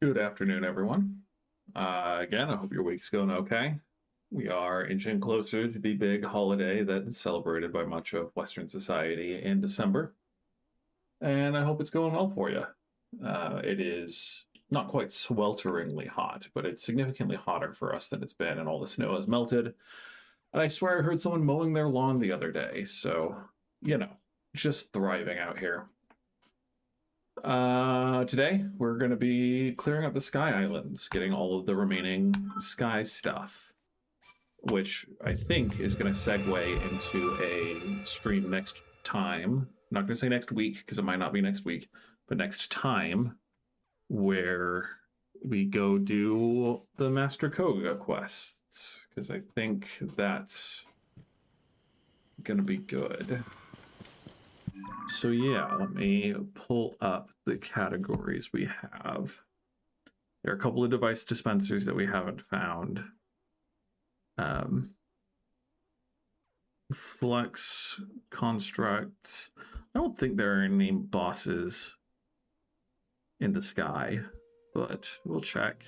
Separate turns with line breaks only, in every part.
Good afternoon, everyone. Again, I hope your week's going okay. We are inching closer to the big holiday that is celebrated by much of Western society in December, and I hope it's going well for you. It is not quite swelteringly hot, but it's significantly hotter for us than it's been, and all the snow has melted. And I swear I heard someone mowing their lawn the other day, so, just thriving out here. Today we're going to be clearing up the Sky Islands, getting all of the remaining Sky stuff, which I think is going to segue into a stream next time. I'm not going to say next week because it might not be next week, but next time where we go do the Master Koga quests, because I think that's going to be good. So yeah, let me pull up the categories we have. There are a couple of device dispensers that we haven't found. Flux Constructs. I don't think there are any bosses in the sky, but we'll check.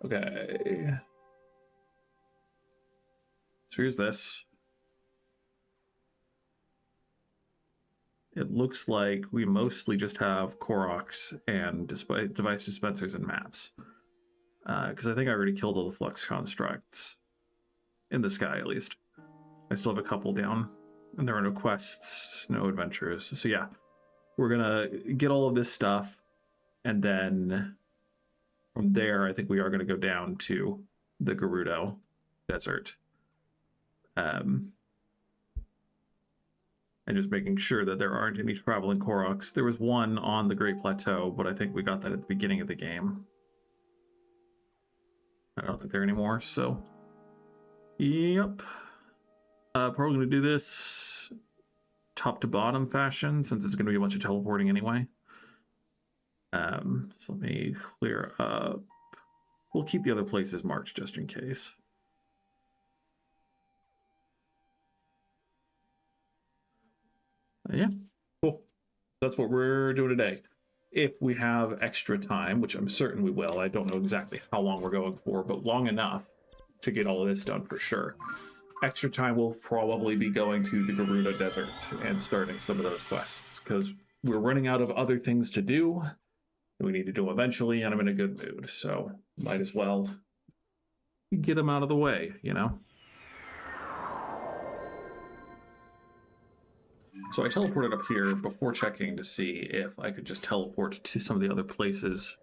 Okay. So here's this. It looks like we mostly just have Koroks and device dispensers and maps. Because I think I already killed all the Flux Constructs. In the sky, at least. I still have a couple down. And there are no quests, no adventures. So yeah, we're gonna get all of this stuff. And then from there, I think we are going to go down to the Gerudo Desert. And just making sure that there aren't any traveling Koroks. There was one on the Great Plateau, but I think we got that at the beginning of the game. I don't think there are any more, so... Yep. Probably going to do this top to bottom fashion, since it's going to be a bunch of teleporting anyway. So let me clear up. We'll keep the other places marked just in case. Yeah, cool. That's what we're doing today. If we have extra time, which I'm certain we will, I don't know exactly how long we're going for, but long enough to get all of this done for sure. Extra time will probably be going to the Gerudo Desert and starting some of those quests, because we're running out of other things to do. We need to do them eventually, and I'm in a good mood, so might as well get them out of the way, you know? So I teleported up here before checking to see if I could just teleport to some of the other places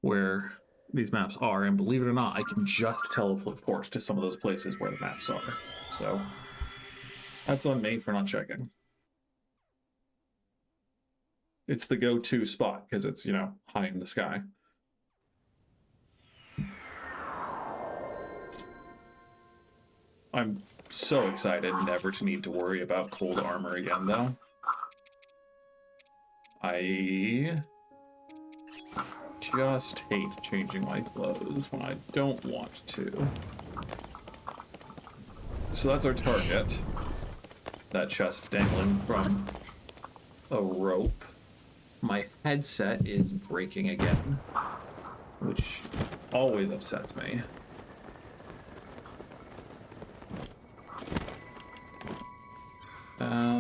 where these maps are, and believe it or not, I can just teleport to some of those places where the maps are. So that's on me for not checking. It's the go-to spot because it's, you know, high in the sky. I'm so excited never to need to worry about cold armor again, though. I just hate changing my clothes when I don't want to. So that's our target. That chest dangling from a rope. My headset is breaking again, which always upsets me.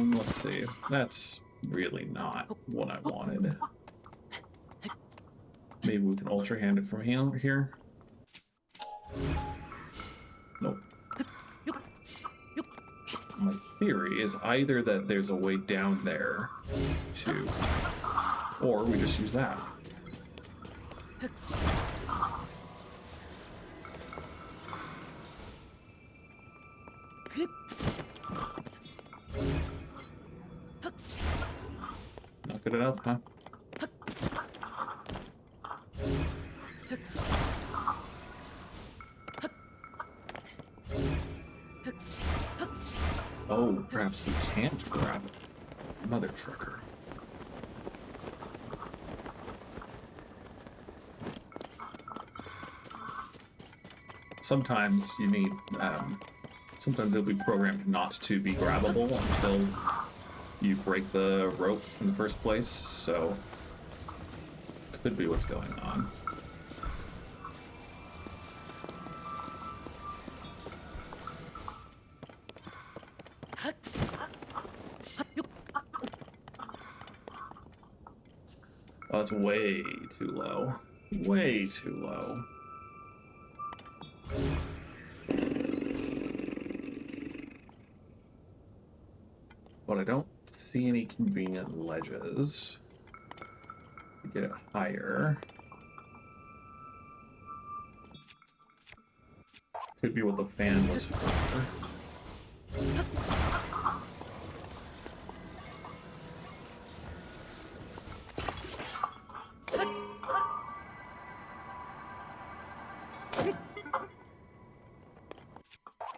Let's see. That's really not what I wanted. Maybe we can ultra hand it from here. Nope. My theory is either that there's a way down there to, or we just use that. Not good enough, huh? Oh, perhaps we can't grab it. Mother trucker. Sometimes you need sometimes it'll be programmed not to be grabbable until you break the rope in the first place, so could be what's going on. Oh, it's way too low. Way too low. But I don't see any convenient ledges to get it higher. Could be what the fan was for.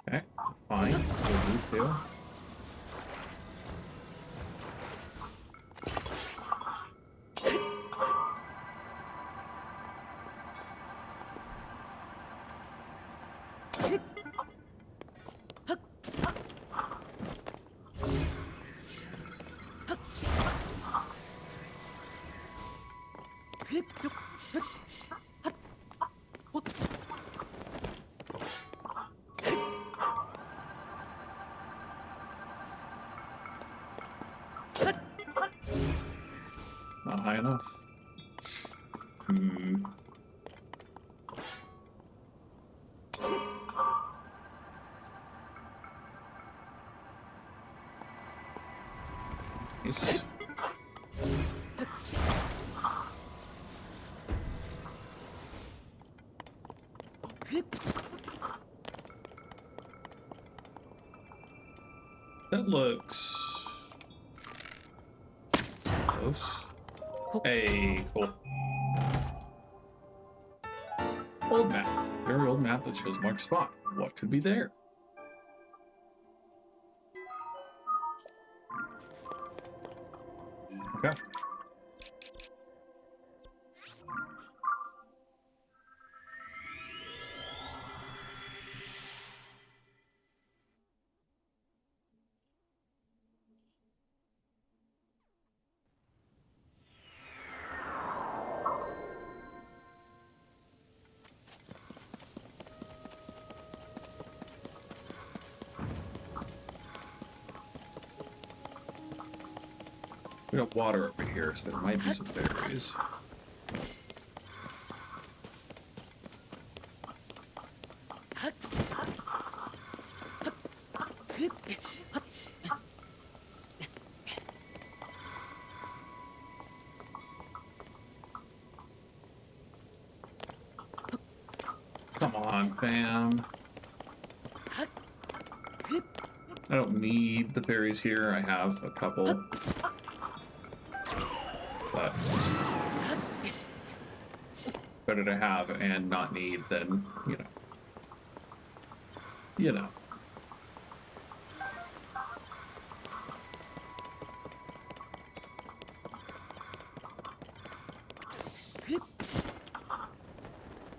Okay, fine. We'll do too. Not high enough. Nice. That looks close. Hey, cool. Old map. Very old map that shows marked spot. What could be there? Okay. We got water over here, so there might be some fairies. Come on, fam. I don't need the fairies here. I have a couple. But better to have and not need than, you know. You know.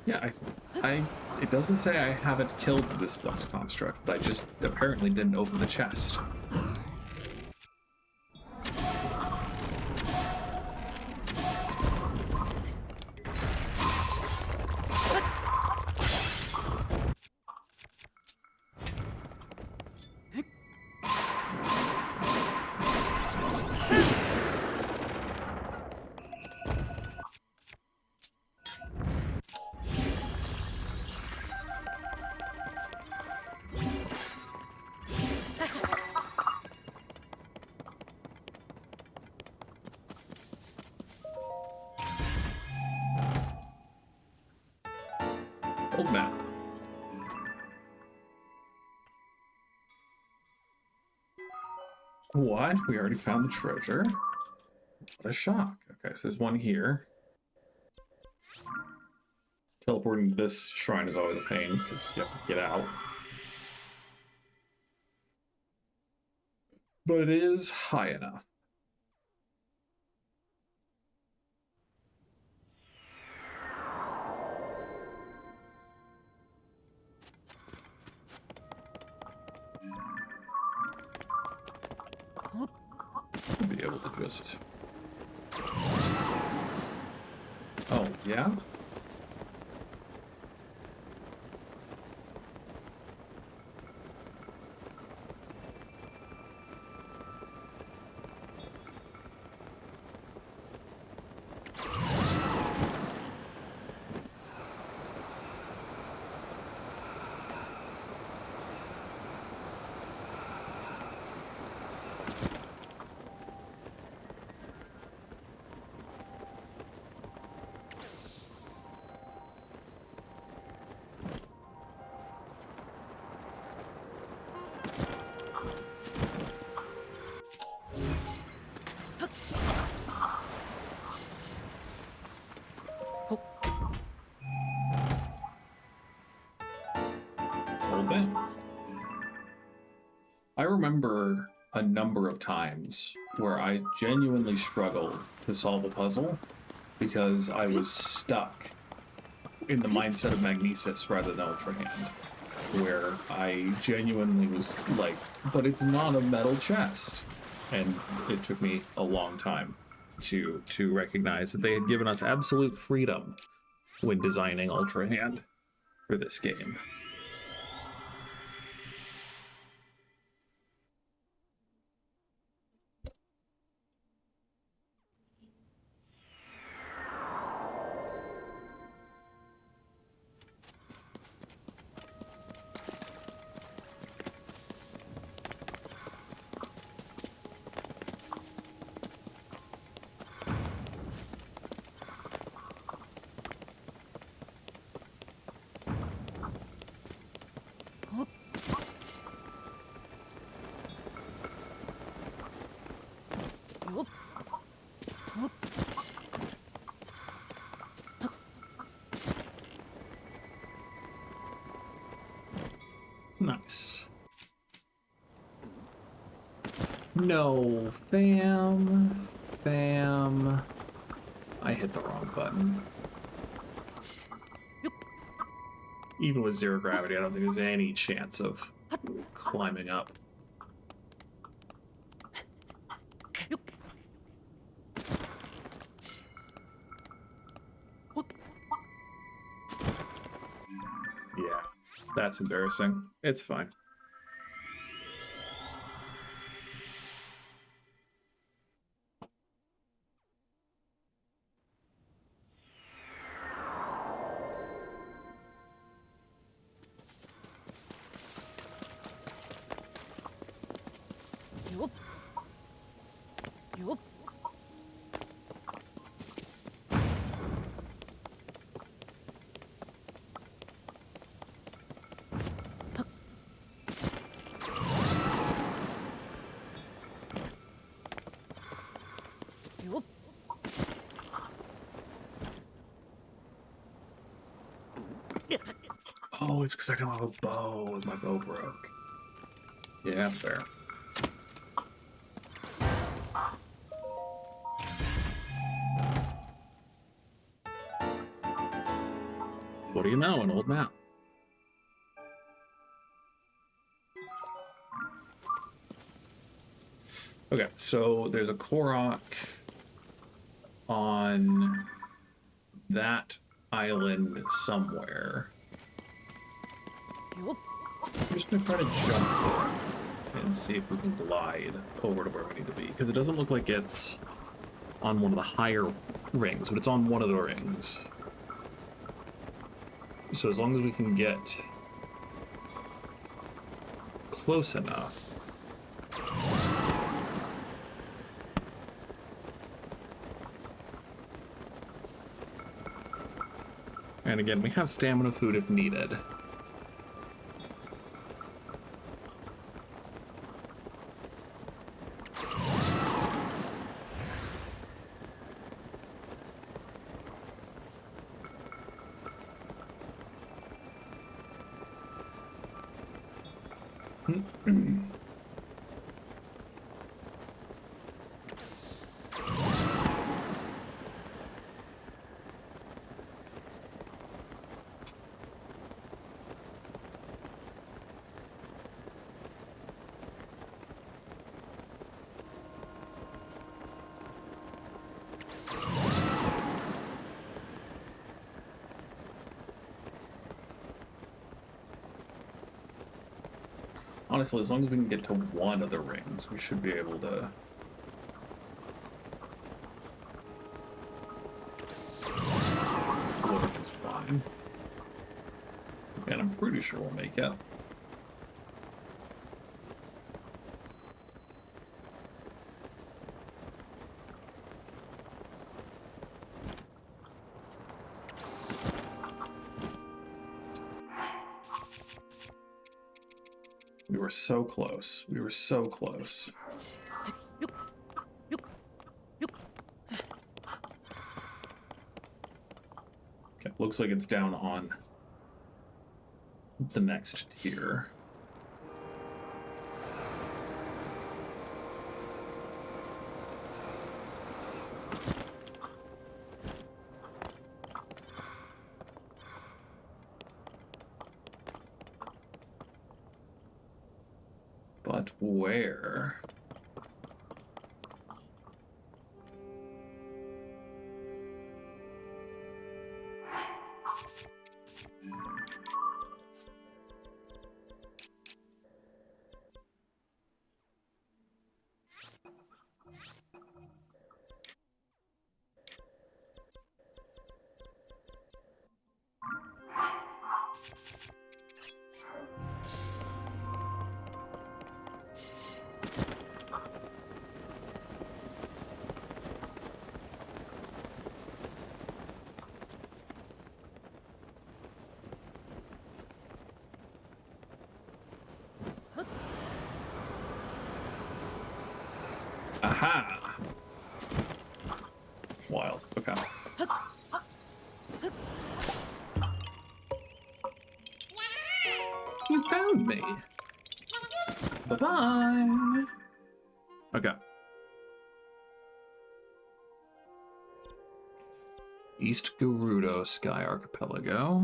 Yeah, it doesn't say I haven't killed this Flux Construct. I just apparently didn't open the chest. Old map. What? We already found the treasure? What a shock. Okay, so there's one here. Teleporting to this shrine is always a pain, because you have to get out. But it is high enough. be able to just... Oh, yeah? I remember a number of times where I genuinely struggled to solve a puzzle because I was stuck in the mindset of Magnesis rather than Ultra Hand, where I genuinely was like, but it's not a metal chest. And it took me a long time to recognize that they had given us absolute freedom when designing Ultra Hand for this game. Nice. No, fam. I hit the wrong button. Even with zero gravity, I don't think there's any chance of climbing up. Yeah, that's embarrassing. It's fine. Oh, it's because I don't have a bow and my bow broke. Yeah, fair. What do you know, an old map. Okay, so there's a Korok on that island somewhere. I'm just gonna try to jump there and see if we can glide over to where we need to be, because it doesn't look like it's on one of the higher rings, but it's on one of the rings. So as long as we can get close enough. And again, we have stamina food if needed. Honestly, as long as we can get to one of the rings, we should be able to... explore just fine. And I'm pretty sure we'll make it. We were so close. We were so close. Okay, looks like it's down on the next tier. But where? Aha! Wild. Okay. You found me. Bye-bye. Okay. East Gerudo Sky Archipelago.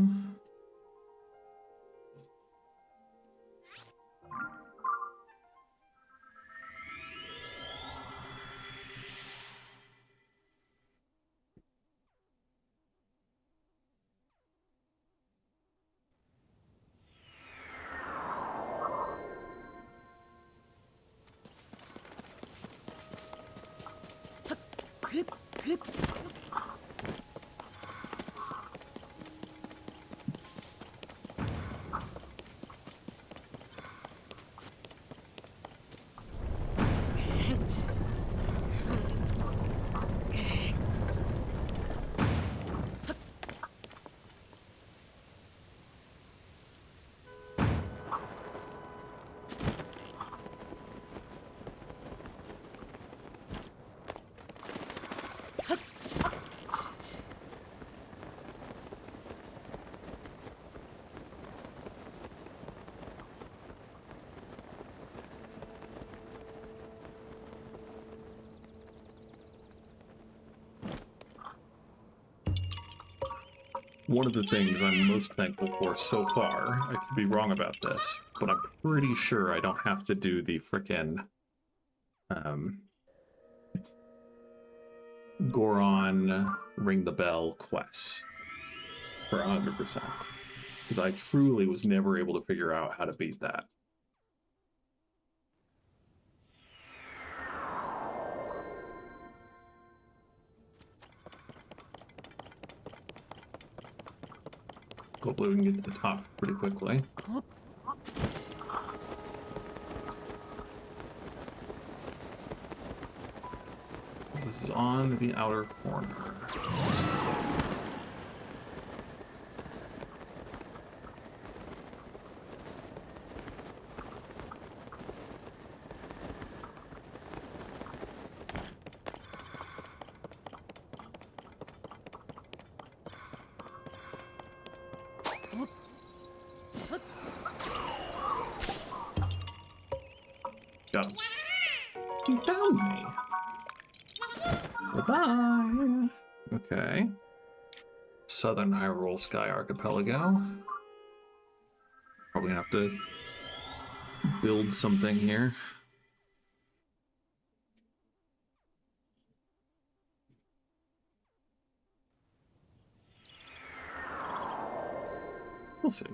One of the things I'm most thankful for so far, I could be wrong about this, but I'm pretty sure I don't have to do the frickin' Goron Ring the Bell quest for 100%. Because I truly was never able to figure out how to beat that. Hopefully we can get to the top pretty quickly. This is on the outer corner. Got him. You found me. Bye-bye. Okay. Southern Hyrule Sky Archipelago. Probably gonna have to build something here. We'll see.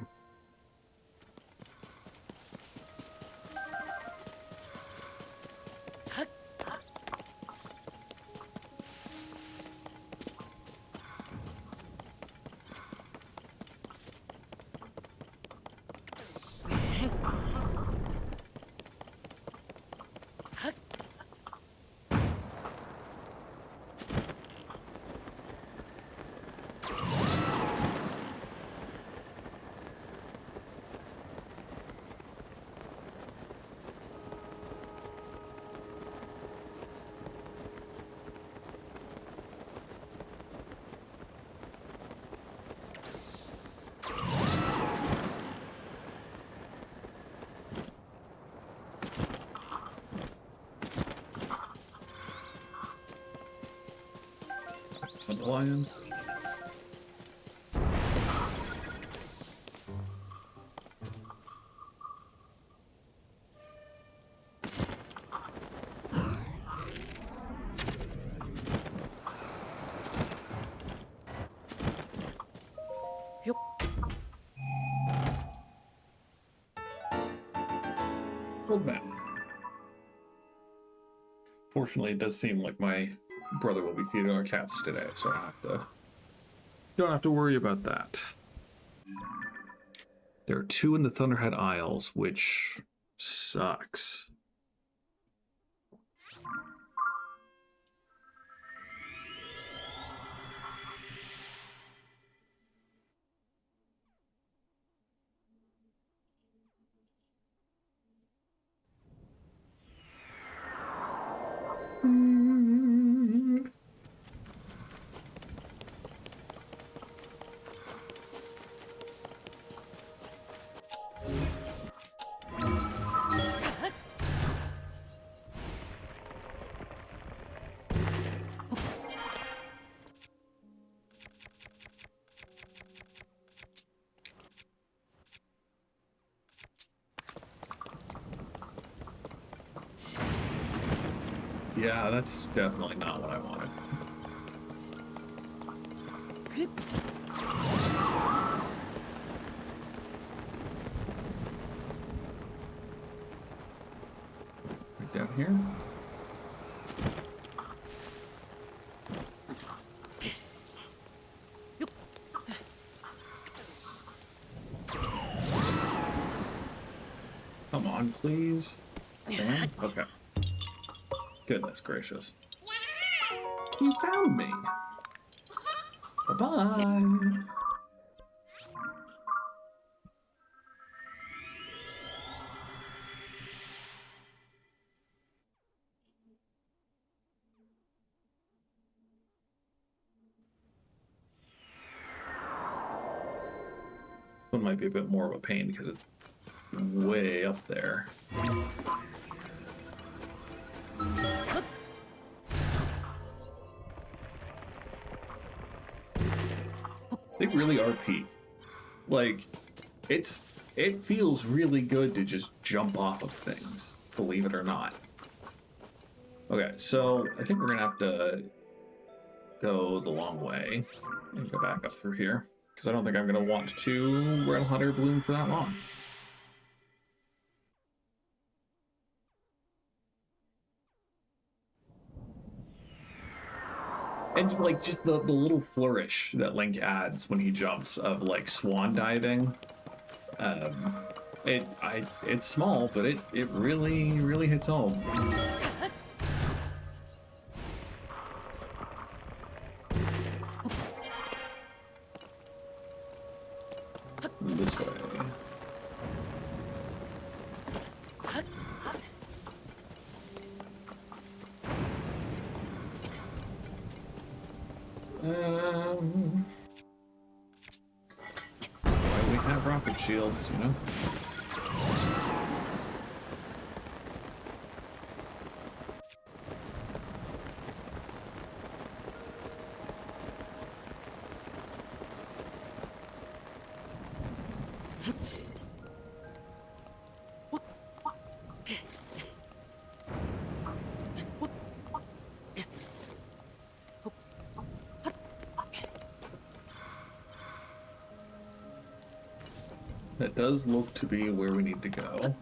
Lion. Old man. Fortunately, it does seem like my brother will be feeding our cats today, so I don't have to worry about that. There are 2 in the Thunderhead Isles, which sucks. Yeah, that's definitely not what I wanted. Right down here. Come on, please. Okay. Goodness gracious. You found me. Bye-bye. One might be a bit more of a pain because it's way up there. They really are peak. Like, it feels really good to just jump off of things, believe it or not. Okay, so I think we're gonna have to go the long way and go back up through here, because I don't think I'm gonna want to run Hunter Bloom for that long. And like just the little flourish that Link adds when he jumps of like swan diving, it's small, but it really hits home. This way. Why we have rocket shields, you know? That does look to be where we need to go.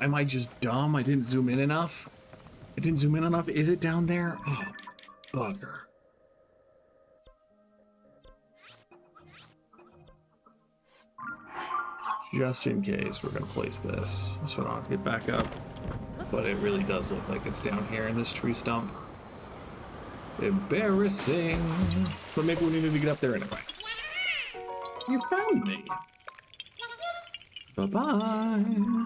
Am I just dumb? I didn't zoom in enough? I didn't zoom in enough? Is it down there? Oh, bugger. Just in case, we're gonna place this so I don't have to get back up. But it really does look like it's down here in this tree stump. Embarrassing. But maybe we needed to get up there anyway. You found me. Bye-bye.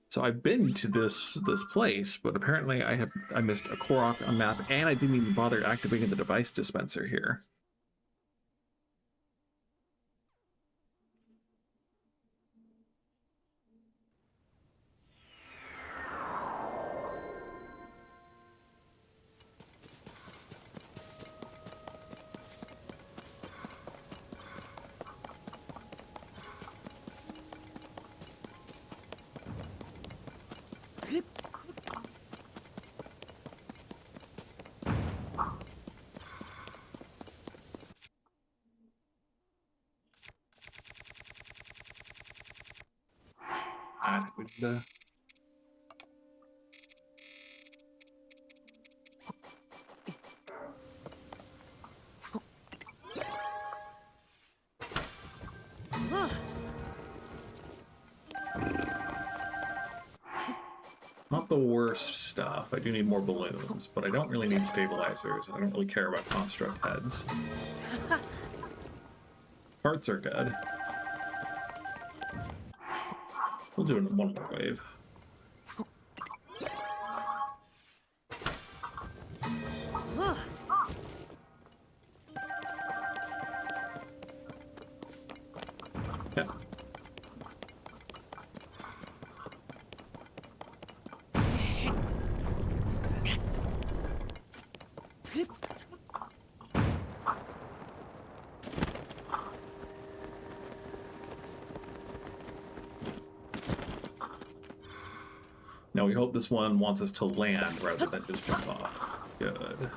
So I've been to this place, but apparently I missed a Korok, a map, and I didn't even bother activating the device dispenser here. Not the worst stuff. I do need more balloons, but I don't really need stabilizers. I don't really care about construct heads. Parts are good. We'll do it in one more wave. Yeah. Now we hope this one wants us to land rather than just jump off. Good.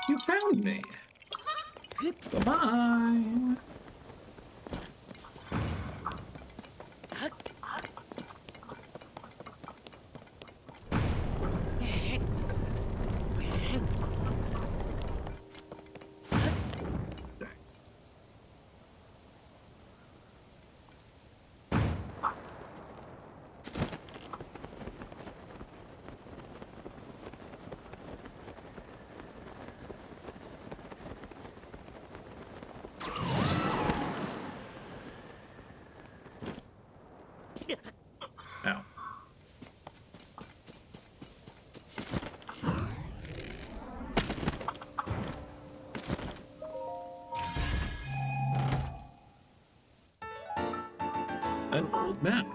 You found me. Bye-bye. Ow. An old map.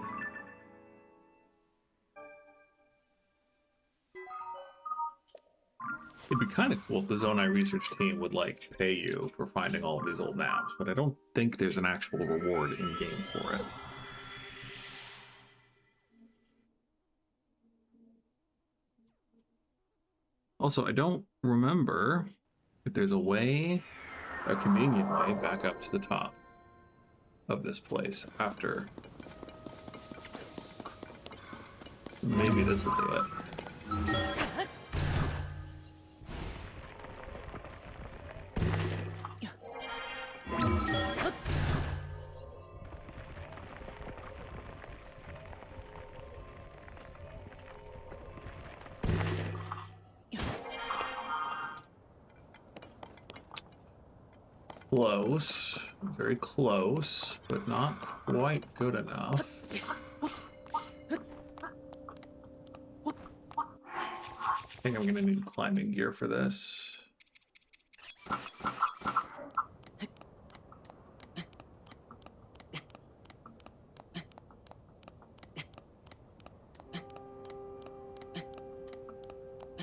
It'd be kind of cool if the Zonai research team would, like, pay you for finding all of these old maps, but I don't think there's an actual reward in-game for it. Also, I don't remember if there's a way, a convenient way, back up to the top of this place after. Maybe this will do it. Close, very close, but not quite good enough. I think I'm gonna need climbing gear for this.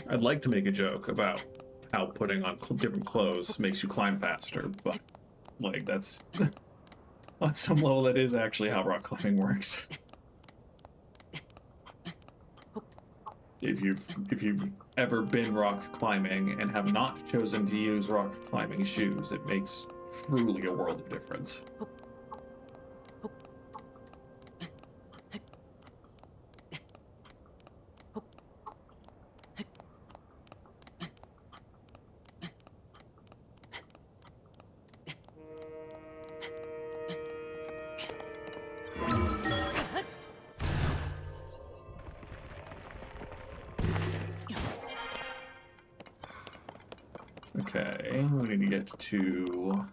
I'd like to make a joke about how putting on different clothes makes you climb faster, but like that's on some level that is actually how rock climbing works. If you've ever been rock climbing and have not chosen to use rock climbing shoes, it makes truly a world of difference. get to...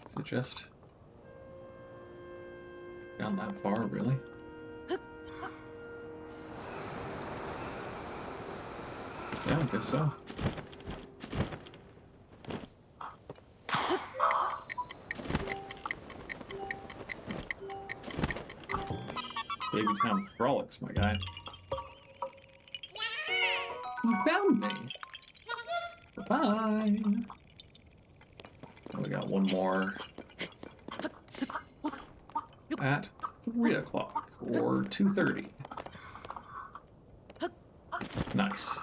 Is it just down that far, really? Yeah, I guess so. Baby Town Frolics, my guy. You found me. Bye-bye. We got one more at 3 o'clock or 2:30. Nice.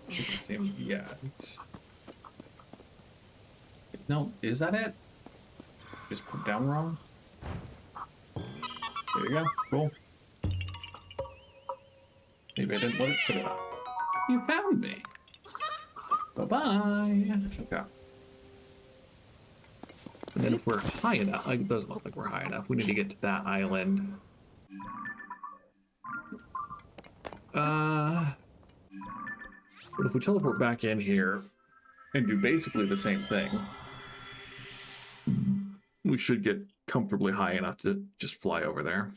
Is the same? Yeah. It's... No, is that it? Just put down wrong. There you go. Cool. Maybe I didn't let it sit up. You found me. Bye-bye. Okay. And then if we're high enough, like, it doesn't look like we're high enough. We need to get to that island. But if we teleport back in here and do basically the same thing, we should get comfortably high enough to just fly over there.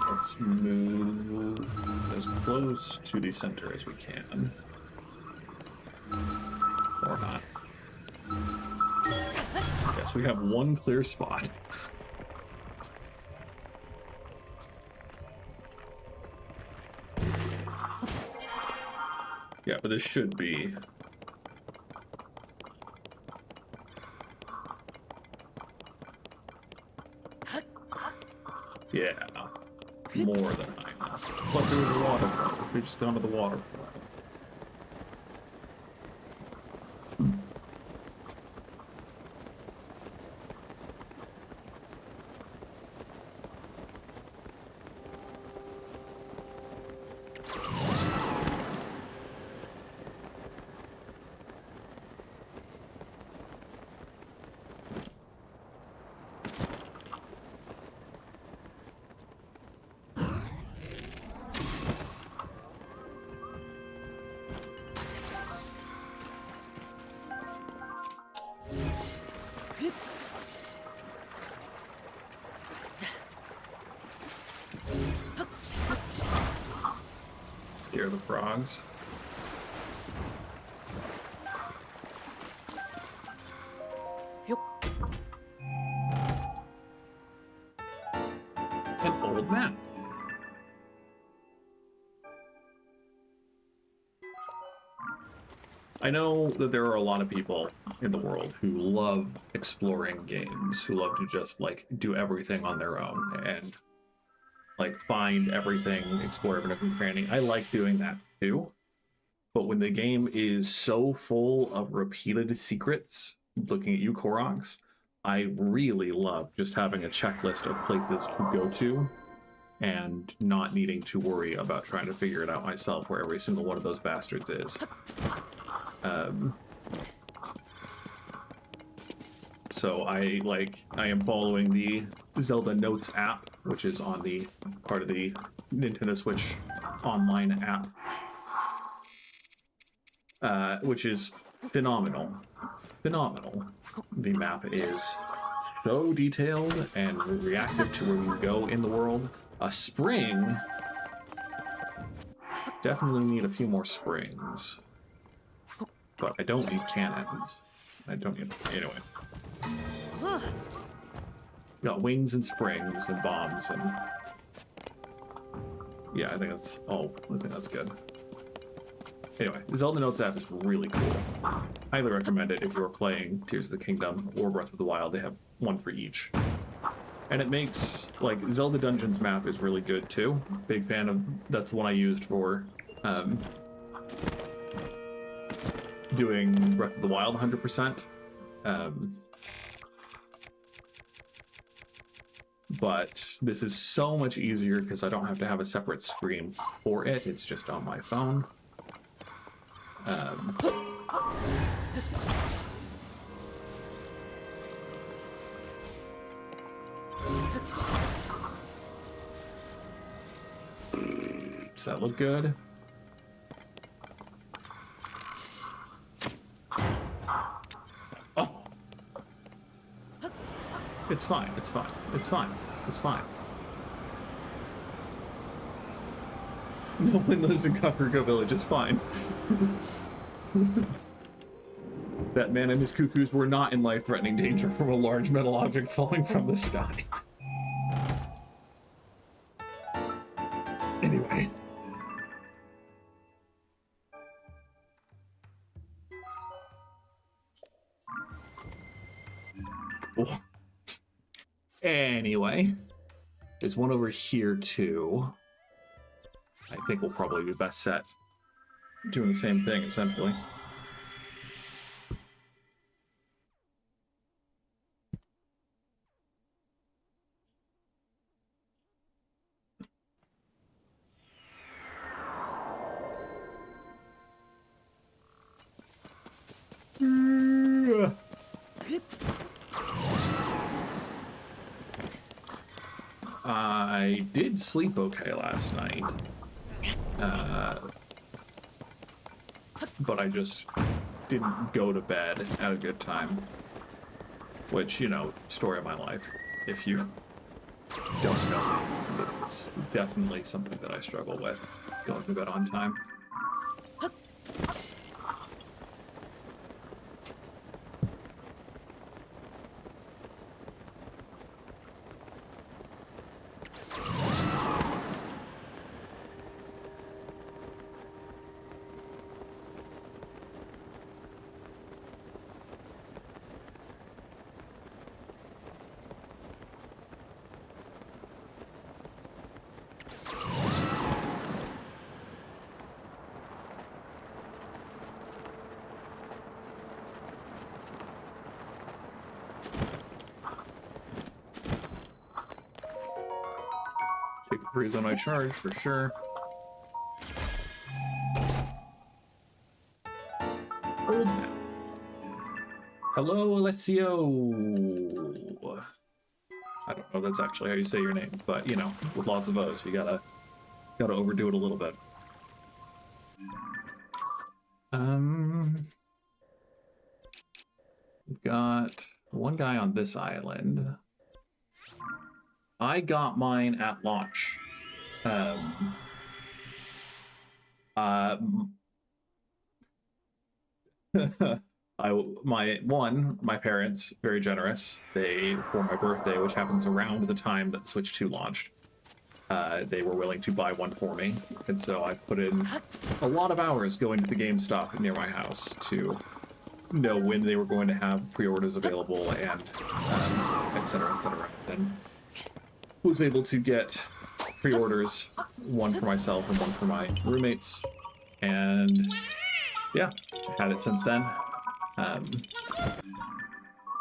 Let's move as close to the center as we can. Or not. Yes, we have one clear spot. Yeah, but this should be... Yeah, more than high enough. Plus it was a waterfall. We just gone to the waterfall. Scare the frogs. An old map. I know that there are a lot of people in the world who love exploring games, who love to just like do everything on their own and like find everything, explore every nook and cranny. I like doing that too. But when the game is so full of repeated secrets, looking at you, Koroks, I really love just having a checklist of places to go to and not needing to worry about trying to figure it out myself where every single one of those bastards is. So I am following the Zelda Notes app, which is on the part of the Nintendo Switch online app, which is phenomenal. Phenomenal. The map is so detailed and reactive to where you go in the world. A spring. Definitely need a few more springs. But I don't need cannons. I don't need... Anyway. Got wings and springs and bombs and... Yeah, I think that's... Oh, I think that's good. Anyway, the Zelda Notes app is really cool. Highly recommend it if you're playing Tears of the Kingdom or Breath of the Wild. They have one for each. And it makes... Like, Zelda Dungeons map is really good, too. Big fan of... That's the one I used for... doing Breath of the Wild 100%. But this is so much easier because I don't have to have a separate screen for it. It's just on my phone. Does that look good? Oh! It's fine, it's fine, it's fine, it's fine. No one lives in Kakariko Village, it's fine. That man and his cuckoos were not in life-threatening danger from a large metal object falling from the sky. Anyway. Cool. Anyway. There's one over here, too. I think we'll probably be best set doing the same thing, essentially. I did sleep okay last night. But I just didn't go to bed at a good time. Which, you know, story of my life. If you don't know, it's definitely something that I struggle with, going to bed on time. Take a freeze on my charge for sure. Old man. Hello, Alessio. I don't know if that's actually how you say your name, but you know, with lots of O's, you gotta overdo it a little bit. We've got one guy on this island. I got mine at launch. My parents, very generous. They, for my birthday, which happens around the time that the Switch 2 launched, they were willing to buy one for me. And so I put in a lot of hours going to the GameStop near my house to know when they were going to have pre-orders available and etc., etc. And was able to get pre-orders, one for myself and one for my roommates, and yeah, had it since then.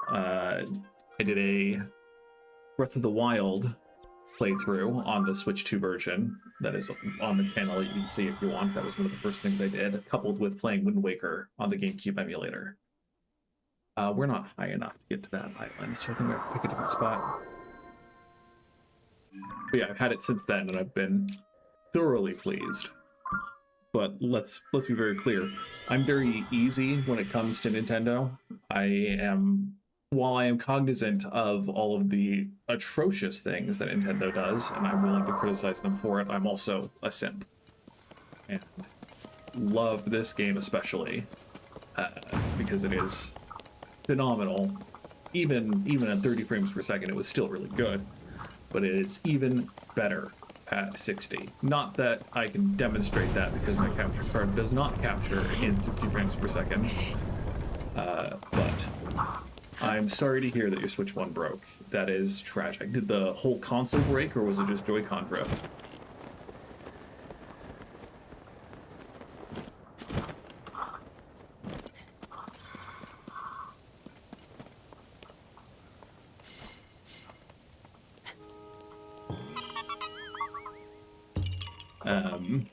I did a Breath of the Wild playthrough on the Switch 2 version that is on the channel. You can see if you want. That was one of the first things I did, coupled with playing Wind Waker on the GameCube emulator. We're not high enough to get to that island, so I think we have to pick a different spot. But yeah, I've had it since then, and I've been thoroughly pleased. But let's be very clear. I'm very easy when it comes to Nintendo. While I am cognizant of all of the atrocious things that Nintendo does, and I'm willing to criticize them for it, I'm also a simp. And love this game especially, because it is phenomenal. Even at 30 frames per second, it was still really good. But it is even better at 60. Not that I can demonstrate that because my capture card does not capture in 60 frames per second. But I'm sorry to hear that your Switch 1 broke. That is tragic. Did the whole console break, or was it just Joy-Con drift? Um,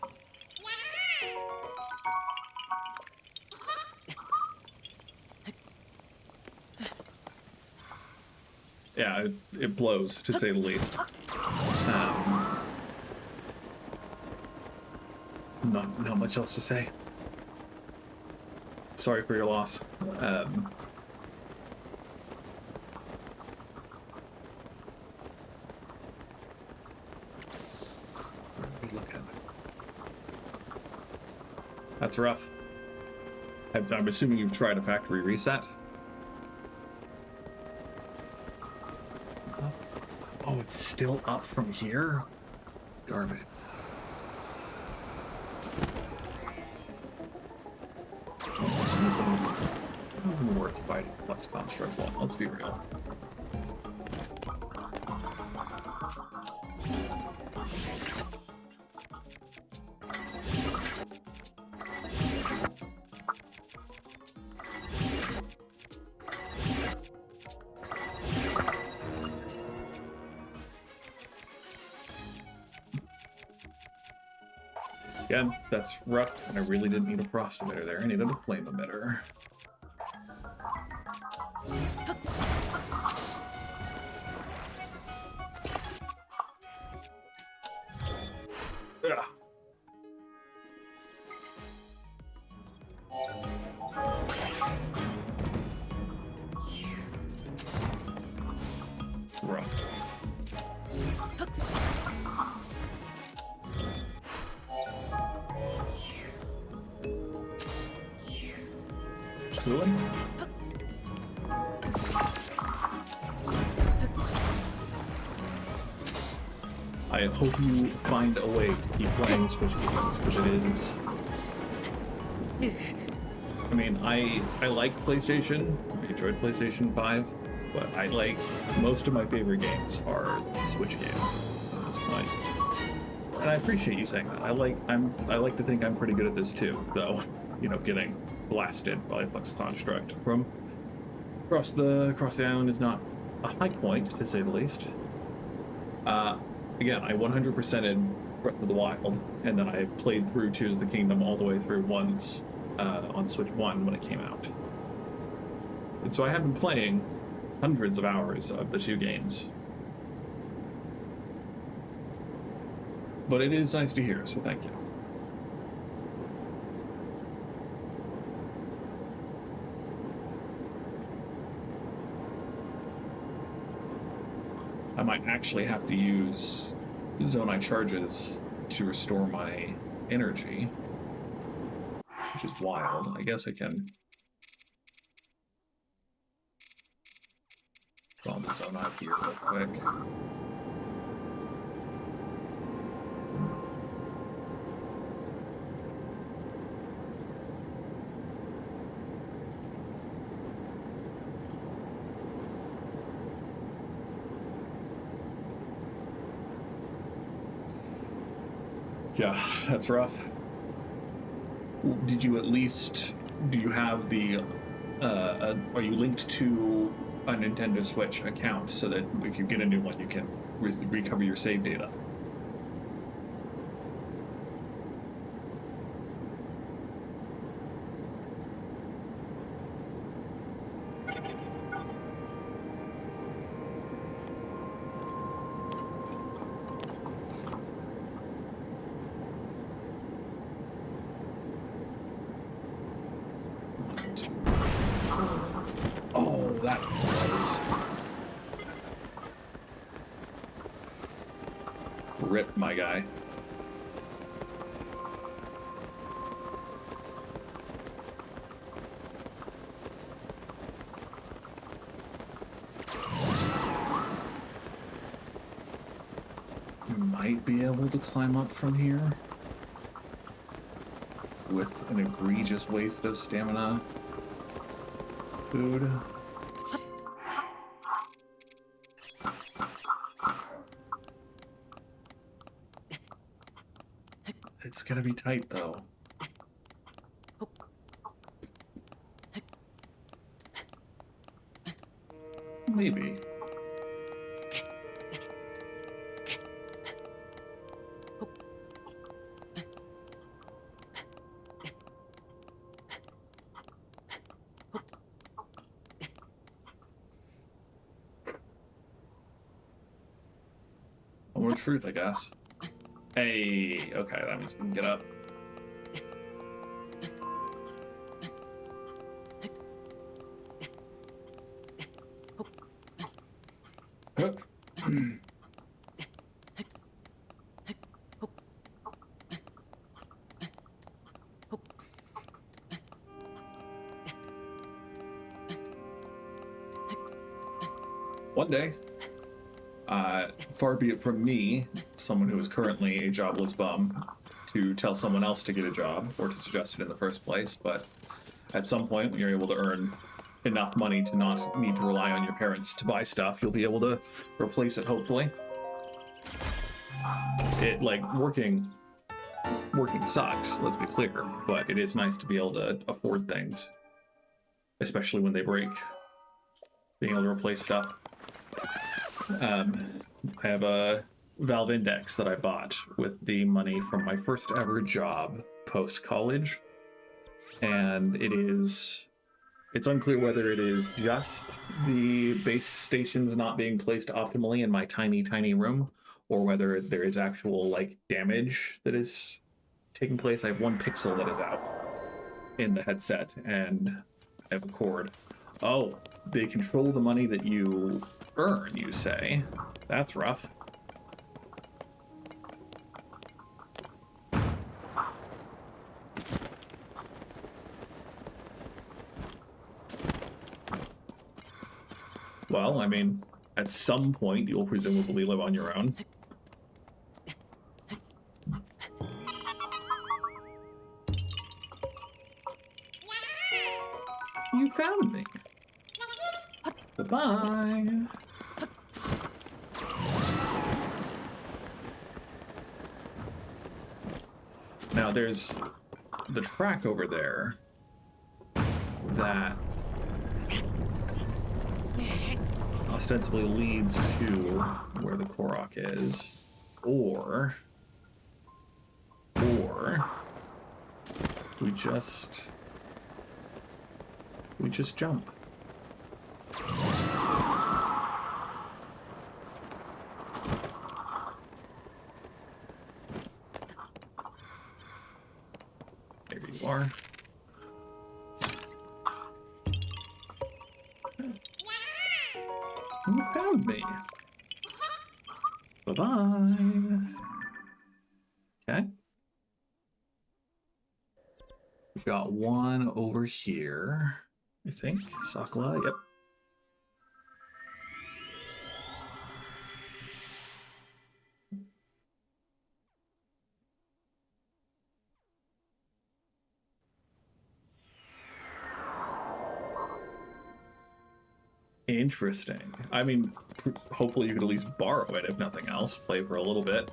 yeah, it blows, to say the least. Not much else to say. Sorry for your loss. Look at it. That's rough. I'm assuming you've tried a factory reset. Oh, it's still up from here? Garbage. Worth fighting Flux Construct 1, let's be real. Again, that's rough, and I really didn't need a frost emitter there. I needed a flame emitter. Ugh. Rough. Pursuing? I hope you find a way to keep playing Switch games, because it is... I mean, I like PlayStation. I enjoyed PlayStation 5, but I like... most of my favorite games are Switch games at this point. And I appreciate you saying that. I like to think I'm pretty good at this too, though, you know, getting blasted by Flux Construct from across the island is not a high point, to say the least. Again, I 100%ed Breath of the Wild, and then I played through Tears of the Kingdom all the way through once on Switch 1 when it came out. And so I have been playing hundreds of hours of the two games. But it is nice to hear, so thank you. I might actually have to use Zonai charges to restore my energy, which is wild. I guess I can call the Zonai here real quick. Yeah, that's rough. Did you at least... do you have the... are you linked to a Nintendo Switch account so that if you get a new one, you can recover your save data? Oh, that blows. Rip, my guy. You might be able to climb up from here with an egregious waste of stamina. Food. It's gonna be tight though. Maybe. of truth, I guess. Hey, okay, that means we can get up. One day, far be it from me, someone who is currently a jobless bum, to tell someone else to get a job or to suggest it in the first place, but at some point when you're able to earn enough money to not need to rely on your parents to buy stuff, you'll be able to replace it, hopefully. It, like, working sucks, let's be clear, but it is nice to be able to afford things, especially when they break. Being able to replace stuff. I have a Valve Index that I bought with the money from my first ever job post-college, and it's unclear whether it is just the base stations not being placed optimally in my tiny, tiny room, or whether there is actual, like, damage that is taking place. I have one pixel that is out in the headset, and I have a cord. Oh, they control the money that you earn, you say? That's rough. Well, I mean, at some point you'll presumably live on your own. You found me. Goodbye. Now there's the track over there that ostensibly leads to where the Korok is, or we just jump. There you are. You found me. Bye-bye. Okay. We've got one over here, I think. Sakla, yep. Interesting. I mean, hopefully you could at least borrow it, if nothing else. Play for a little bit.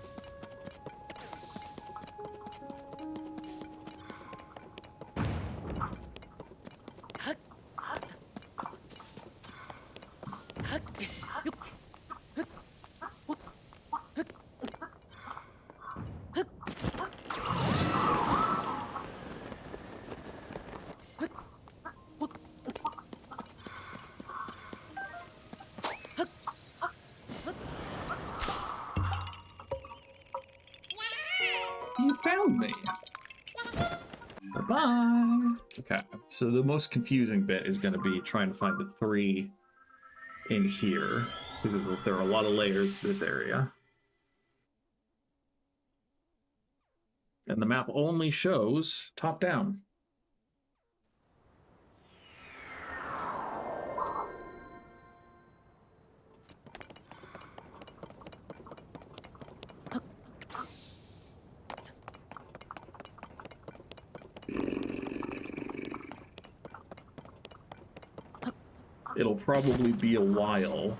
You found me. Bye-bye. Okay, so the most confusing bit is going to be trying to find the 3 in here, because there are a lot of layers to this area. And the map only shows top down. It'll probably be a while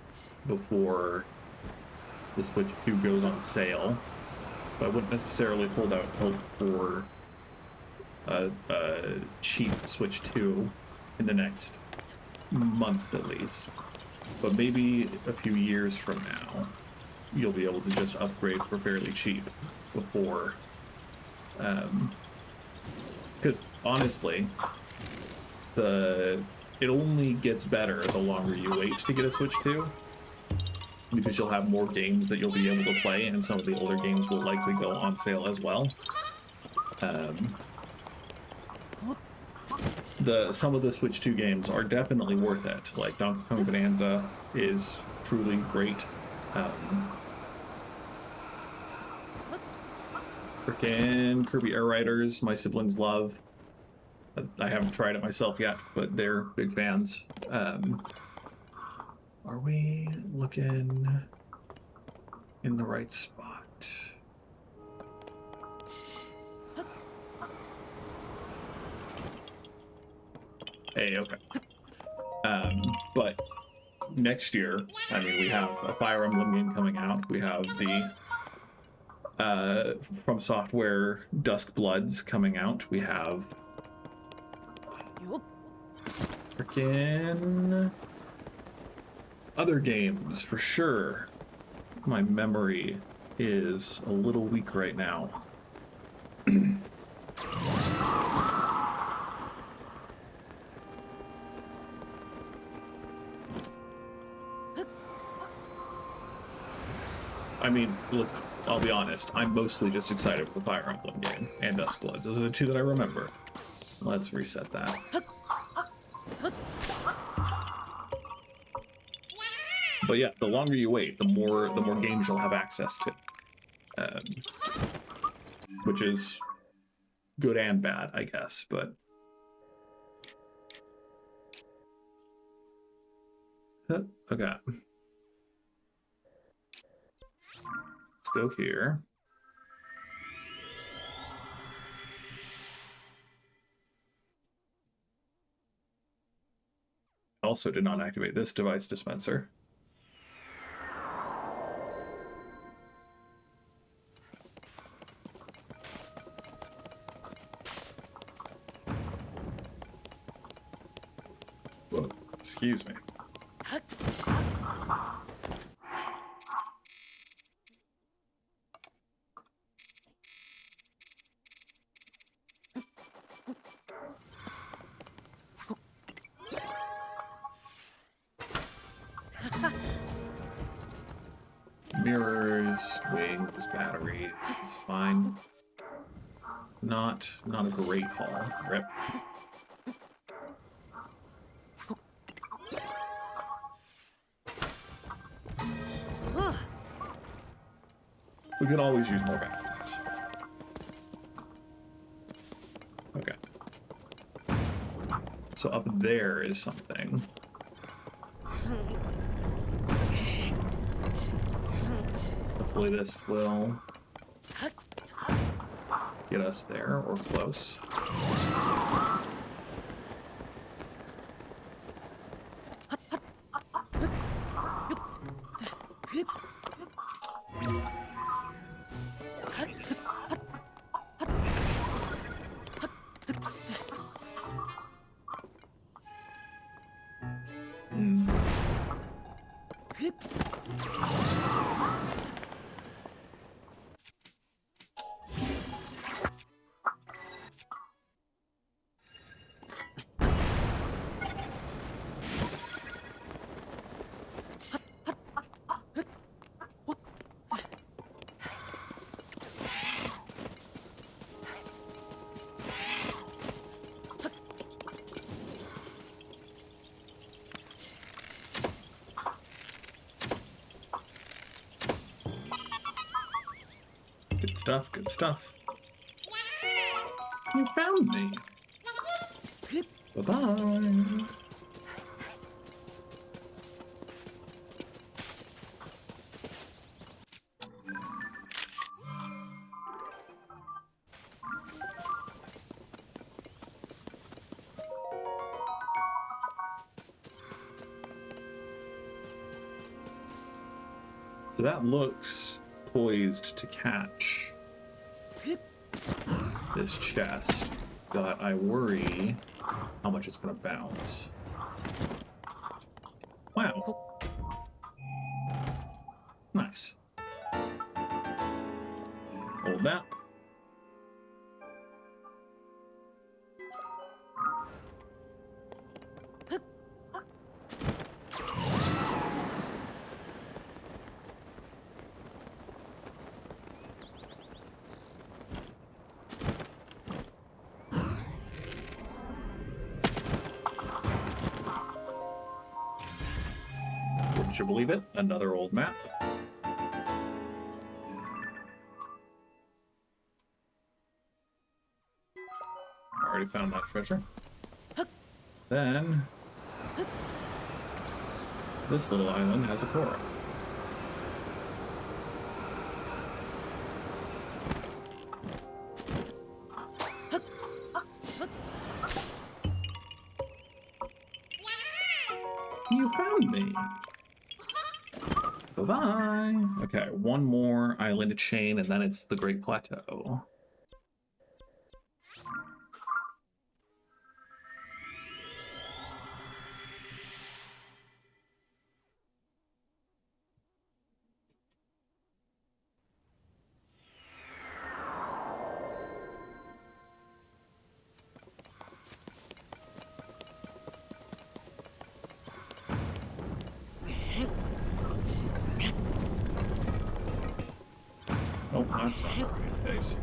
before the Switch 2 goes on sale, but I wouldn't necessarily hold out hope for a cheap Switch 2 in the next month at least. But maybe a few years from now, you'll be able to just upgrade for fairly cheap before... because honestly, it only gets better the longer you wait to get a Switch 2. because you'll have more games that you'll be able to play, and some of the older games will likely go on sale as well. Some of the Switch 2 games are definitely worth it. Like Donkey Kong Bonanza is truly great. Frickin' Kirby Air Riders, my siblings love. I haven't tried it myself yet, but they're big fans. Are we looking in the right spot? Hey, okay. But next year, I mean, we have a Fire Emblem game coming out. We have the From Software Dusk Bloods coming out. We have freaking other games for sure. My memory is a little weak right now. I mean, I'll be honest, I'm mostly just excited for the Fire Emblem game and Dusk Bloods. Those are the two that I remember. Let's reset that. But yeah, the longer you wait, the more games you'll have access to. Which is good and bad, I guess, but... Okay. Let's go here. Also did not activate this device dispenser. Excuse me. Mirrors, wings, batteries, it's fine. Not a great haul. Rip. We could always use more batteries. Okay. So up there is something. Hopefully this will get us there or close. Good stuff, good stuff. You found me. Bye-bye. So that looks poised to catch this chest, but I worry how much it's going to bounce. Wow. Nice. Hold that. Would you believe it? Another old map. Already found that treasure. Then this little island has a Korok. You found me. Bye-bye. Okay, one more island chain, and then it's the Great Plateau. Oh, that's not a good face.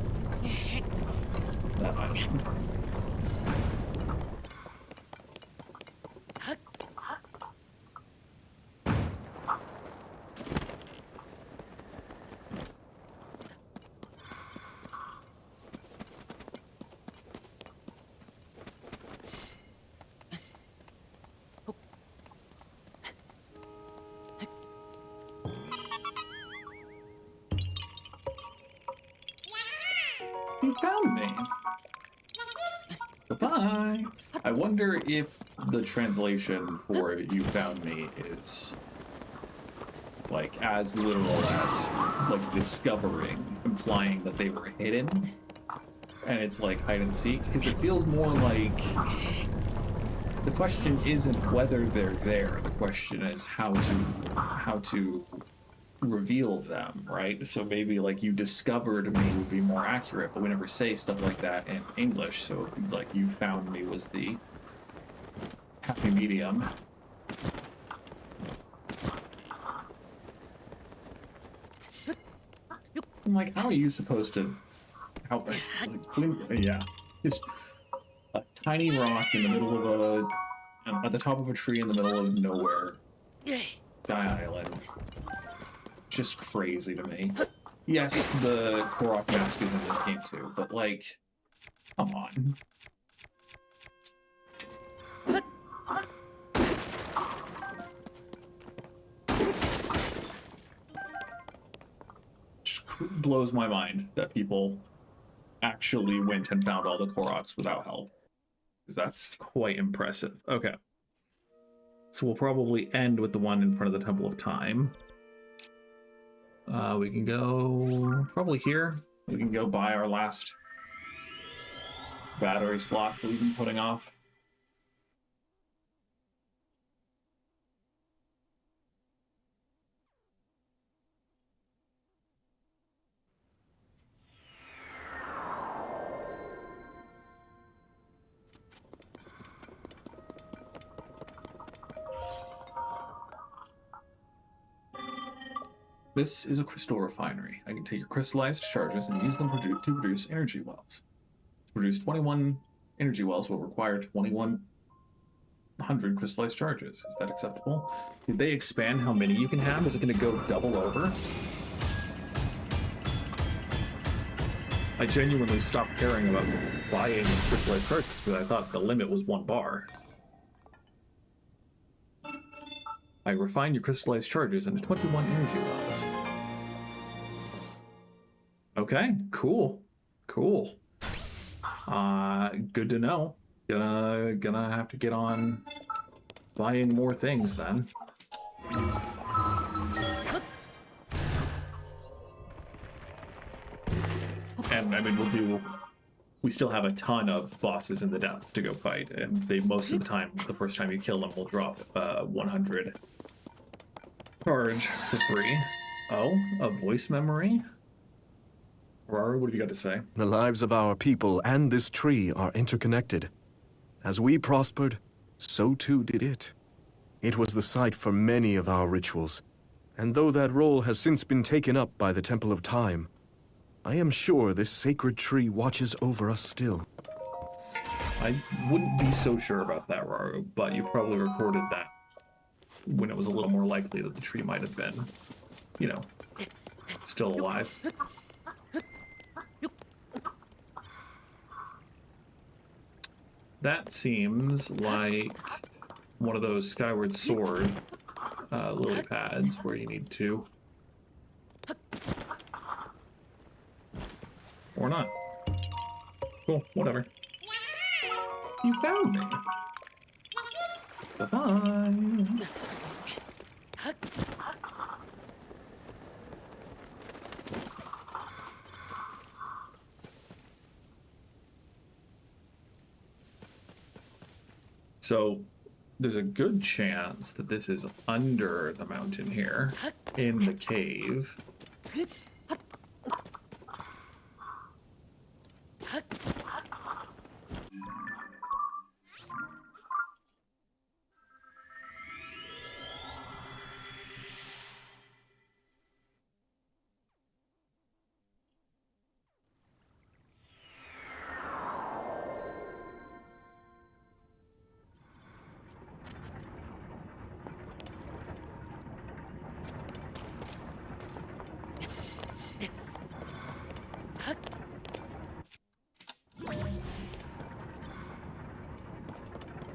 That island. You found me. Goodbye. I wonder if the translation for "you found me" is like as literal as like discovering, implying that they were hidden, and it's like hide and seek, because it feels more like the question isn't whether they're there. The question is how to reveal them, right? So maybe like you discovered me would be more accurate, but we never say stuff like that in English. So like you found me was the happy medium. I'm like, how are you supposed to? How? Like, yeah, just a tiny rock in the middle of at the top of a tree in the middle of nowhere, Sky Island. Just crazy to me. Yes, the Korok mask is in this game too, but like, come on. Just blows my mind that people actually went and found all the Koroks without help. Because that's quite impressive. Okay. So we'll probably end with the one in front of the Temple of Time. We can go probably here. We can go buy our last battery slots that we've been putting off. This is a crystal refinery. I can take your crystallized charges and use them to produce energy wells. To produce 21 energy wells will require 2,100 crystallized charges. Is that acceptable? Did they expand how many you can have? Is it going to go double over? I genuinely stopped caring about buying crystallized charges because I thought the limit was 1 bar. I refine your crystallized charges into 21 energy wells. Okay, cool. Cool. Good to know. Gonna have to get on buying more things then. And I mean, we still have a ton of bosses in the depths to go fight, and they most of the time, the first time you kill them, will drop 100 charge for free. Oh, a voice memory? Rory, what have you got to say?
The lives of our people and this tree are interconnected. As we prospered, so too did it. It was the site for many of our rituals, and though that role has since been taken up by the Temple of Time, I am sure this sacred tree watches over us still.
I wouldn't be so sure about that, Raru, but you probably recorded that when it was a little more likely that the tree might have been, you know, still alive. That seems like one of those Skyward Sword lily pads where you need to. Or not. Cool, whatever. You found me. Bye-bye. So there's a good chance that this is under the mountain here, in the cave.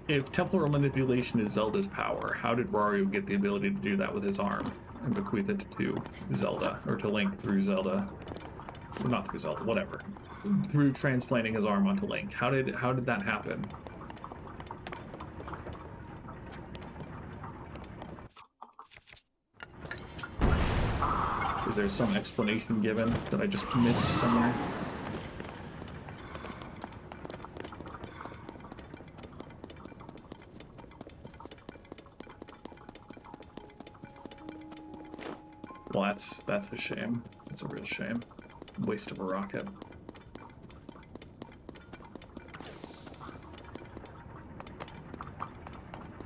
If temporal manipulation is Zelda's power, how did Wario get the ability to do that with his arm and bequeath it to Zelda, or to Link through Zelda? Well, not through Zelda, whatever. Through transplanting his arm onto Link. How did that happen? Is there some explanation given that I just missed somewhere? Well, that's a shame. That's a real shame. Waste of a rocket.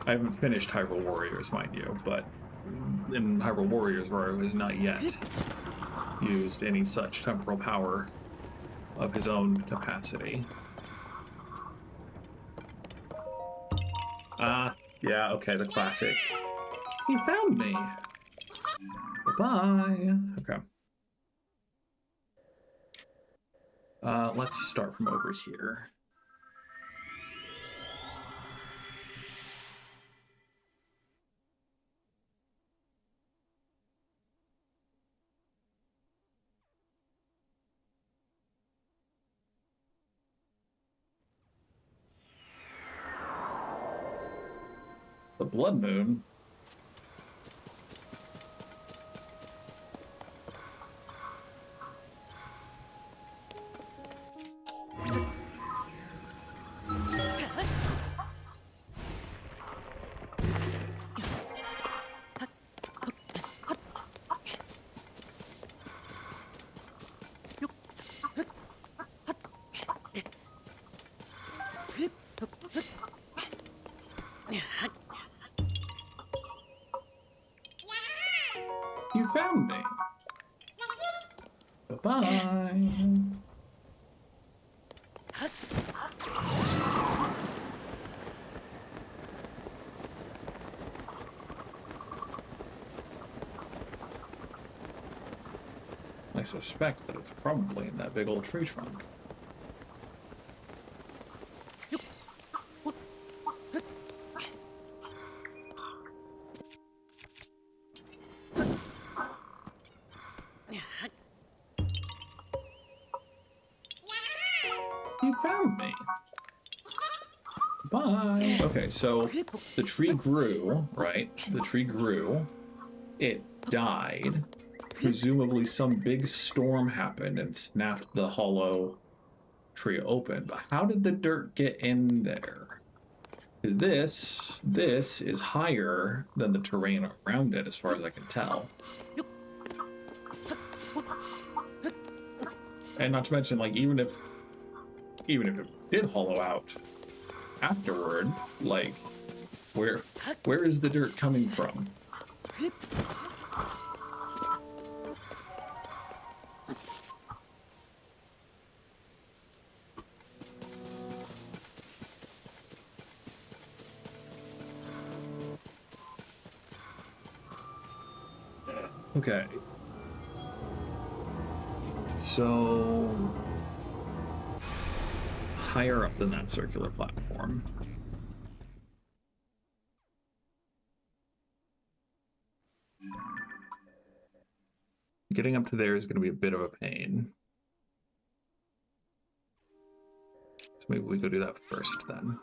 I haven't finished Hyrule Warriors, mind you, but in Hyrule Warriors, Wario has not yet used any such temporal power of his own capacity. Yeah, okay, the classic. You found me. Bye. Okay. Let's start from over here. The Blood Moon. You found me. Bye-bye. I suspect that it's probably in that big old tree trunk. You found me. Bye. Okay, so the tree grew, right? The tree grew. It died. Presumably some big storm happened and snapped the hollow tree open. But how did the dirt get in there? Because this is higher than the terrain around it, as far as I can tell. And not to mention, like, even if it did hollow out afterward, like, where is the dirt coming from? Okay. So higher up than that circular platform. Getting up to there is going to be a bit of a pain. So maybe we go do that first then.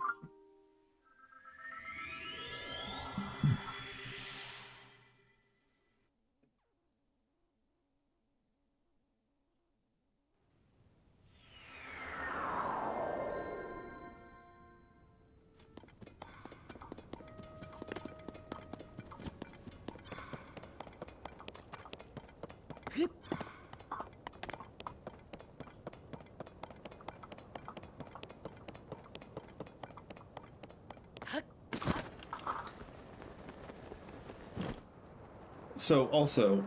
So also,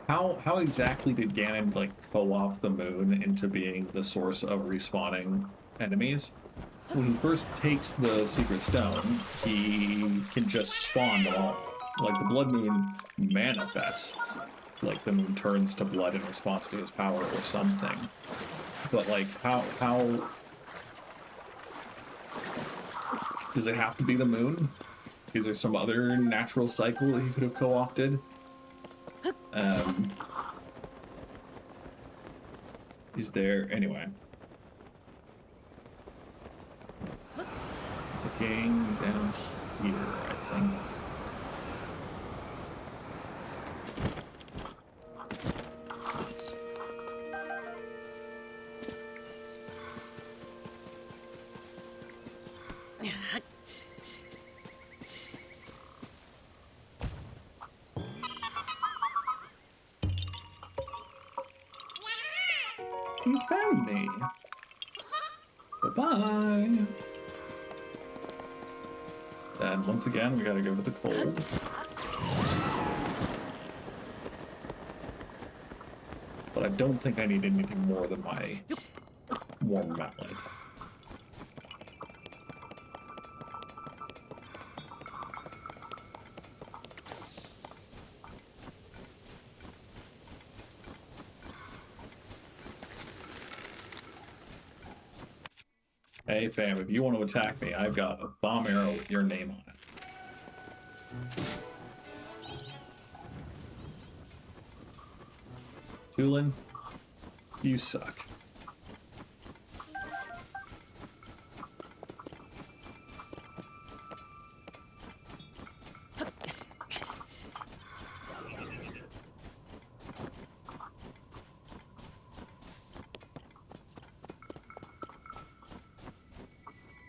how exactly did Ganon like co-opt the moon into being the source of respawning enemies? When he first takes the secret stone, he can just spawn them all. Like the blood moon manifests, like the moon turns to blood in response to his power or something. But like how does it have to be the moon? Is there some other natural cycle that he could have co-opted? Is there anyway? Looking down here, I think. You found me. Bye-bye. And once again, we gotta go to the cold. But I don't think I need anything more than my warm mallet. Hey fam, if you want to attack me, I've got a bomb arrow with your name on it. Tulin, you suck.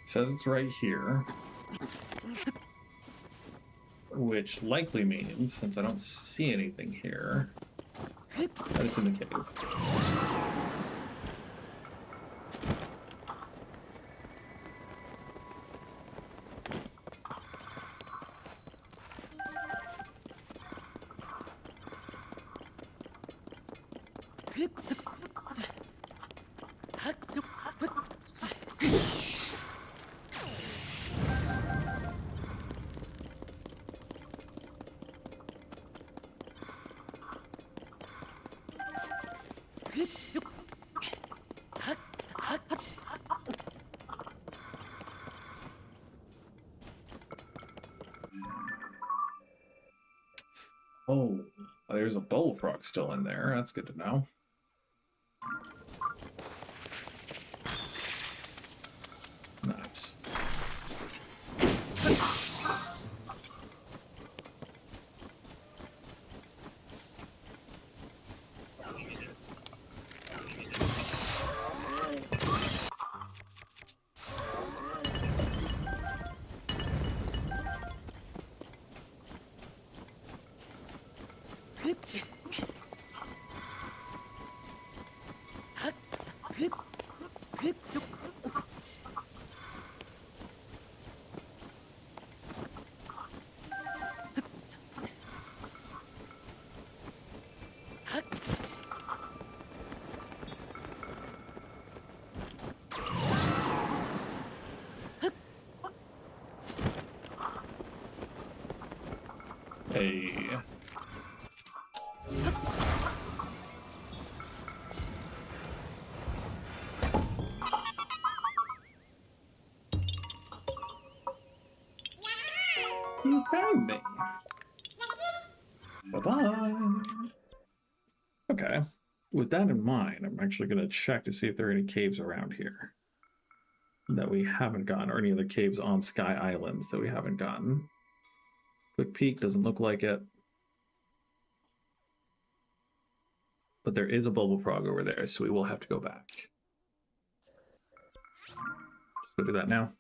Says it's right here, which likely means, since I don't see anything here, that it's in the cave. Oh, there's a bullfrog still in there. That's good to know. Nice. Hey. You found me. Bye-bye. Okay. With that in mind, I'm actually going to check to see if there are any caves around here that we haven't gotten, or any other caves on Sky Islands that we haven't gotten. Quick peek, doesn't look like it. But there is a bubble frog over there, so we will have to go back. Go do that now.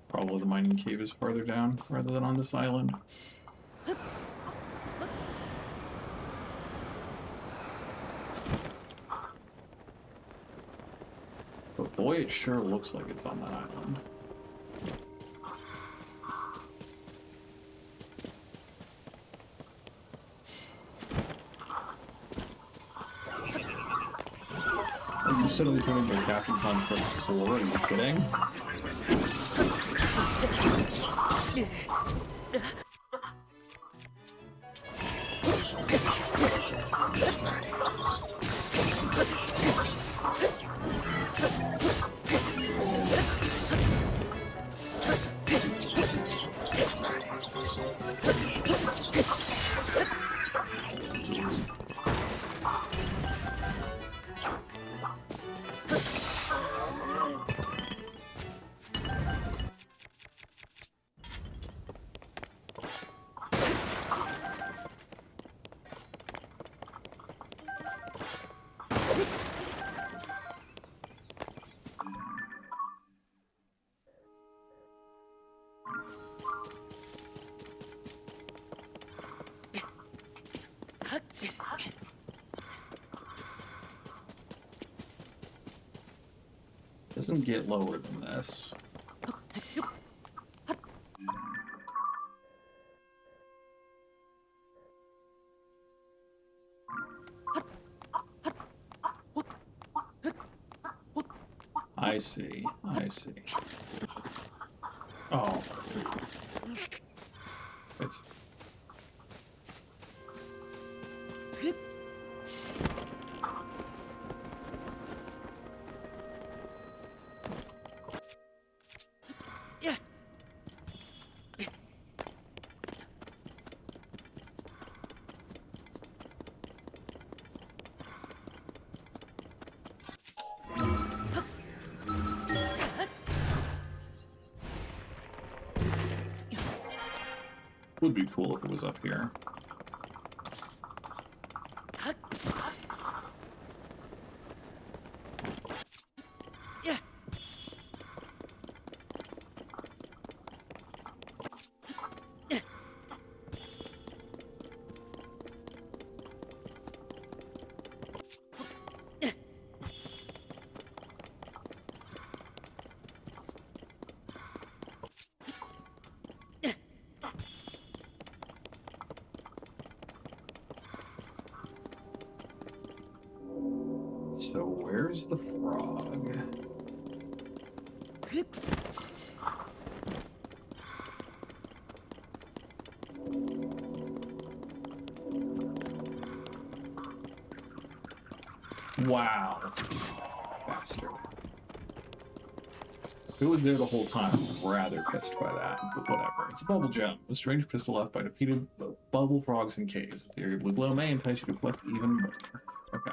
Probably the mining cave is farther down rather than on this island. But boy, it sure looks like it's on that island. Are you suddenly turning into a Captain Construct 4? Are you kidding? Doesn't get lower than this. I see. I see. Oh. It's... would be cool if it was up here. So where's the frog? Wow. Bastard. If it was there the whole time, I'm rather pissed by that, but whatever. It's a bubble gem, a strange pistol left by defeated bubble frogs in caves. The area of blue glow may entice you to collect even more. Okay.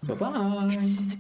Bye-bye.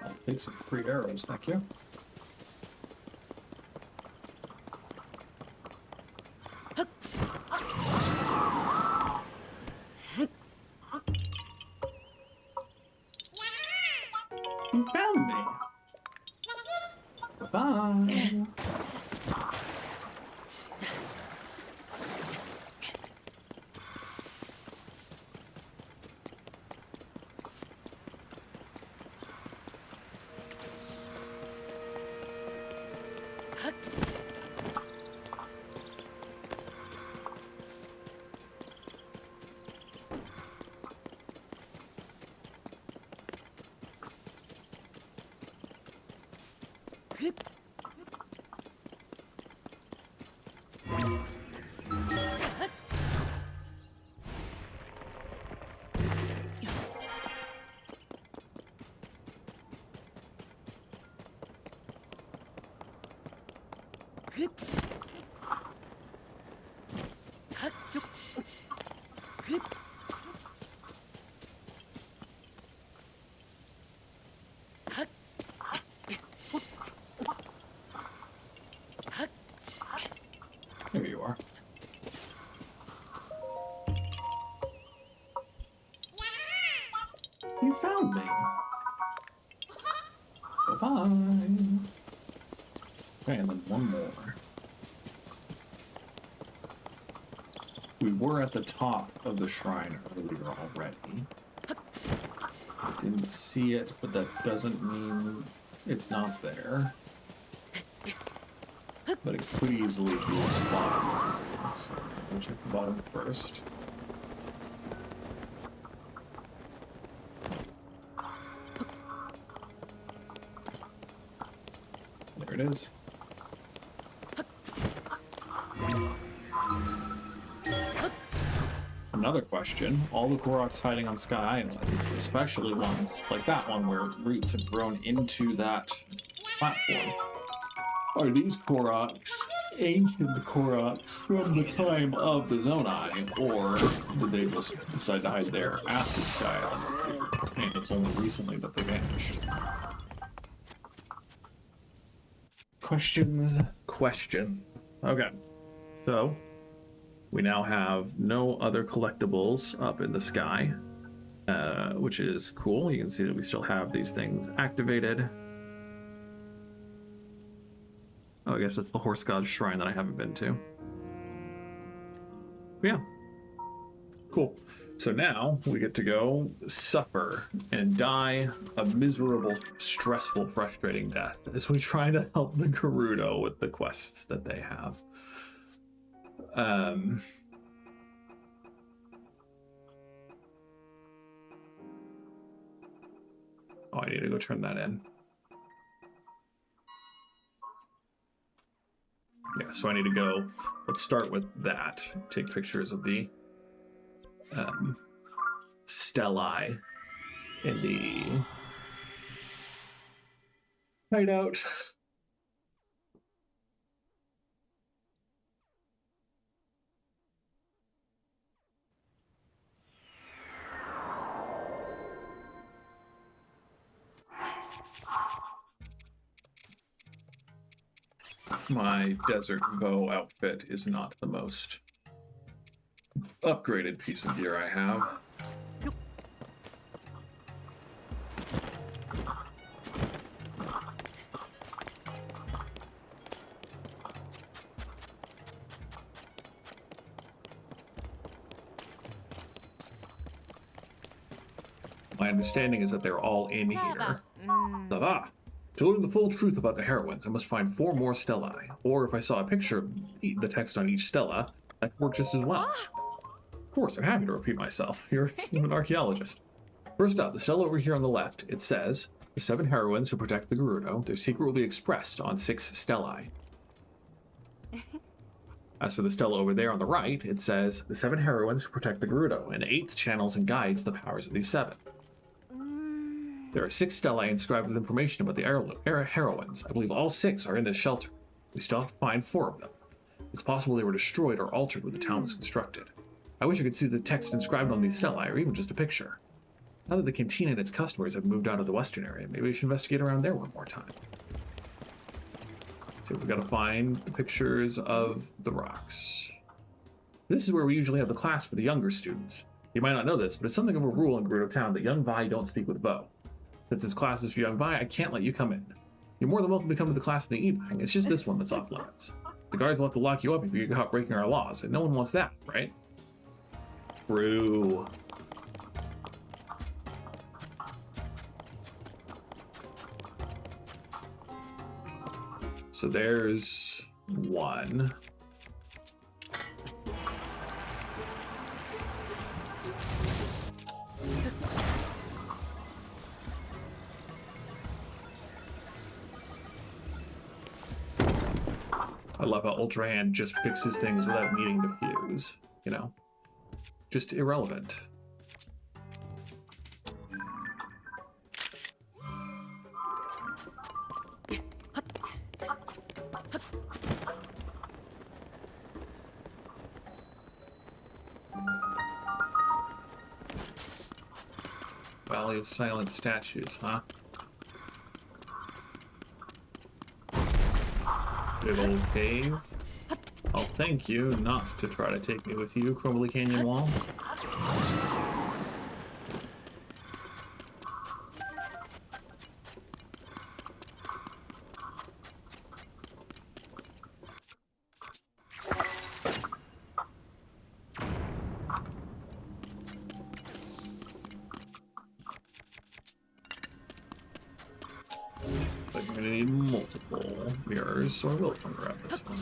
I'll take some free arrows, thank you. You found me. Bye. Here you are. You found me. Bye-bye. Okay, and then one more. We were at the top of the shrine earlier already. Didn't see it, but that doesn't mean it's not there. But it could easily be at the bottom. So we'll check the bottom first. There it is. Another question, all the Koroks hiding on Sky Islands, especially ones like that one where roots have grown into that platform, are these Koroks ancient Koroks from the time of the Zonai, or did they just decide to hide there after the Sky Islands appeared? And it's only recently that they vanished. Question. Okay, so we now have no other collectibles up in the sky, which is cool. You can see that we still have these things activated. Oh, I guess it's the Horse God's Shrine that I haven't been to. But yeah, cool. So now we get to go suffer and die a miserable, stressful, frustrating death as we try to help the Gerudo with the quests that they have. Oh, I need to go turn that in. Yeah, so I need to go. Let's start with that. Take pictures of the Stellai in the hideout. My Desert Bow outfit is not the most upgraded piece of gear I have. My understanding is that they're all in here. Sava! To learn the full truth about the heroines, I must find 4 more stellae. Or if I saw a picture of the text on each stella, that could work just as well. Of course, I'm happy to repeat myself. You're an archaeologist. First up, the stella over here on the left, it says, the 7 heroines who protect the Gerudo, their secret will be expressed on 6 stellae. As for the stella over there on the right, it says, the 7 heroines who protect the Gerudo, and 8th channels and guides the powers of these 7. There are 6 stellae inscribed with information about the heroines. I believe all 6 are in this shelter. We still have to find 4 of them. It's possible they were destroyed or altered when the town was constructed. I wish I could see the text inscribed on these stellae, or even just a picture. Now that the canteen and its customers have moved out of the western area, maybe we should investigate around there one more time. So we've got to find the pictures of the rocks. This is where we usually have the class for the younger students. You might not know this, but it's something of a rule in Gerudo Town that young Vi don't speak with Vo. Since this class is for young Vi, I can't let you come in. You're more than welcome to come to the class in the evening. It's just this one that's off limits. The guards will have to lock you up if you get caught breaking our laws, and no one wants that, right? True. So there's 1. I love how Ultra Hand just fixes things without needing to fuse, you know? Just irrelevant. Valley of Silent Statues, huh? Big old cave. I'll thank you not to try to take me with you, Crumbly Canyon Wall. But you're gonna need multiple mirrors, so I will come grab this one.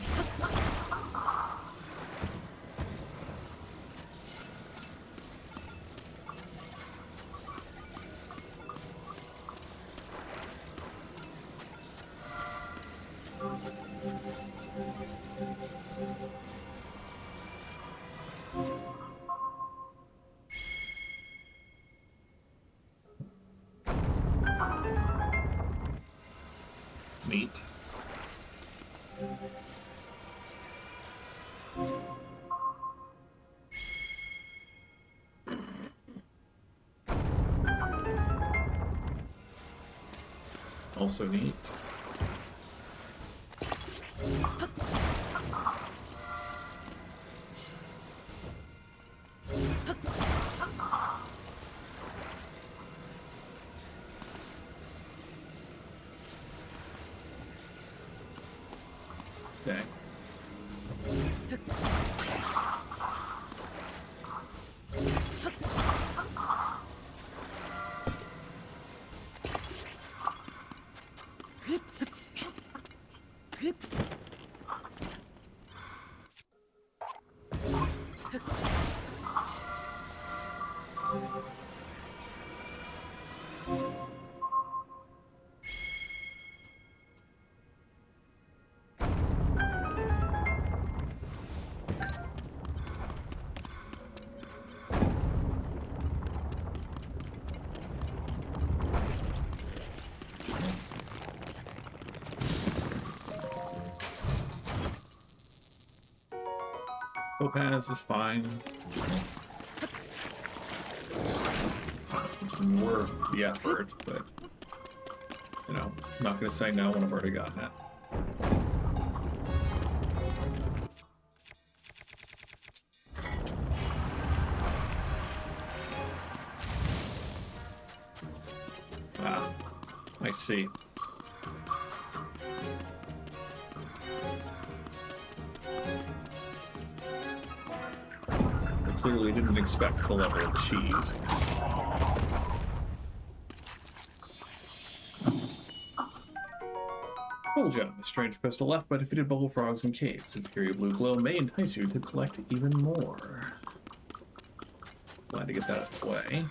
Neat. Also neat. Okay. Topaz is fine. It's worth the effort, but, you know, I'm not going to say no when I've already gotten it. I see. I clearly didn't expect the level of cheese. Told you, a strange crystal left by defeated bubble frogs and caves. Its eerie blue glow may entice you to collect even more. Glad to get that out of the way.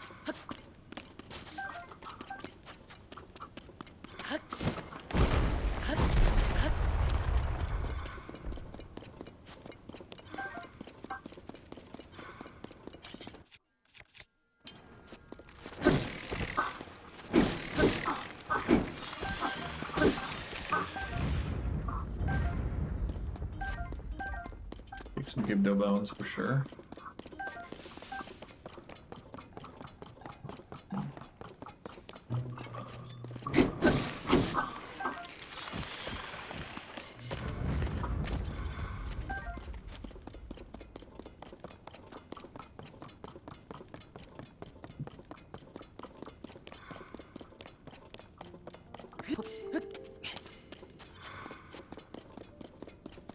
Take some Gerudo bones for sure.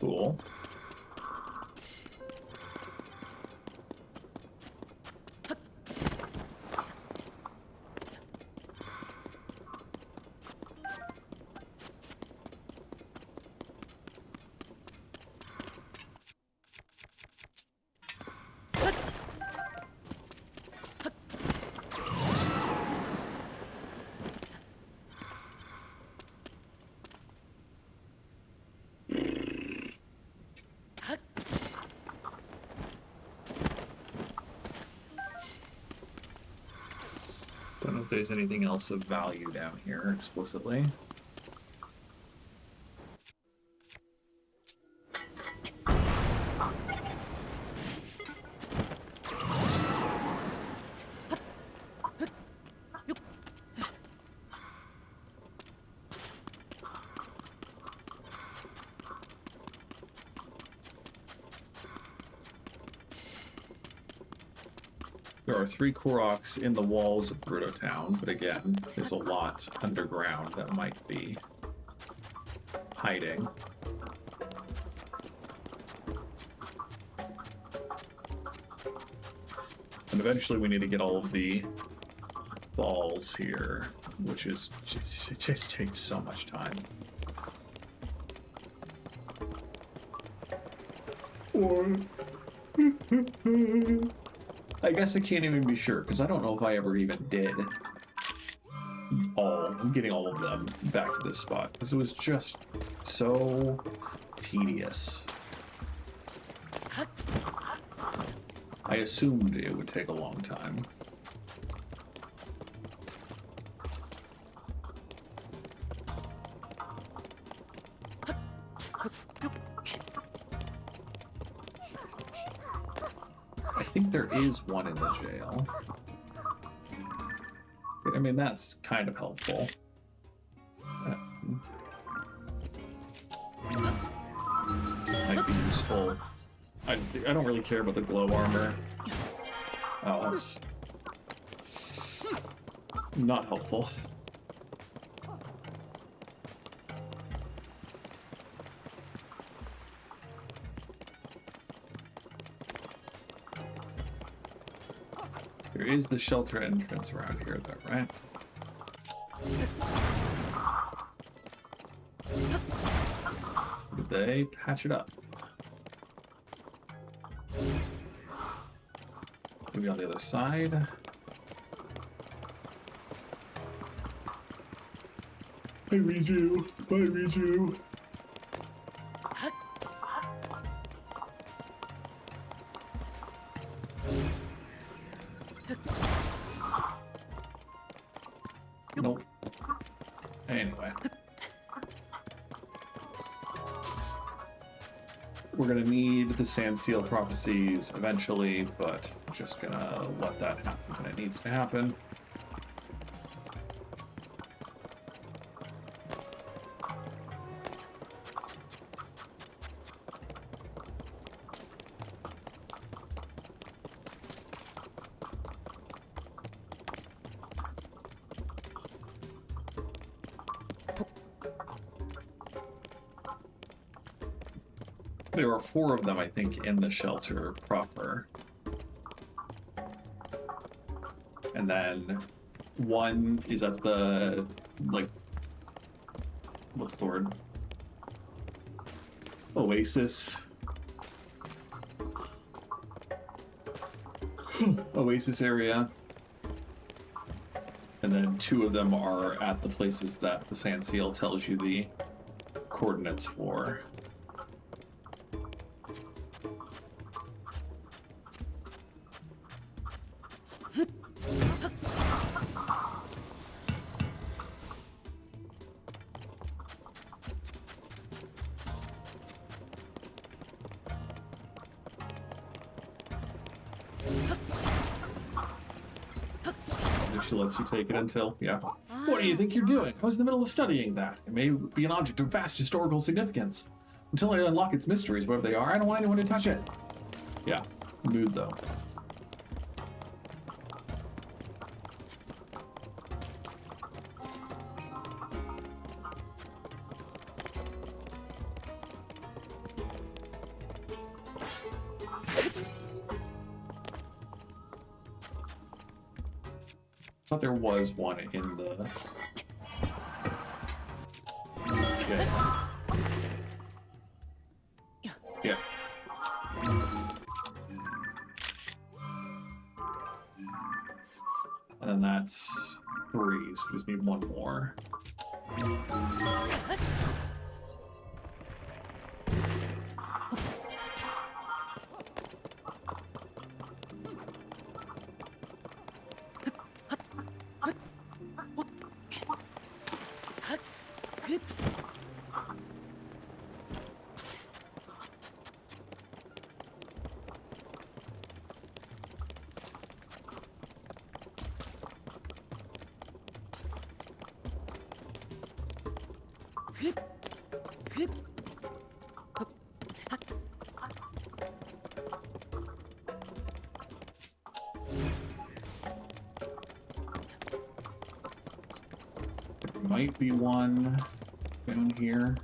Cool. Don't know if there's anything else of value down here explicitly. There are 3 Koroks in the walls of Gerudo Town, but again, there's a lot underground that might be hiding. And eventually we need to get all of the balls here, which is it just takes so much time. Or I guess I can't even be sure, because I don't know if I ever even did getting all of them back to this spot, because it was just so tedious. I assumed it would take a long time. I think there is one in the jail. I mean, that's kind of helpful. Might be useful. I don't really care about the glow armor. Oh, that's not helpful. There is the shelter entrance around here, though, right? Did they patch it up? Maybe on the other side. I read you. I read you. Nope. Anyway. We're gonna need the Sand Seal prophecies eventually, but I'm just gonna let that happen when it needs to happen. There are 4 of them, I think, in the shelter proper. And then 1 is at the, like, what's the word? Oasis. Oasis area. And then 2 of them are at the places that the Sand Seal tells you the coordinates for. She lets you take it until, yeah. What do you think you're doing? I was in the middle of studying that. It may be an object of vast historical significance. Until I unlock its mysteries, whatever they are, I don't want anyone to touch it. Yeah, mood though. I thought there was one in the... Okay. Yeah. And then that's 3, so we just need 1 more. Might be one down here.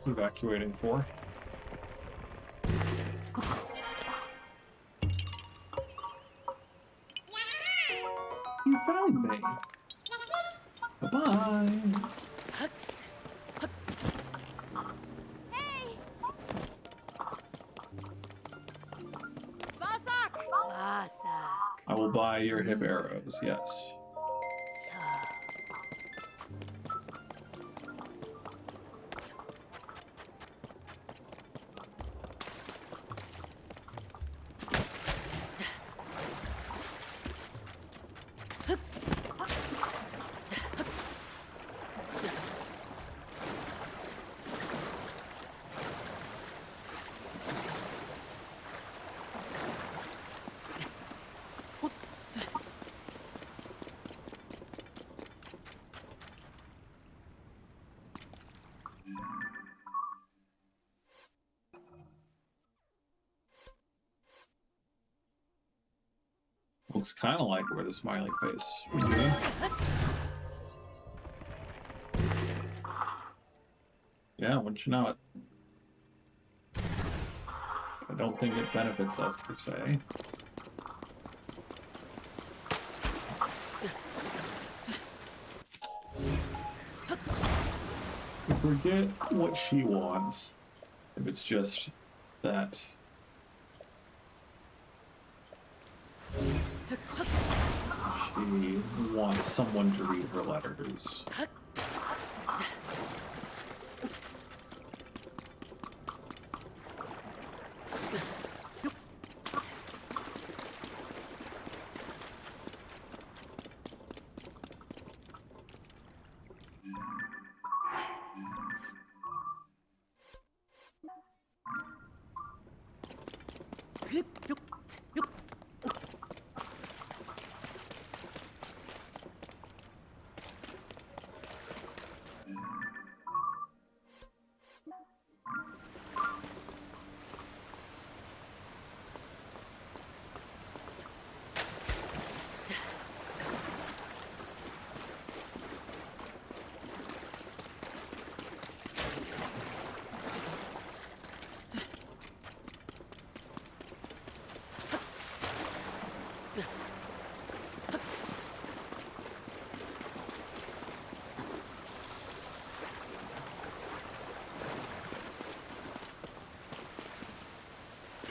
Evacuating for. You found me. Bye-bye.
Hey! Vasak! Vasak.
I will buy your hip arrows, yes. Looks kind of like where the smiley face would be. Yeah, wouldn't you know it? I don't think it benefits us per se. I forget what she wants. If it's just that. She wants someone to read her letters.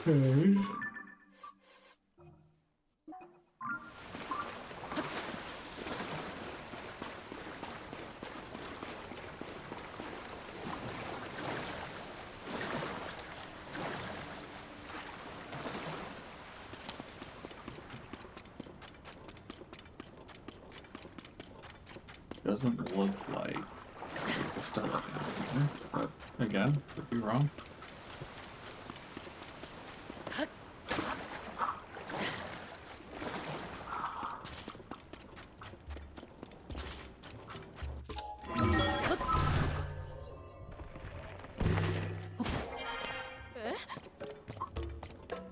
Okay. Doesn't look like there's a stella down here, but again, could be wrong.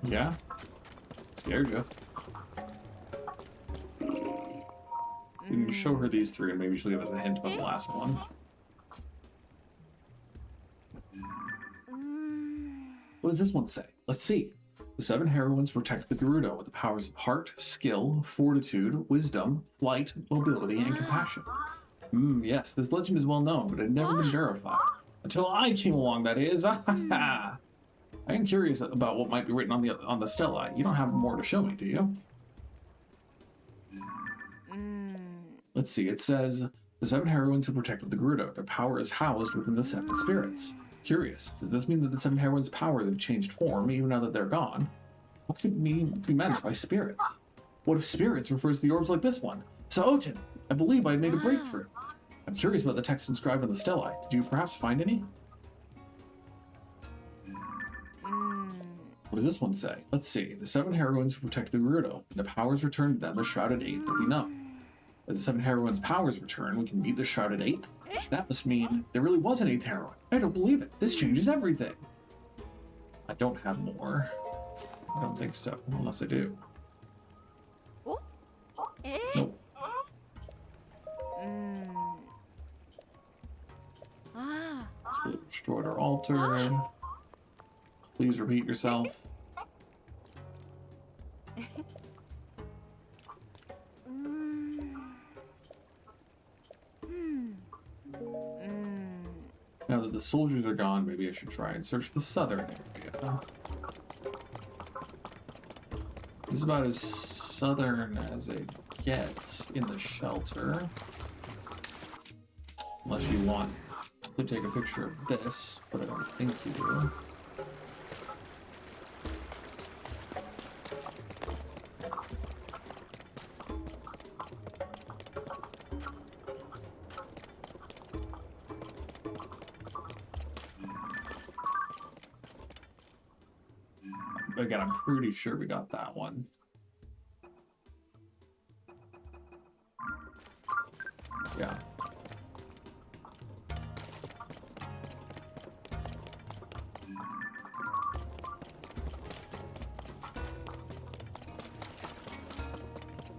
Yeah, scared you. We can show her these three and maybe she'll give us a hint about the last one. What does this one say? Let's see. The 7 heroines protect the Gerudo with the powers of heart, skill, fortitude, wisdom, flight, mobility, and compassion. Yes, this legend is well known, but it had never been verified. Until I came along, that is. I am curious about what might be written on the stela. You don't have more to show me, do you? Let's see, it says, the 7 heroines who protected the Gerudo. Their power is housed within the 7 spirits. Curious, does this mean that the 7 heroines' powers have changed form, even now that they're gone? What could be meant by spirits? What if spirits refers to the orbs like this one? Saotin, I believe I made a breakthrough. I'm curious about the text inscribed on the stelae. Did you perhaps find any? What does this one say? Let's see. The 7 heroines who protect the Gerudo. The powers returned to them, the Shrouded Eighth will be known. As the 7 heroines' powers return, we can meet the Shrouded Eighth? That must mean there really was an 8th heroine. I don't believe it. This changes everything. I don't have more. I don't think so, unless I do. Nope. So we destroyed our altar. Please repeat yourself. Now that the soldiers are gone, maybe I should try and search the southern area. This is about as southern as it gets in the shelter. Unless you want to take a picture of this, but I don't think you do. Again, I'm pretty sure we got that one. Yeah.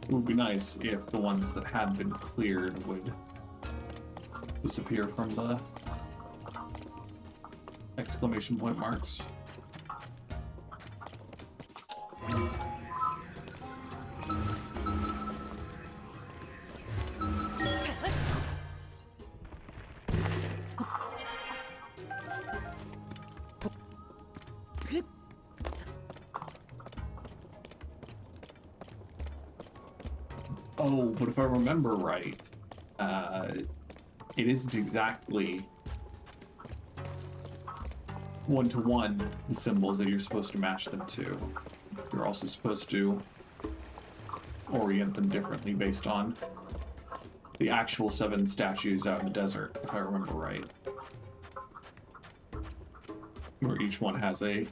It would be nice if the ones that had been cleared would disappear from the exclamation point marks. Oh, but if I remember right, it isn't exactly one-to-one the symbols that you're supposed to match them to. You're also supposed to orient them differently based on the actual 7 statues out in the desert, if I remember right. Where each one has a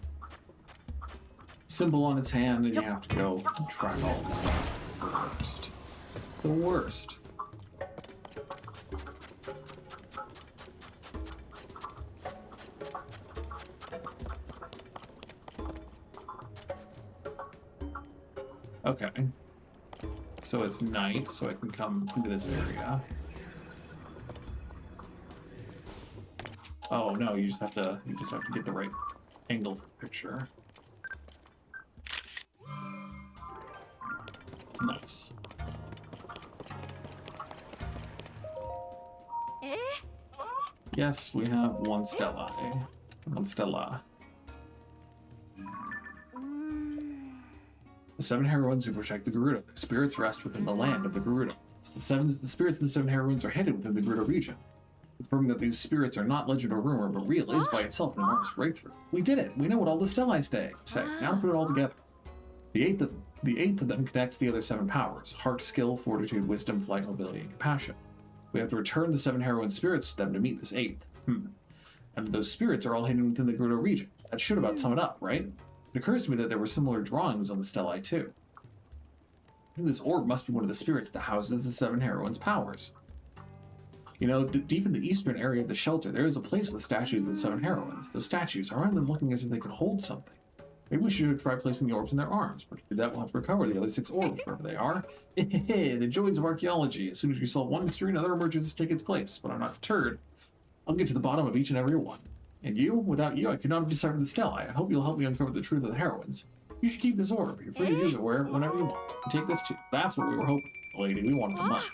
symbol on its hand, and you have to go track all of that. It's the worst. It's the worst. Okay. So it's night, so I can come into this area. Oh no, you just have to get the right angle for the picture. Nice. Yes, we have one Stella. One Stella. The 7 heroines who protect the Gerudo. The spirits rest within the land of the Gerudo. So the spirits of the 7 heroines are hidden within the Gerudo region. Confirming that these spirits are not legend or rumor, but real is by itself an enormous breakthrough. We did it! We know what all the Stellae say. Now put it all together. The eighth of them connects the other 7 powers: heart, skill, fortitude, wisdom, flight, mobility, and compassion. We have to return the 7 heroine spirits to them to meet this 8th. And those spirits are all hidden within the Gerudo region. That should about sum it up, right? It occurs to me that there were similar drawings on the Stellae too. I think this orb must be one of the spirits that houses the 7 heroines' powers. You know, deep in the eastern area of the shelter, there is a place with statues of the 7 heroines. Those statues, aren't them looking as if they could hold something? Maybe we should try placing the orbs in their arms, but to do that we'll have to recover the other 6 orbs, wherever they are. The joys of archaeology. As soon as you solve one mystery, another emerges to take its place. But I'm not deterred. I'll get to the bottom of each and every one. And you? Without you, I could not have deciphered the Stellae. I hope you'll help me uncover the truth of the heroines. You should keep this orb. You're free to use it whenever you want. And take this too. That's what we were hoping, lady. We wanted the money.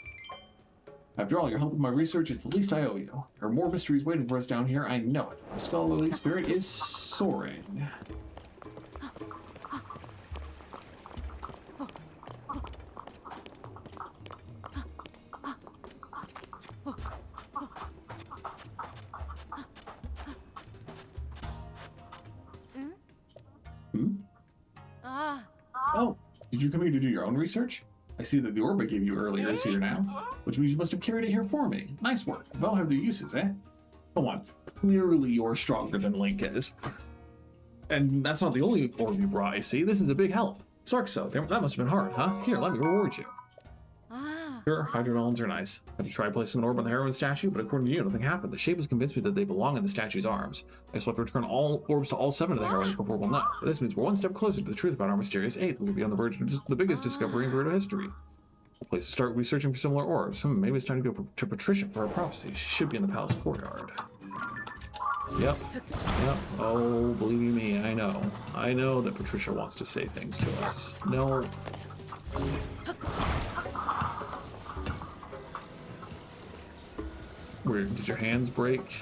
After all, your help with my research is the least I owe you. There are more mysteries waiting for us down here, I know it. My scholarly spirit is soaring. Oh, did you come here to do your own research? I see that the orb I gave you earlier is here now, which means you must have carried it here for me. Nice work. They'll have their uses, eh? Come on. Clearly you're stronger than Link is. And that's not the only orb you brought, I see. This is a big help. Sarkso, that must have been hard, huh? Here, let me reward you. Sure, hydrodolons are nice. I had to try placing an orb on the heroine statue, but according to you, nothing happened. The shape has convinced me that they belong in the statue's arms. I guess we'll have to return all orbs to all 7 of the heroines before we'll know. But this means we're one step closer to the truth about our mysterious 8th. We could be on the verge of the biggest discovery in Gerudo history. A place to start researching for similar orbs. Maybe it's time to go to Patricia for her prophecy. She should be in the palace courtyard. Yep. Oh, believe you me, I know. I know that Patricia wants to say things to us. No. Where did your hands break?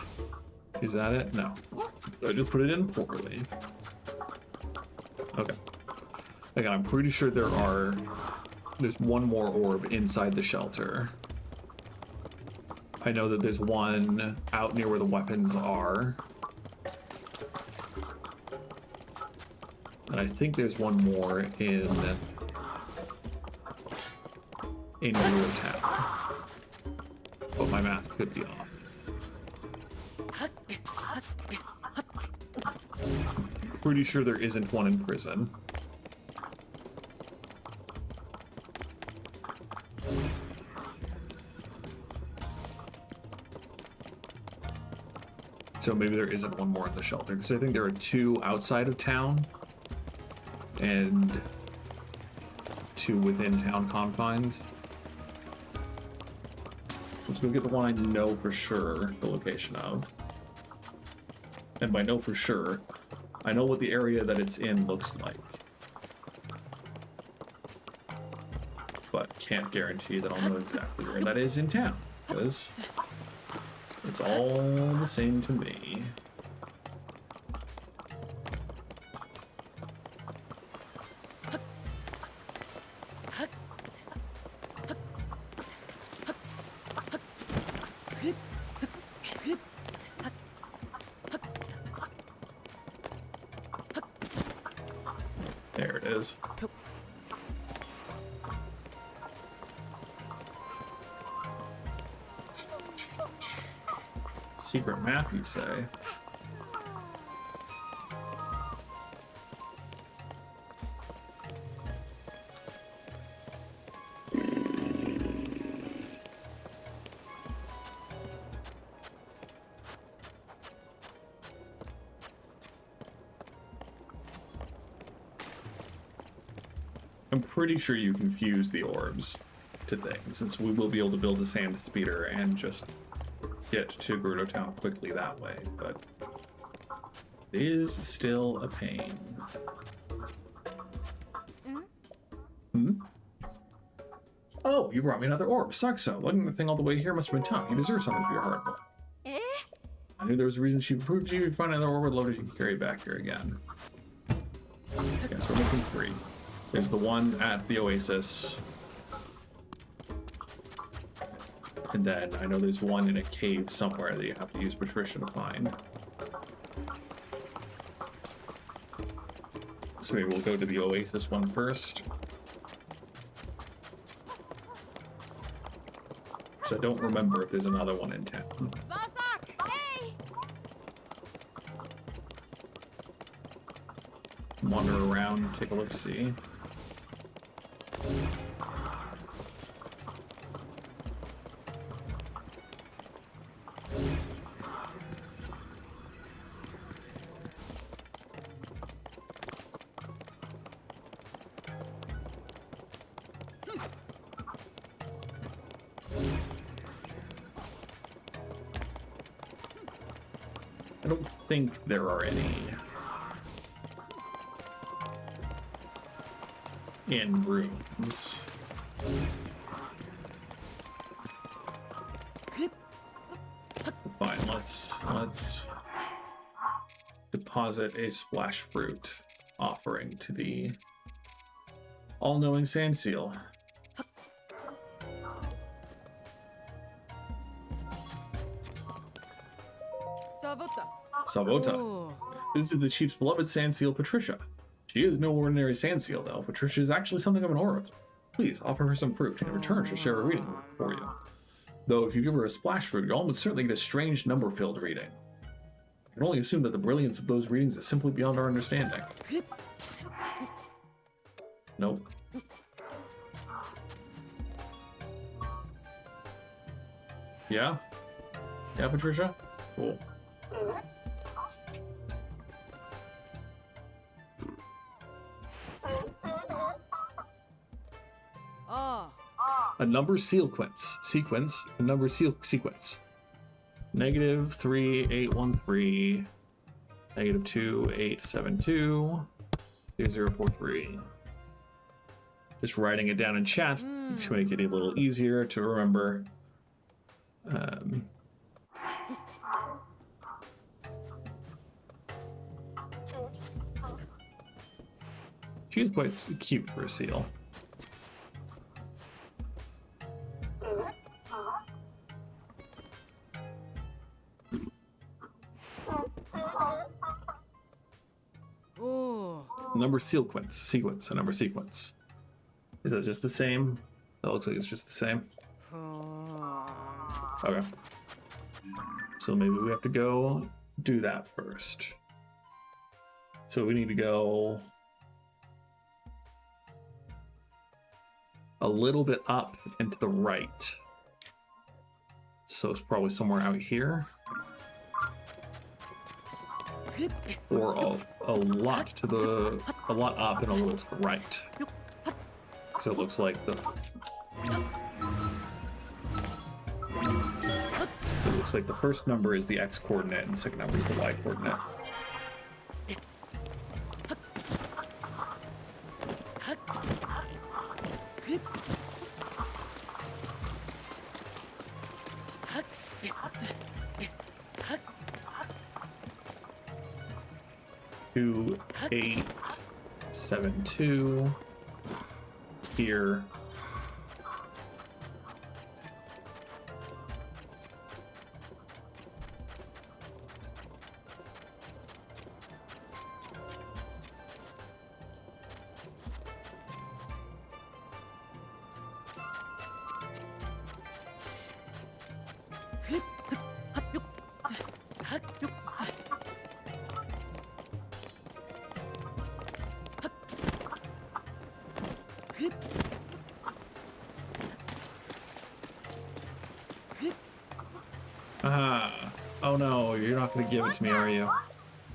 Is that it? No. I just put it in poorly. Okay. Again, I'm pretty sure there's one more orb inside the shelter. I know that there's one out near where the weapons are. And I think there's one more in Gerudo Town. But my math could be off. Pretty sure there isn't one in prison. So maybe there isn't one more in the shelter, because I think there are 2 outside of town and 2 within town confines. So let's go get the one I know for sure the location of. And by know for sure, I know what the area that it's in looks like. But can't guarantee that I'll know exactly where that is in town, because it's all the same to me. There it is. Secret map, you say? I'm pretty sure you can fuse the orbs to things, since we will be able to build a sand speeder and just get to Gerudo Town quickly that way, but it is still a pain. Hmm? Oh, you brought me another orb. Sucks so. Lugging the thing all the way here must have been tough. You deserve something for your hard work. I knew there was a reason she proved you. Find another orb loaded, you can carry it back here again. Yes, we're missing 3. There's the one at the Oasis. And then I know there's one in a cave somewhere that you have to use Patricia to find. So maybe we'll go to the Oasis one first. So I don't remember if there's another one in town. Wander around, take a look, see. I don't think there are any in rooms. Fine, let's deposit a splash fruit offering to the all-knowing sand seal. Savota. This is the chief's beloved sand seal, Patricia. She is no ordinary sand seal, though. Patricia is actually something of an oracle. Please offer her some fruit. In return, she'll share a reading for you. Though if you give her a splash fruit, you'll almost certainly get a strange number-filled reading. I can only assume that the brilliance of those readings is simply beyond our understanding. Nope. Yeah? Yeah, Patricia? Cool. A number sequence. A number sequence. -3, 813, -2, 872, 2043. Just writing it down in chat to make it a little easier to remember. She's quite cute for a seal. Number sequence, a number sequence. Is that just the same? That looks like it's just the same. Okay. So maybe we have to go do that first. So we need to go a little bit up and to the right. So it's probably somewhere out here. Or a lot up and a little to the right. So it looks like the first number is the x coordinate and the second number is the y coordinate. Two, 8, 7, 2 here. Oh no, you're not gonna give it to me, are you?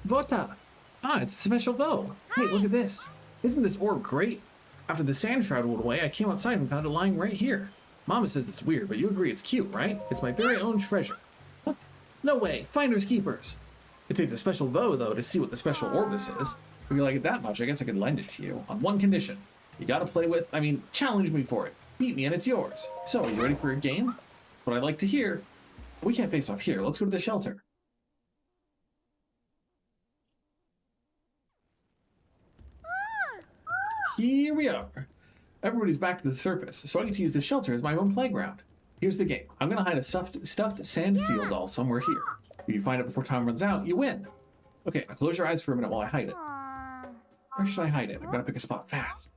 Vota! Ah, it's a special bow. Hey, look at this. Isn't this orb great? After the sand shroud went away, I came outside and found it lying right here. Mama says it's weird, but you agree it's cute, right? It's my very own treasure. Huh? No way, finders keepers. It takes a special bow, though, to see what the special orb this is. If you like it that much, I guess I could lend it to you, on one condition. You gotta play with, challenge me for it. Beat me and it's yours. So, are you ready for a game? What I'd like to hear. We can't face off here, let's go to the shelter. Here we are. Everybody's back to the surface, so I get to use the shelter as my own playground. Here's the game. I'm gonna hide a stuffed sand seal doll somewhere here. If you find it before time runs out, you win. Okay, now close your eyes for a minute while I hide it. Where should I hide it? I gotta pick a spot fast.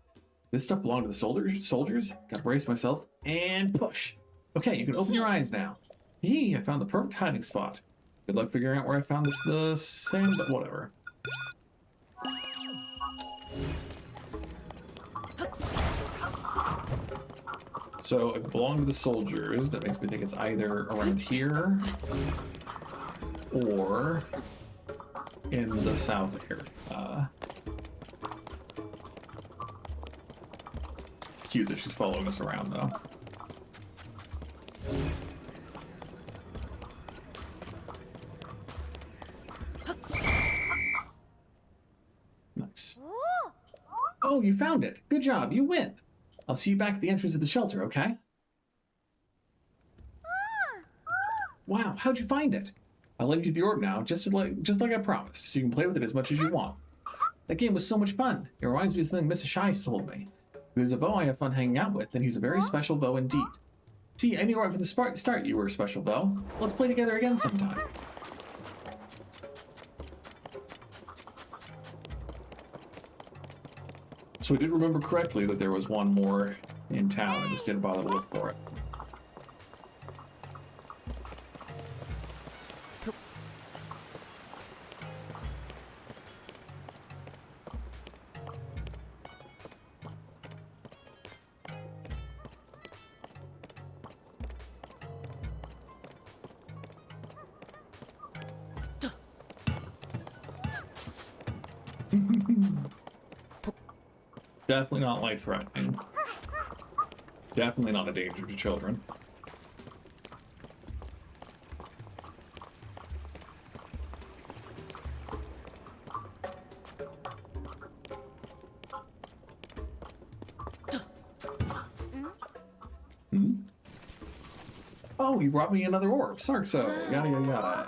This stuff belonged to the soldiers. Gotta brace myself and push. Okay, you can open your eyes now. Yee, I found the perfect hiding spot. Good luck figuring out where I found the sand, whatever. So if it belonged to the soldiers, that makes me think it's either around here or in the south area. Cute that she's following us around, though. Nice. Oh, you found it. Good job. You win. I'll see you back at the entrance of the shelter, okay? Wow, how'd you find it? I'll lend you the orb now, just like I promised, so you can play with it as much as you want. That game was so much fun. It reminds me of something Mrs. Shice told me. If there's a bow I have fun hanging out with, then he's a very special bow indeed. See, I knew right from the start you were a special bow. Let's play together again sometime. So I did remember correctly that there was one more in town. I just didn't bother to look for it. Definitely not life-threatening. Definitely not a danger to children. Oh, you brought me another orb. Sarkso. Yada yada yada.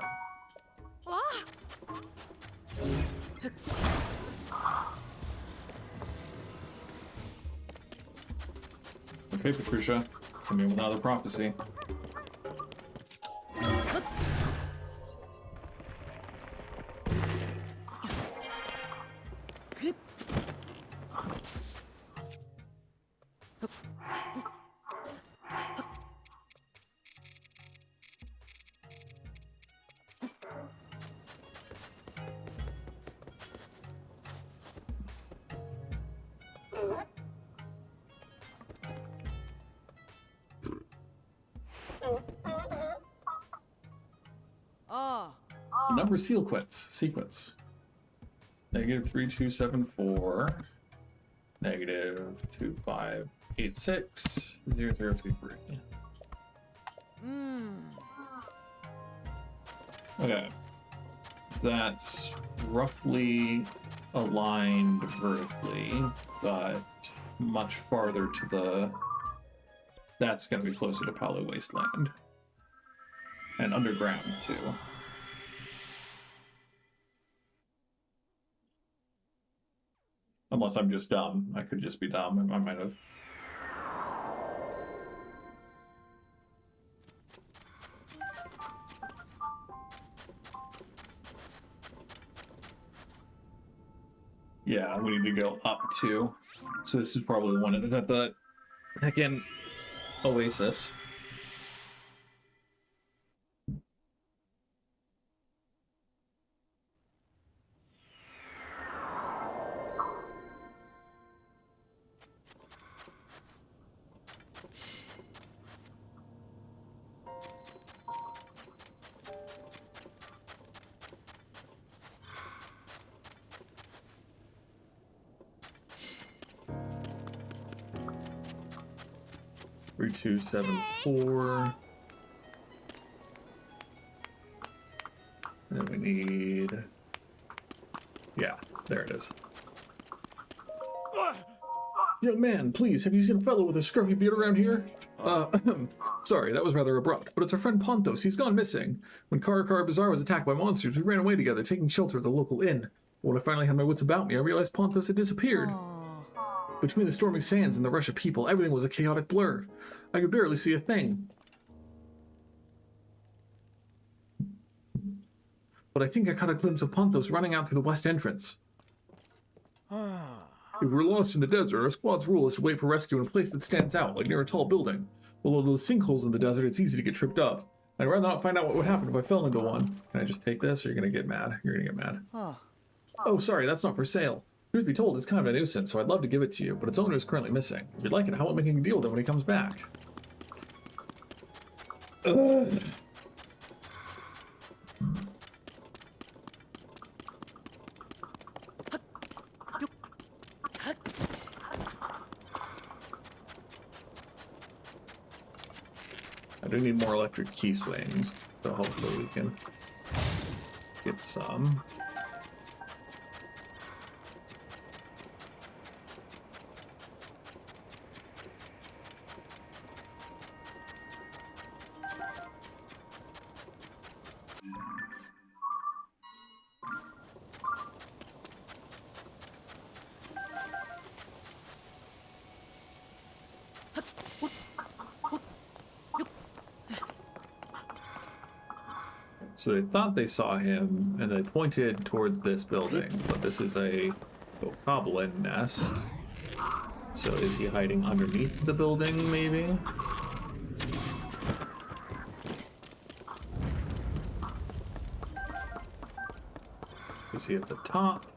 Okay, Patricia. Come in with another prophecy. Number sequence. -3274, -2586, 0023. Okay. That's roughly aligned vertically, but much farther to the... That's going to be closer to Palu Wasteland. And underground, too. Unless I'm just dumb. I could just be dumb. I might have... Yeah, we need to go up too. So this is probably one of the again oasis. 3274. And then we need... Yeah, there it is. Young man, please, have you seen a fellow with a scruffy beard around here? Sorry, that was rather abrupt, but it's our friend Ponthos. He's gone missing. When Karakar Bazaar was attacked by monsters, we ran away together, taking shelter at the local inn. When I finally had my wits about me, I realized Ponthos had disappeared. Between the stormy sands and the rush of people, everything was a chaotic blur. I could barely see a thing. But I think I caught a glimpse of Ponthos running out through the west entrance. If we're lost in the desert, our squad's rule is to wait for rescue in a place that stands out, like near a tall building. Although those sinkholes in the desert, it's easy to get tripped up. I'd rather not find out what would happen if I fell into one. Can I just take this, or you're gonna get mad? You're gonna get mad. Oh, sorry, that's not for sale. Truth be told, it's kind of a nuisance, so I'd love to give it to you, but its owner is currently missing. If you'd like it, how about making a deal with him when he comes back? Ugh. I do need more electric key swings, so hopefully we can get some. So they thought they saw him, and they pointed towards this building, but this is a goblin nest. So is he hiding underneath the building, maybe? Is he at the top?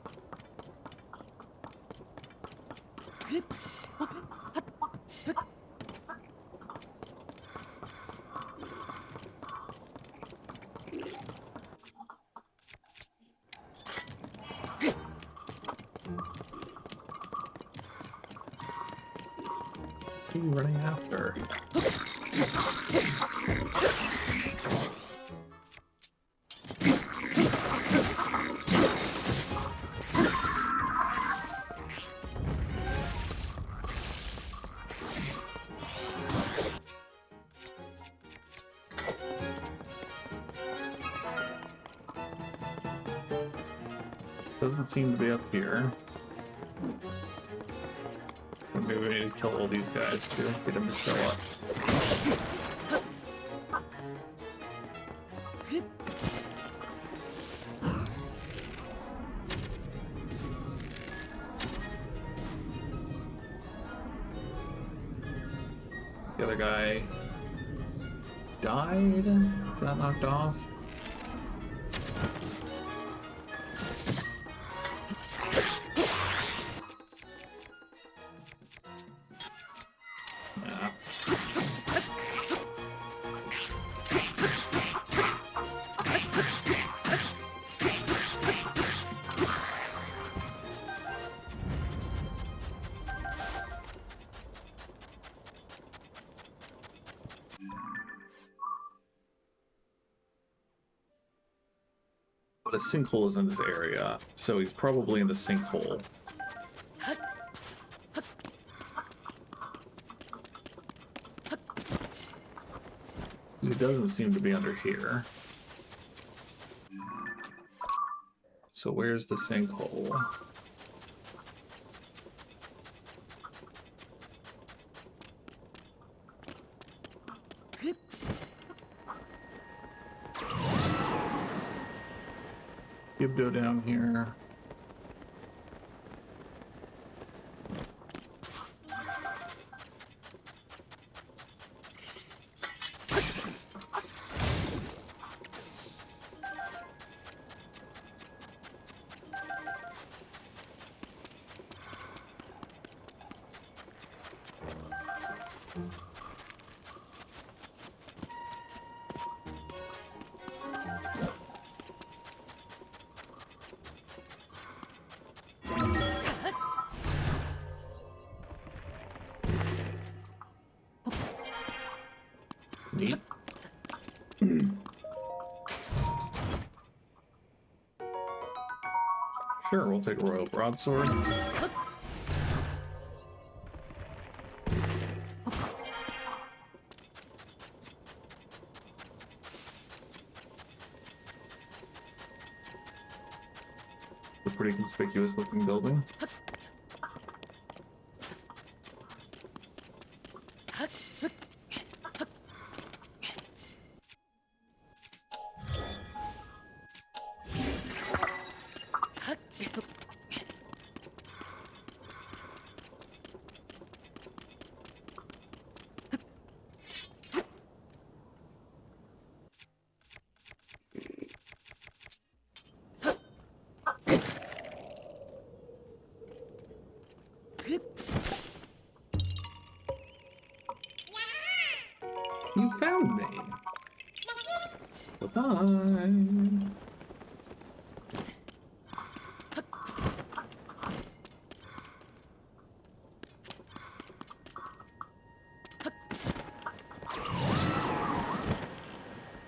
Who are you running after? Doesn't seem to be up here. Maybe we need to kill all these guys too, get them to show up. The other guy died? Got knocked off? But a sinkhole is in this area, so he's probably in the sinkhole. He doesn't seem to be under here. So where's the sinkhole? Gibdo down here. Sure, we'll take a royal broadsword. A pretty conspicuous looking building. You found me. Bye-bye.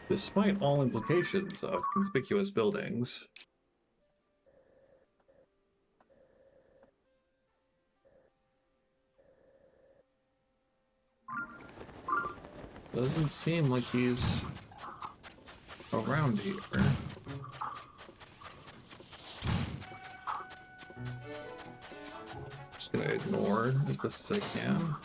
Despite all implications of conspicuous buildings, doesn't seem like he's around here. Just gonna ignore as best as I can.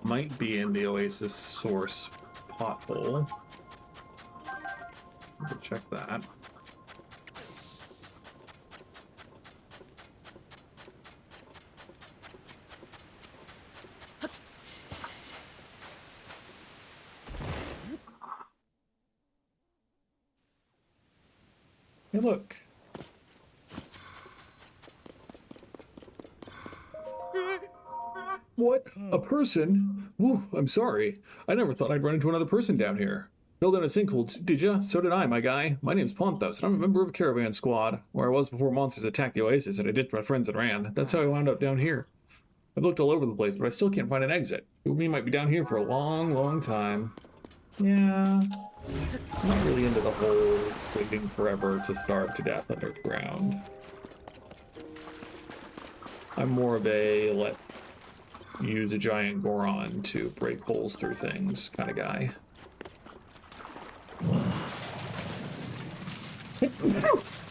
Might be in the Oasis source pothole. We'll check that. Hey, look. What? A person? Woo, I'm sorry. I never thought I'd run into another person down here. Fell down a sinkhole, did ya? So did I, my guy. My name's Ponthos, and I'm a member of a caravan squad, where I was before monsters attacked the Oasis and I ditched my friends and ran. That's how I wound up down here. I've looked all over the place, but I still can't find an exit. We might be down here for a long, long time. Yeah. I'm not really into the whole waiting forever to starve to death underground. I'm more of a let's use a giant Goron to break holes through things kind of guy.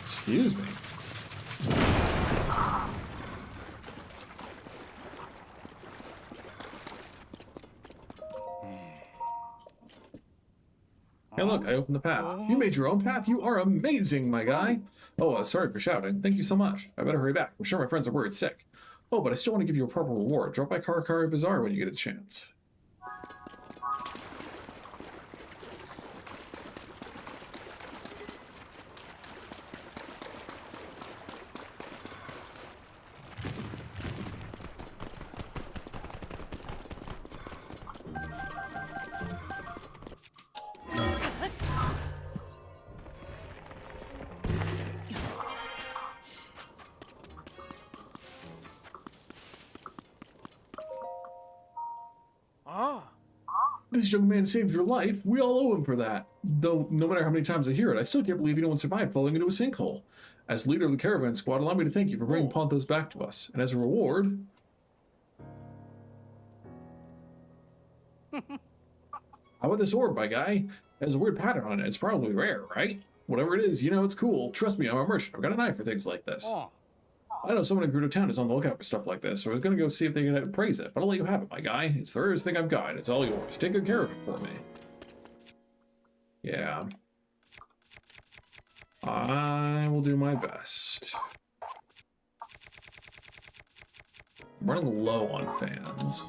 Excuse me. Hey look, I opened the path. You made your own path? You are amazing, my guy! Oh, sorry for shouting. Thank you so much. I better hurry back. I'm sure my friends are worried sick. Oh, but I still want to give you a proper reward. Drop by Karakari Bazaar when you get a chance. This young man saved your life. We all owe him for that. Though, no matter how many times I hear it, I still can't believe anyone survived falling into a sinkhole. As leader of the caravan squad, allow me to thank you for bringing Ponthos back to us. And as a reward... How about this orb, my guy? It has a weird pattern on it. It's probably rare, right? Whatever it is, you know it's cool. Trust me, I'm a merchant. I've got an eye for things like this. I know someone in Gerudo town is on the lookout for stuff like this, so I was going to go see if they can appraise it, but I'll let you have it, my guy. It's the rarest thing I've got. It's all yours. Take good care of it for me. Yeah. I will do my best. I'm running low on fans.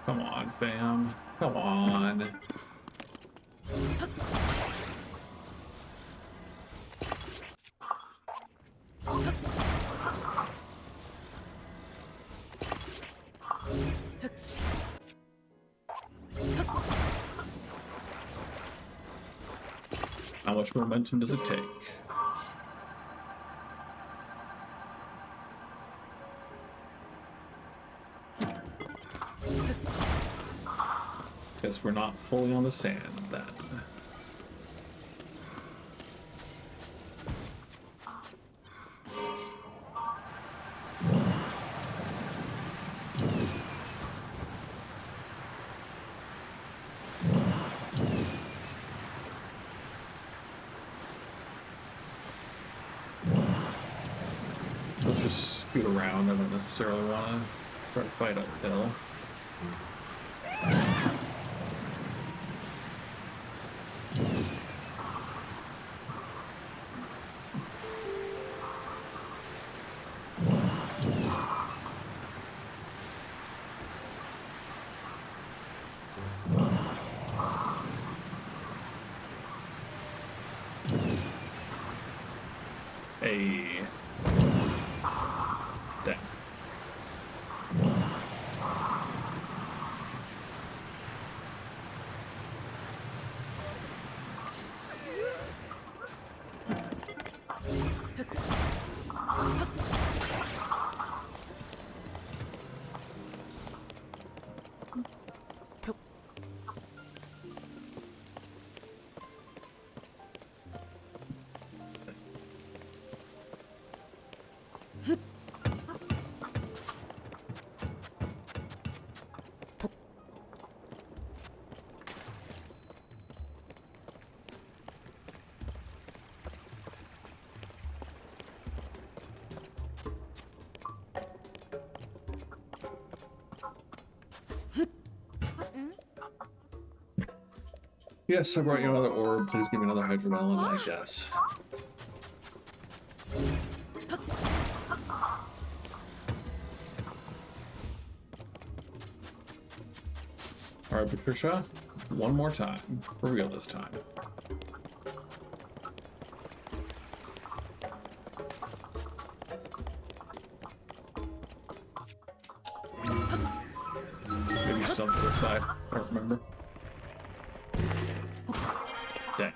Come on, fam. Come on. How much momentum does it take? Guess we're not fully on the sand then. Let's just scoot around. I don't necessarily want to try to fight uphill. Hey. Dang. Yes, I brought you another orb. Please give me another hydromelon, I guess. Alright, Patricia. One more time. For real this time. Maybe some to the side. I don't remember. Dang.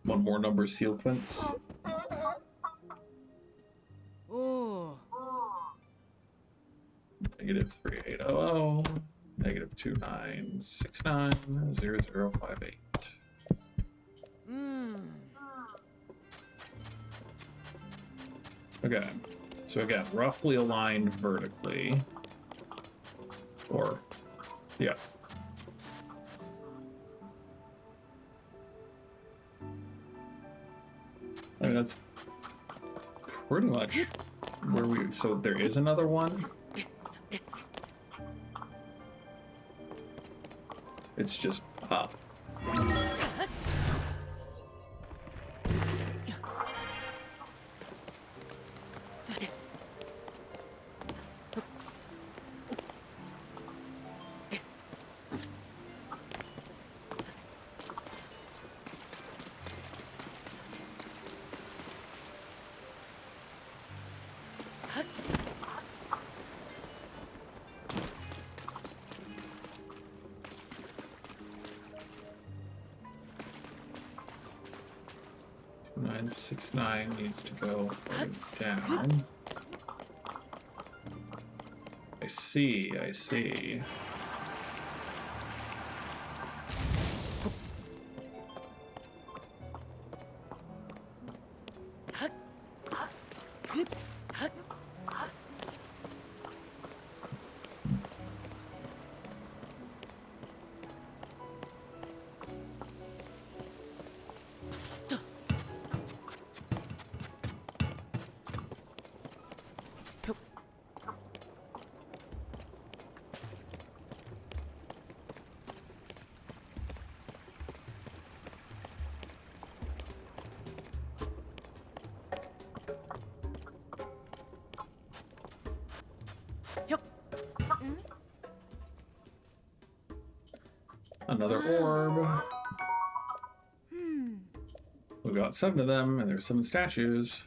One more number sequence.
Oh.
Negative 3800, negative 29690058. Okay, so again, roughly aligned vertically. Or, yeah. I mean, that's pretty much where we... So there is another one. It's just up. and 6-9 needs to go further down. I see, I see. Another orb. We've got 7 of them, and there's 7 statues.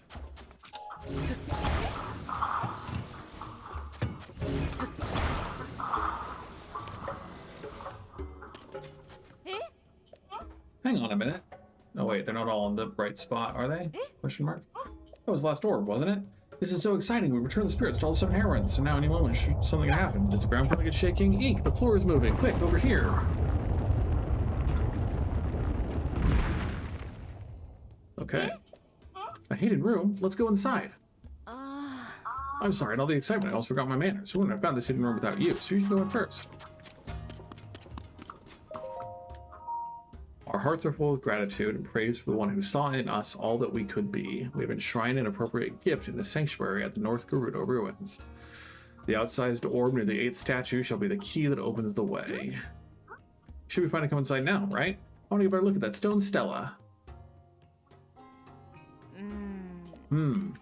Hang on a minute. Oh wait, they're not all in the right spot, are they? Question mark. That was the last orb, wasn't it? This is so exciting. We returned the spirits to all the 7 heroines, so now any moment something can happen. Does the ground feel like it's shaking? Eek, the floor is moving. Quick, over here. Okay. A hidden room. Let's go inside. I'm sorry, in all the excitement, I almost forgot my manners. We wouldn't have found this hidden room without you, so you should go in first. Our hearts are full of gratitude and praise for the one who saw in us all that we could be. We have enshrined an appropriate gift in the sanctuary at the North Gerudo ruins. The outsized orb near the 8th statue shall be the key that opens the way. Should be fine to come inside now, right? I want to get a better look at that stone stela.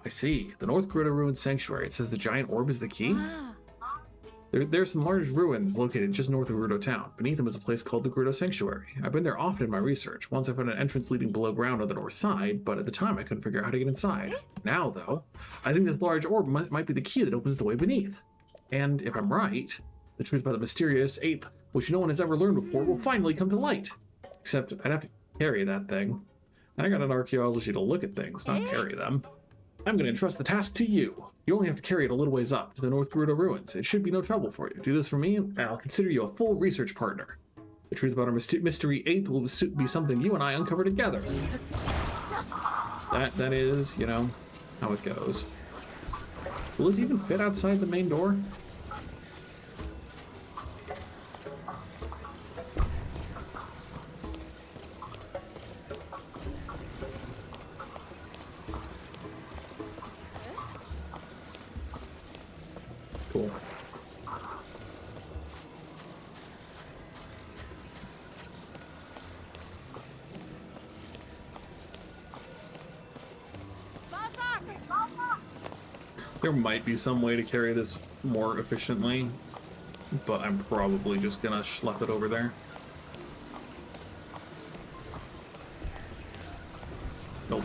I see. The North Gerudo Ruins Sanctuary. It says the giant orb is the key? There's some large ruins located just north of Gerudo town. Beneath them is a place called the Gerudo Sanctuary. I've been there often in my research. Once I found an entrance leading below ground on the north side, but at the time I couldn't figure out how to get inside. Now, though, I think this large orb might be the key that opens the way beneath. And if I'm right, the truth about the mysterious 8th, which no one has ever learned before, will finally come to light. Except I'd have to carry that thing. I got an archaeology to look at things, not carry them. I'm going to entrust the task to you. You only have to carry it a little ways up to the North Gerudo ruins. It should be no trouble for you. Do this for me, and I'll consider you a full research partner. The truth about our mystery 8th will be something you and I uncover together. That is, you know, how it goes. Will this even fit outside the main door? Cool. There might be some way to carry this more efficiently, but I'm probably just gonna schlep it over there. Nope.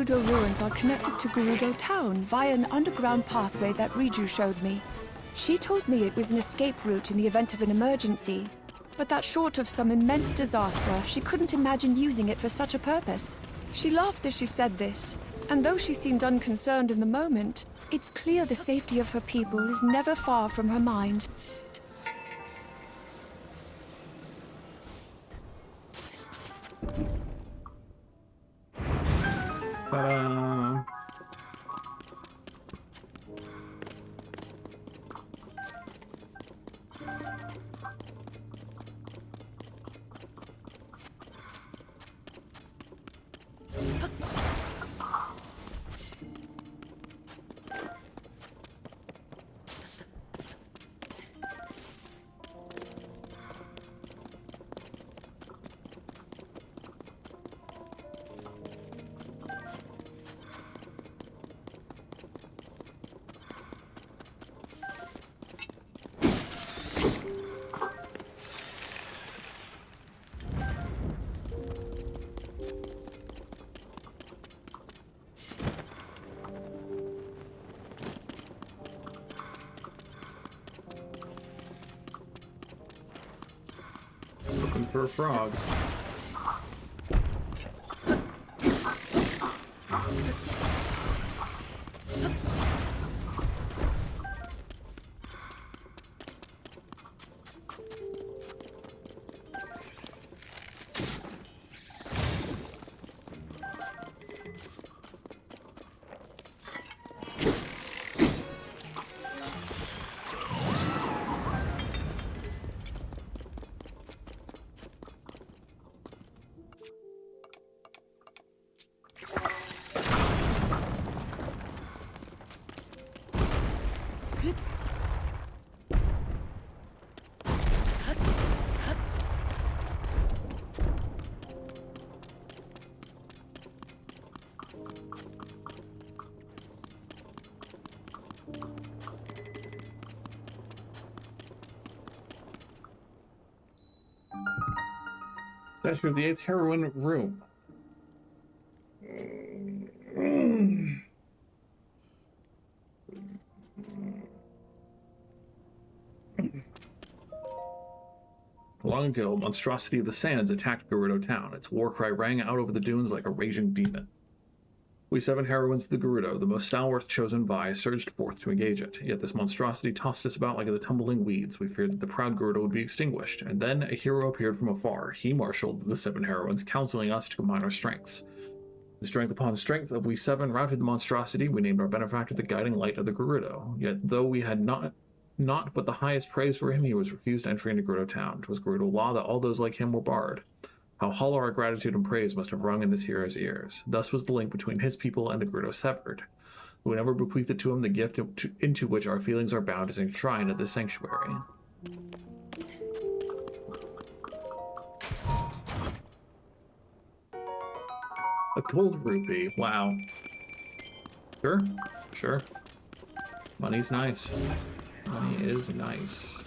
Gerudo ruins are connected to Gerudo town via an underground pathway that Riju showed me. She told me it was an escape route in the event of an emergency, but that short of some immense disaster, she couldn't imagine using it for such a purpose. She laughed as she said this, and though she seemed unconcerned in the moment, it's clear the safety of her people is never far from her mind.
Ta-da. Looking for a frog. Statue of the 8th Heroine Room. Long ago, a monstrosity of the sands attacked Gerudo town. Its war cry rang out over the dunes like a raging demon. We 7 heroines of the Gerudo, the most stalwart chosen by, surged forth to engage it. Yet this monstrosity tossed us about like the tumbling weeds. We feared that the proud Gerudo would be extinguished. And then a hero appeared from afar. He marshaled the 7 heroines, counseling us to combine our strengths. The strength upon strength of we 7 routed the monstrosity. We named our benefactor the guiding light of the Gerudo. Yet though we had not but the highest praise for him, he was refused entry into Gerudo town. 'Twas Gerudo law that all those like him were barred. How hollow our gratitude and praise must have rung in this hero's ears. Thus was the link between his people and the Gerudo severed. We never bequeathed to him the gift into which our feelings are bound as enshrined at this sanctuary. A gold rupee. Wow. Sure. Sure. Money's nice. Money is nice.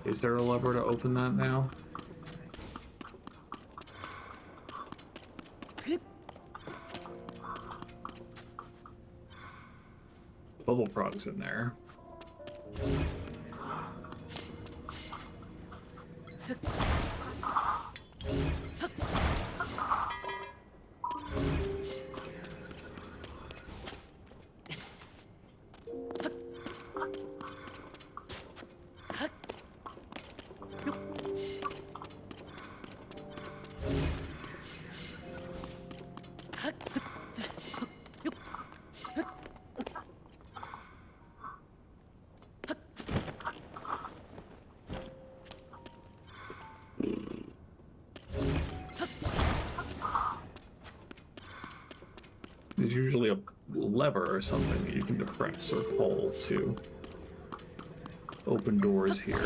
Is there a lever to open that now? Bubble frog's in there. There's usually a lever or something that you can depress or pull to open doors here.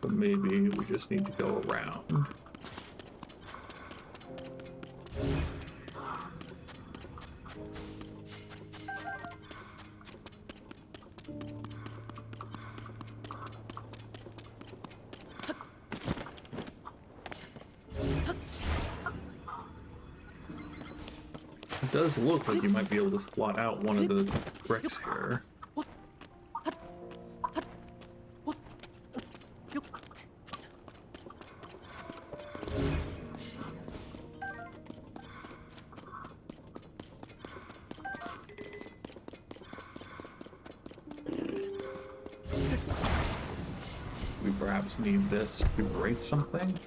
But maybe we just need to go around. It does look like you might be able to slot out one of the bricks here. We perhaps need this to break something.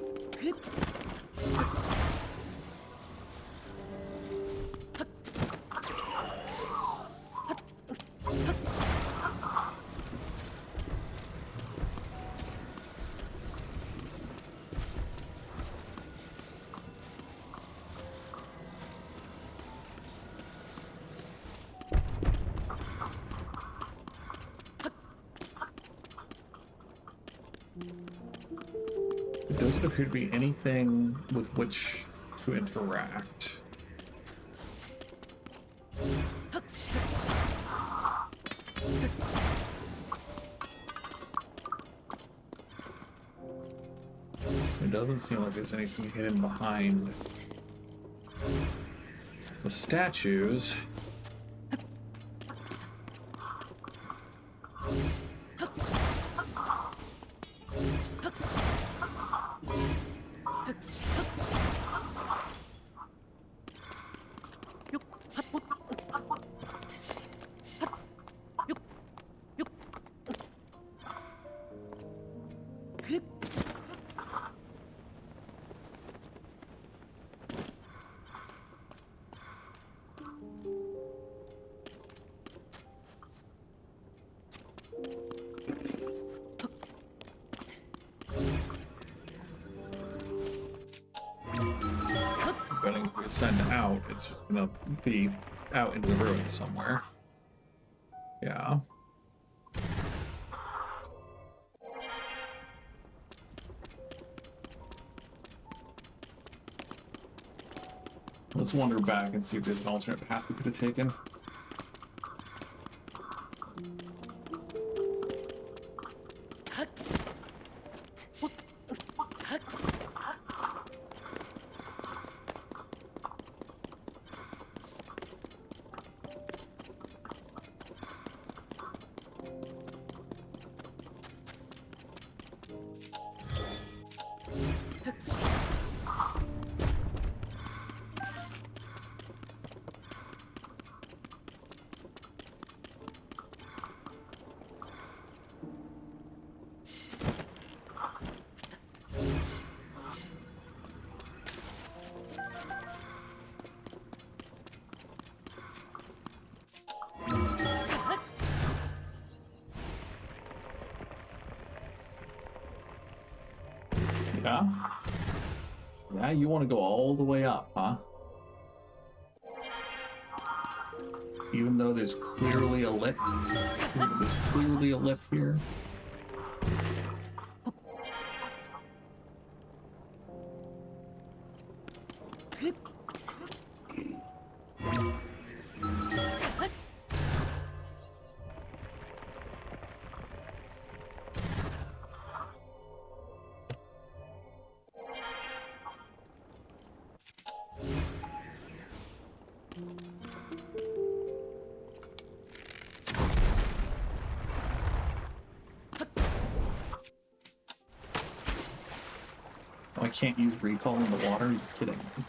There doesn't appear to be anything with which to interact. It doesn't seem like there's anything hidden behind the statues. Betting if we send out, it's just gonna be out into the ruins somewhere. Yeah. Let's wander back and see if there's an alternate path we could have taken. Yeah? Yeah, you want to go all the way up, huh? Even though there's clearly a lip. There's clearly a lip here. I can't use recall in the water? Are you kidding me?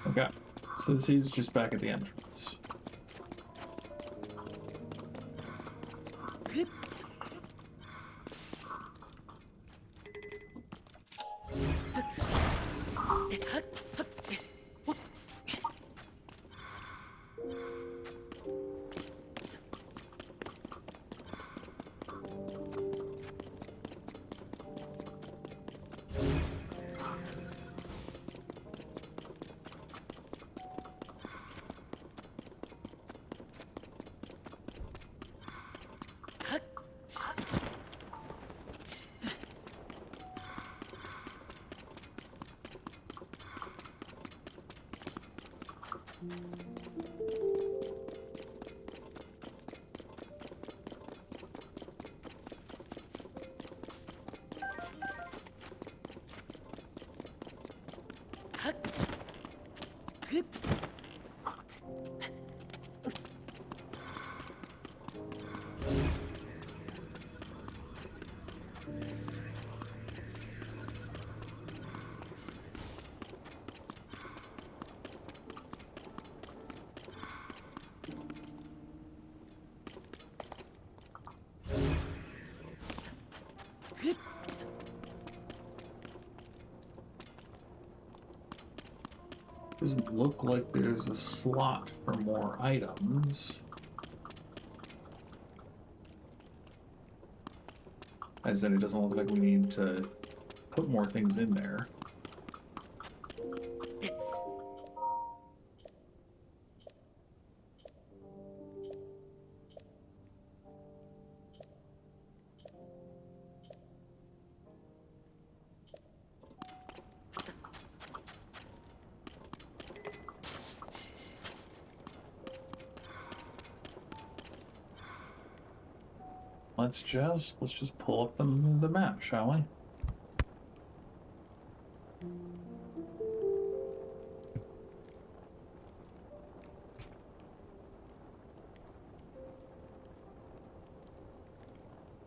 Okay, so this is just back at the entrance. Doesn't look like there's a slot for more items. As in, it doesn't look like we need to put more things in there. Let's just pull up the map, shall we?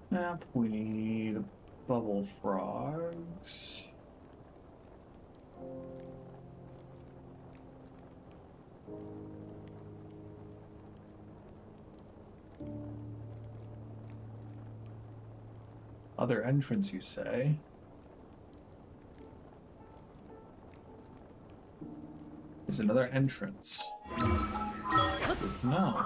Map, we need bubble frogs. Other entrance, you say? There's another entrance. No.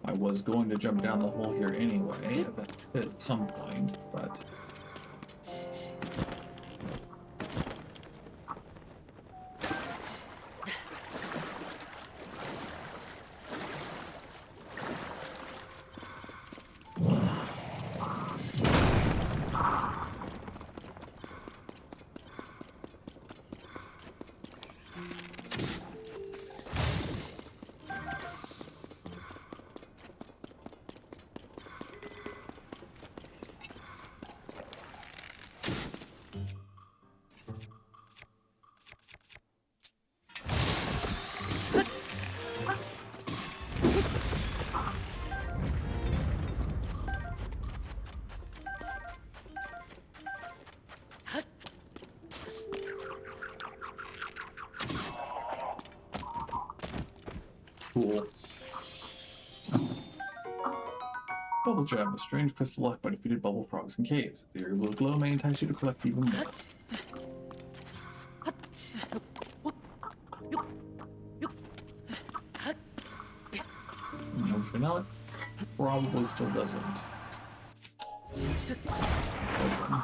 I was going to jump down the hole here anyway at some point, but... Cool. Bubble Gem, a strange crystal left by defeated bubble frogs in caves. The area will glow may entice you to collect even more. And if you know it, probably still doesn't. Open.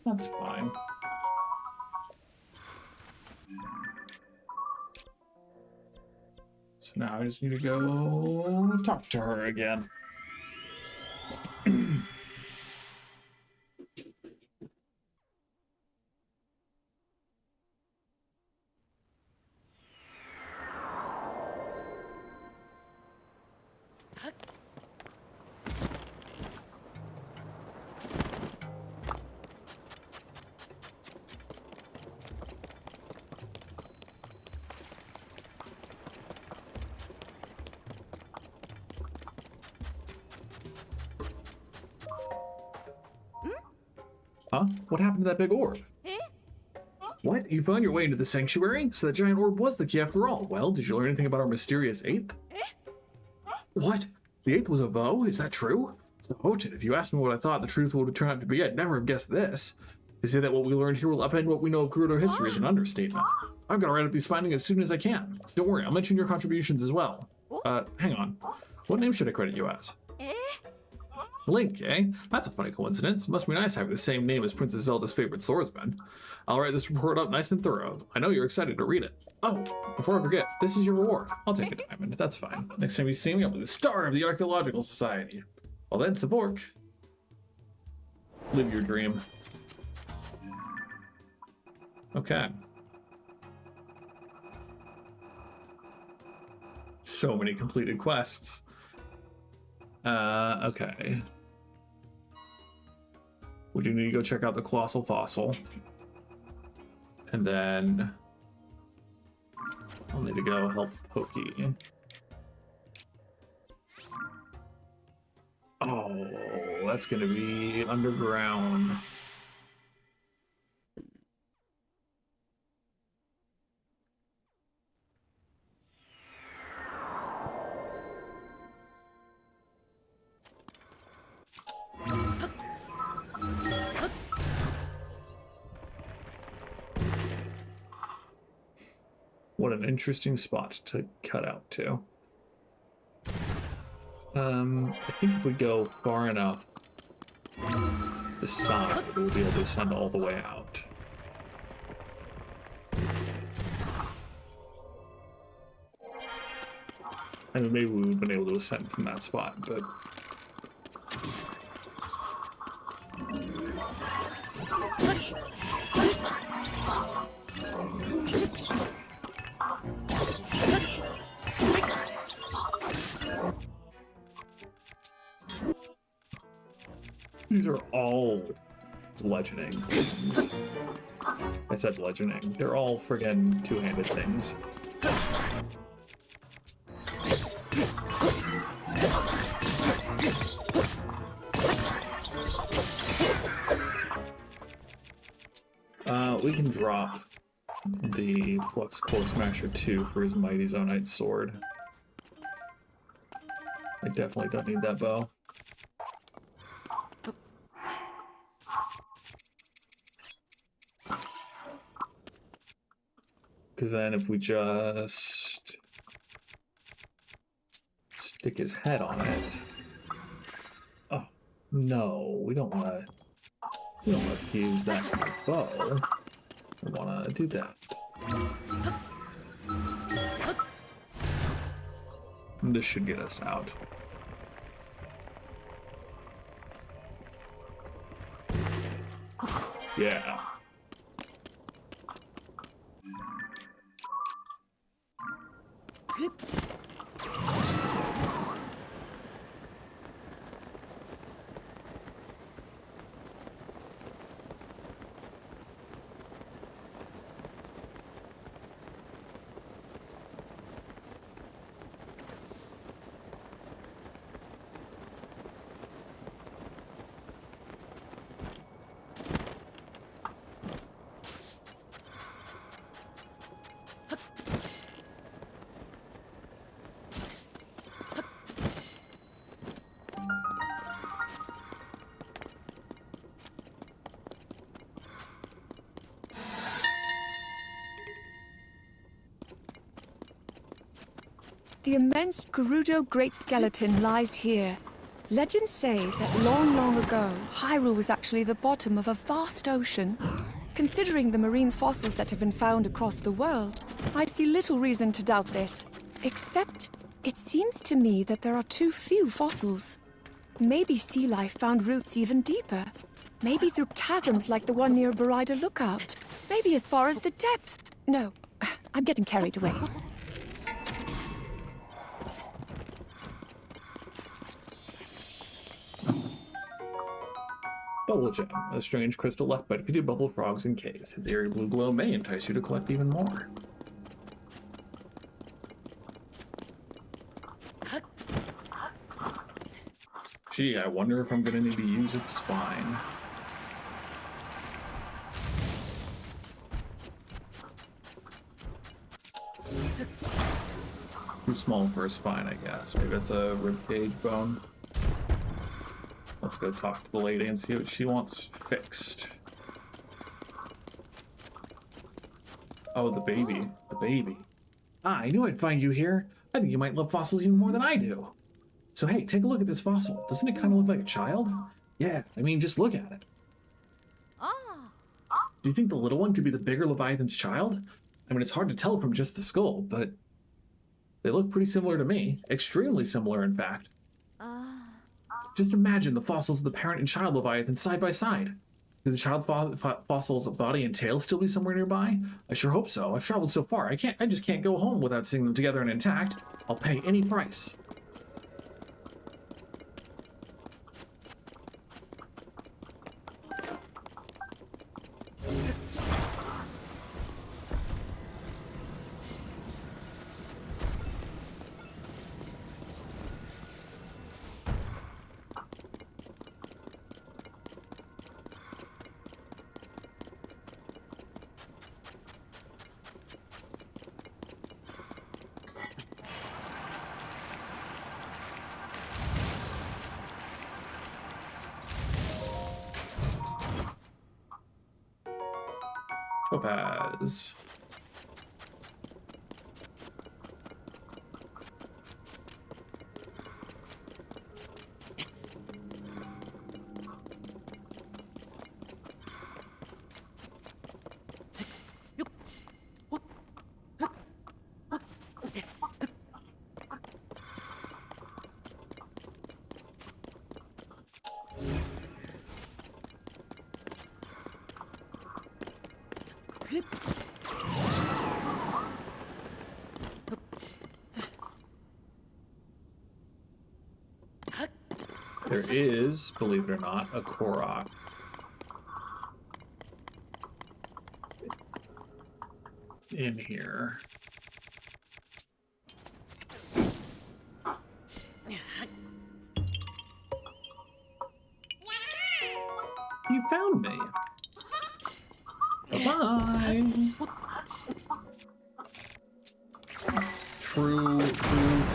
That's fine. So now I just need to go talk to her again. Huh? What happened to that big orb? What? You found your way into the sanctuary? So that giant orb was the key after all. Well, did you learn anything about our mysterious eighth? What? The eighth was a voe? Is that true? So, Houghton, if you asked me what I thought the truth would turn out to be, I'd never have guessed this. To say that what we learned here will upend what we know of Gerudo history is an understatement. I'm gonna write up these findings as soon as I can. Don't worry, I'll mention your contributions as well. Hang on. What name should I credit you as? Link, eh? That's a funny coincidence. Must be nice having the same name as Princess Zelda's favorite swordsman. I'll write this report up nice and thorough. I know you're excited to read it. Oh, before I forget, this is your reward. I'll take a diamond. That's fine. Next time you see me, I'll be the star of the Archaeological Society. Well then, Savork. Live your dream. Okay. So many completed quests. Okay. We do need to go check out the Colossal Fossil. And then I'll need to go help Pokey. Oh, that's gonna be underground. What an interesting spot to cut out to. I think if we go far enough this side, we'll be able to ascend all the way out. And maybe we would have been able to ascend from that spot, but... These are all bludgeoning things. I said bludgeoning. They're all friggin' two-handed things. We can drop the Flux Smasher 2 for his Mighty Zonite sword. I definitely don't need that bow. Because then if we just stick his head on it... Oh, no, we don't want to fuse that bow. We want to do that. And this should get us out. Yeah.
The immense Gerudo Great Skeleton lies here. Legends say that long, long ago, Hyrule was actually the bottom of a vast ocean. Considering the marine fossils that have been found across the world, I see little reason to doubt this. Except, it seems to me that there are too few fossils. Maybe sea life found roots even deeper. Maybe through chasms like the one near Barida Lookout. Maybe as far as the depths. No, I'm getting carried away.
Bubble Gem, a strange crystal left by defeated bubble frogs in caves. Its eerie blue glow may entice you to collect even more. Gee, I wonder if I'm gonna need to use its spine. Too small for a spine, I guess. Maybe that's a ribcage bone. Let's go talk to the lady and see what she wants fixed. Oh, the baby. The baby. Ah, I knew I'd find you here. I think you might love fossils even more than I do. So hey, take a look at this fossil. Doesn't it kind of look like a child? Yeah, I mean, just look at it. Do you think the little one could be the bigger Leviathan's child? I mean, it's hard to tell from just the skull, but they look pretty similar to me. Extremely similar, in fact. Just imagine the fossils of the parent and child Leviathan side by side. Could the child fossil's body and tail still be somewhere nearby? I sure hope so. I've traveled so far. I just can't go home without seeing them together and intact. I'll pay any price. Topaz. There is, believe it or not, a Korok. In here. You found me. Bye-bye. True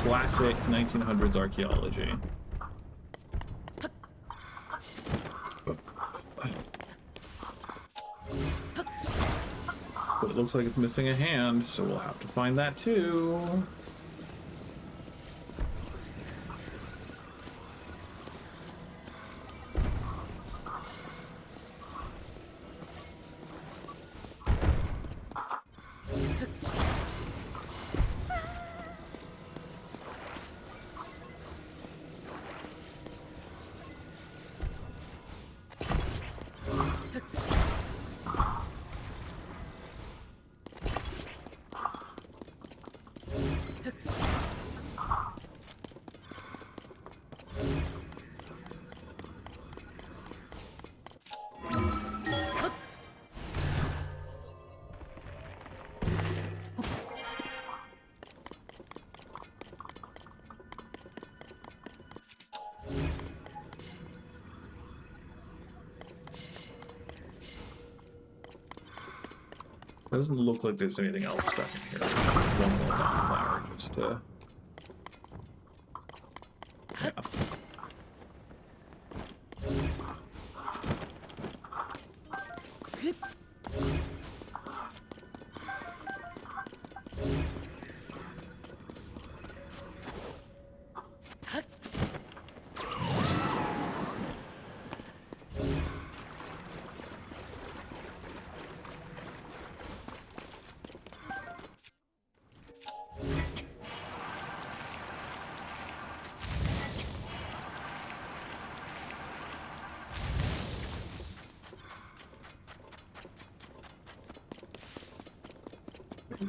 classic 1900s archaeology. But it looks like it's missing a hand, so we'll have to find that too. Doesn't look like there's anything else stuck in here. One more flower just to... Yeah.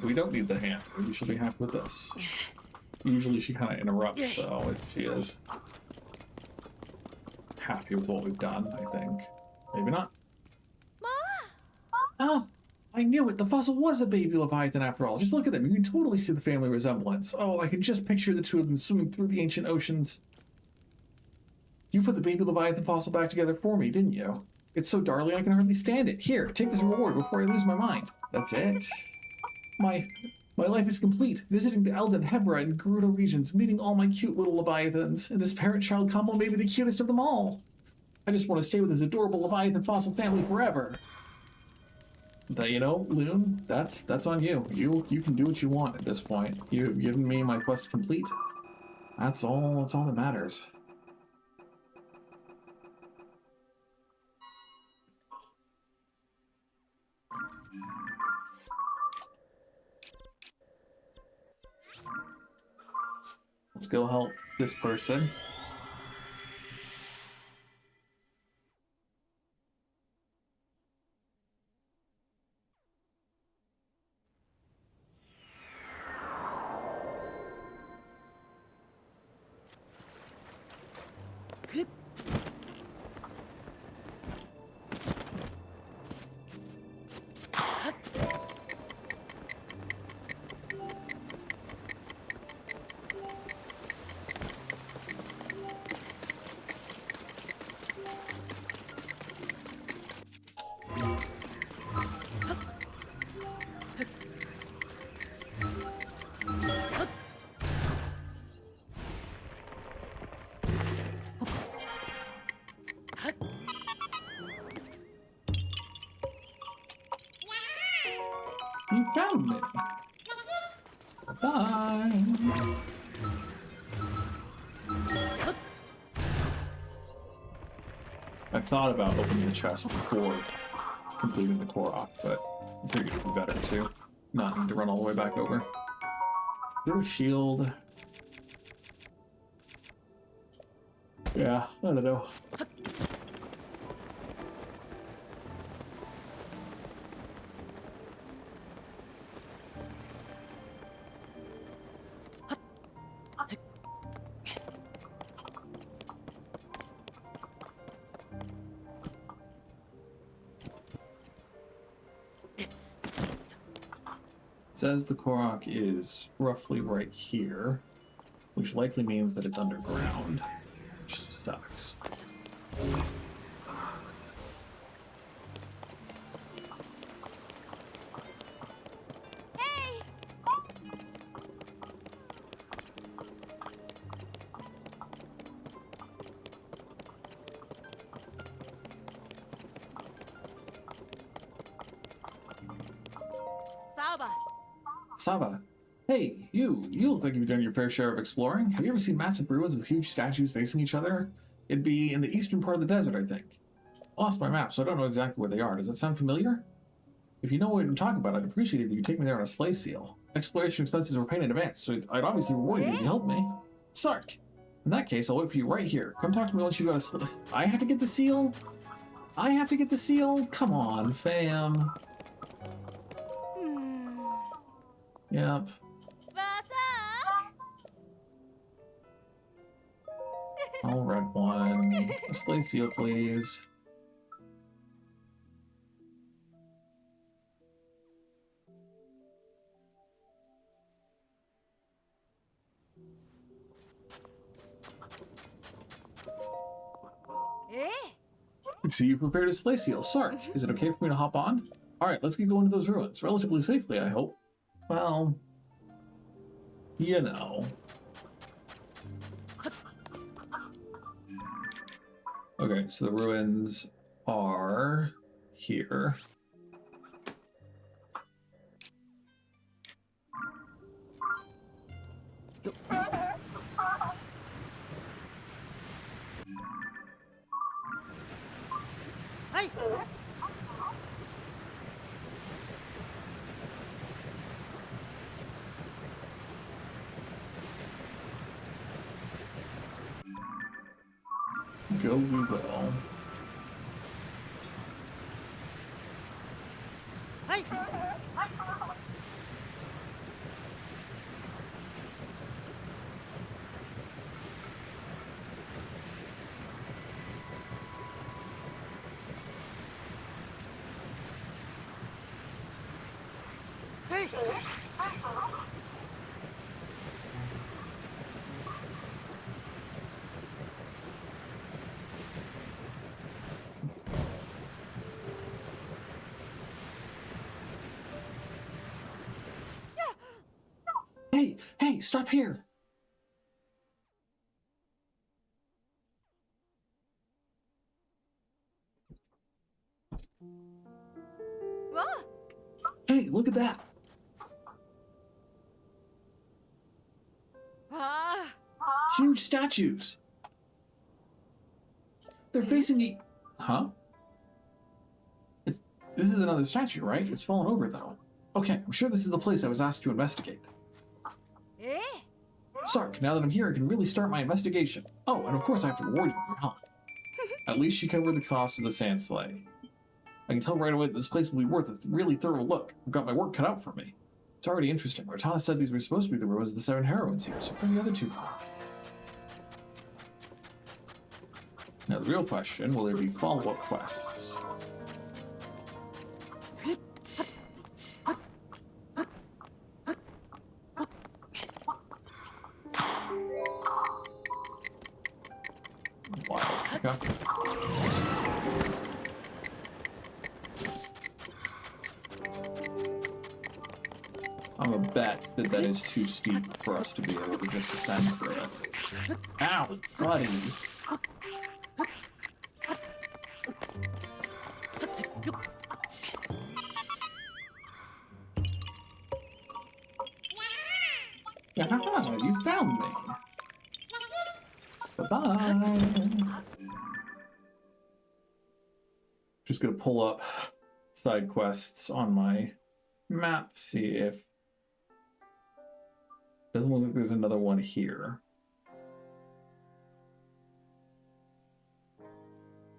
We don't need the hand. We should be happy with this. Usually she kind of interrupts, though, if she is happy with what we've done, I think. Maybe not. Oh, I knew it. The fossil was a baby Leviathan after all. Just look at them. You can totally see the family resemblance. Oh, I can just picture the two of them swimming through the ancient oceans. You put the baby Leviathan fossil back together for me, didn't you? It's so darling I can hardly stand it. Here, take this reward before I lose my mind. That's it. My life is complete, visiting the Elden, Hebra, and Gerudo regions, meeting all my cute little Leviathans, and this parent-child combo may be the cutest of them all. I just want to stay with this adorable Leviathan fossil family forever. that, you know, Loon, that's on you. You can do what you want at this point. You've given me my quest complete. That's all that matters. Let's go help this person. You found me. Bye. I thought about opening the chest before completing the Korok, but I figured it'd be better to not need to run all the way back over. Throw a shield. Yeah, I don't know. It says the Korok is roughly right here, which likely means that it's underground, which sucks.
Saba.
Saba, hey, you look like you've done your fair share of exploring. Have you ever seen massive ruins with huge statues facing each other? It'd be in the eastern part of the desert, I think. I lost my map, so I don't know exactly where they are. Does that sound familiar? If you know what I'm talking about, I'd appreciate it if you could take me there on a sleigh seal. Exploration expenses were paid in advance, so I'd obviously reward you if you helped me. Sark! In that case, I'll wait for you right here. Come talk to me once you got a sleigh. I have to get the seal? I have to get the seal? Come on, fam. Yep. All red one. A sleigh seal, please. I see you prepared a sleigh seal. Sark, is it okay for me to hop on? Alright, let's get going to those ruins. Relatively safely, I hope. Well, you know. Okay, so the ruins are here.
Hey.
Go we will.
Hey. Hey.
Hey, stop here!
Whoa.
Hey, look at that!
Ah!
Huge statues! They're facing the... Huh? This is another statue, right? It's fallen over, though. Okay, I'm sure this is the place I was asked to investigate.
Eh?
Sark, now that I'm here, I can really start my investigation. Oh, and of course I have to reward you for your help. At least she covered the cost of the sand sleigh. I can tell right away that this place will be worth a really thorough look. I've got my work cut out for me. It's already interesting. Cortana said these were supposed to be the ruins of the 7 heroines here, so bring the other 2 back. Now the real question, will there be follow-up quests? Wow. Okay. I'm a bet that that is too steep for us to be able to just ascend through it. Ow, buddy. Yeah, you found me. Bye-bye. Just gonna pull up side quests on my map, see if... Doesn't look like there's another one here.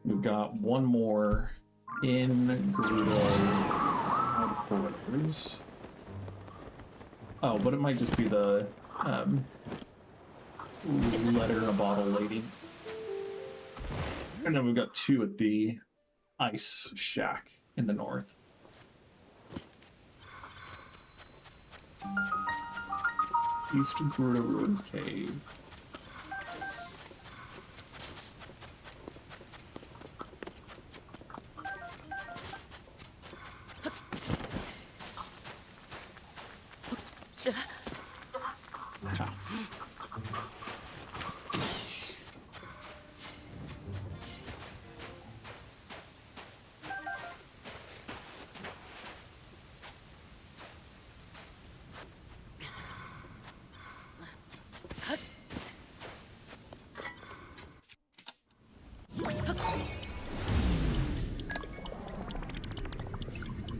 We've got one more in Gerudo headquarters. Oh, but it might just be the letter in a bottle lady. And then we've got 2 at the ice shack in the north. Eastern Gerudo Ruins Cave.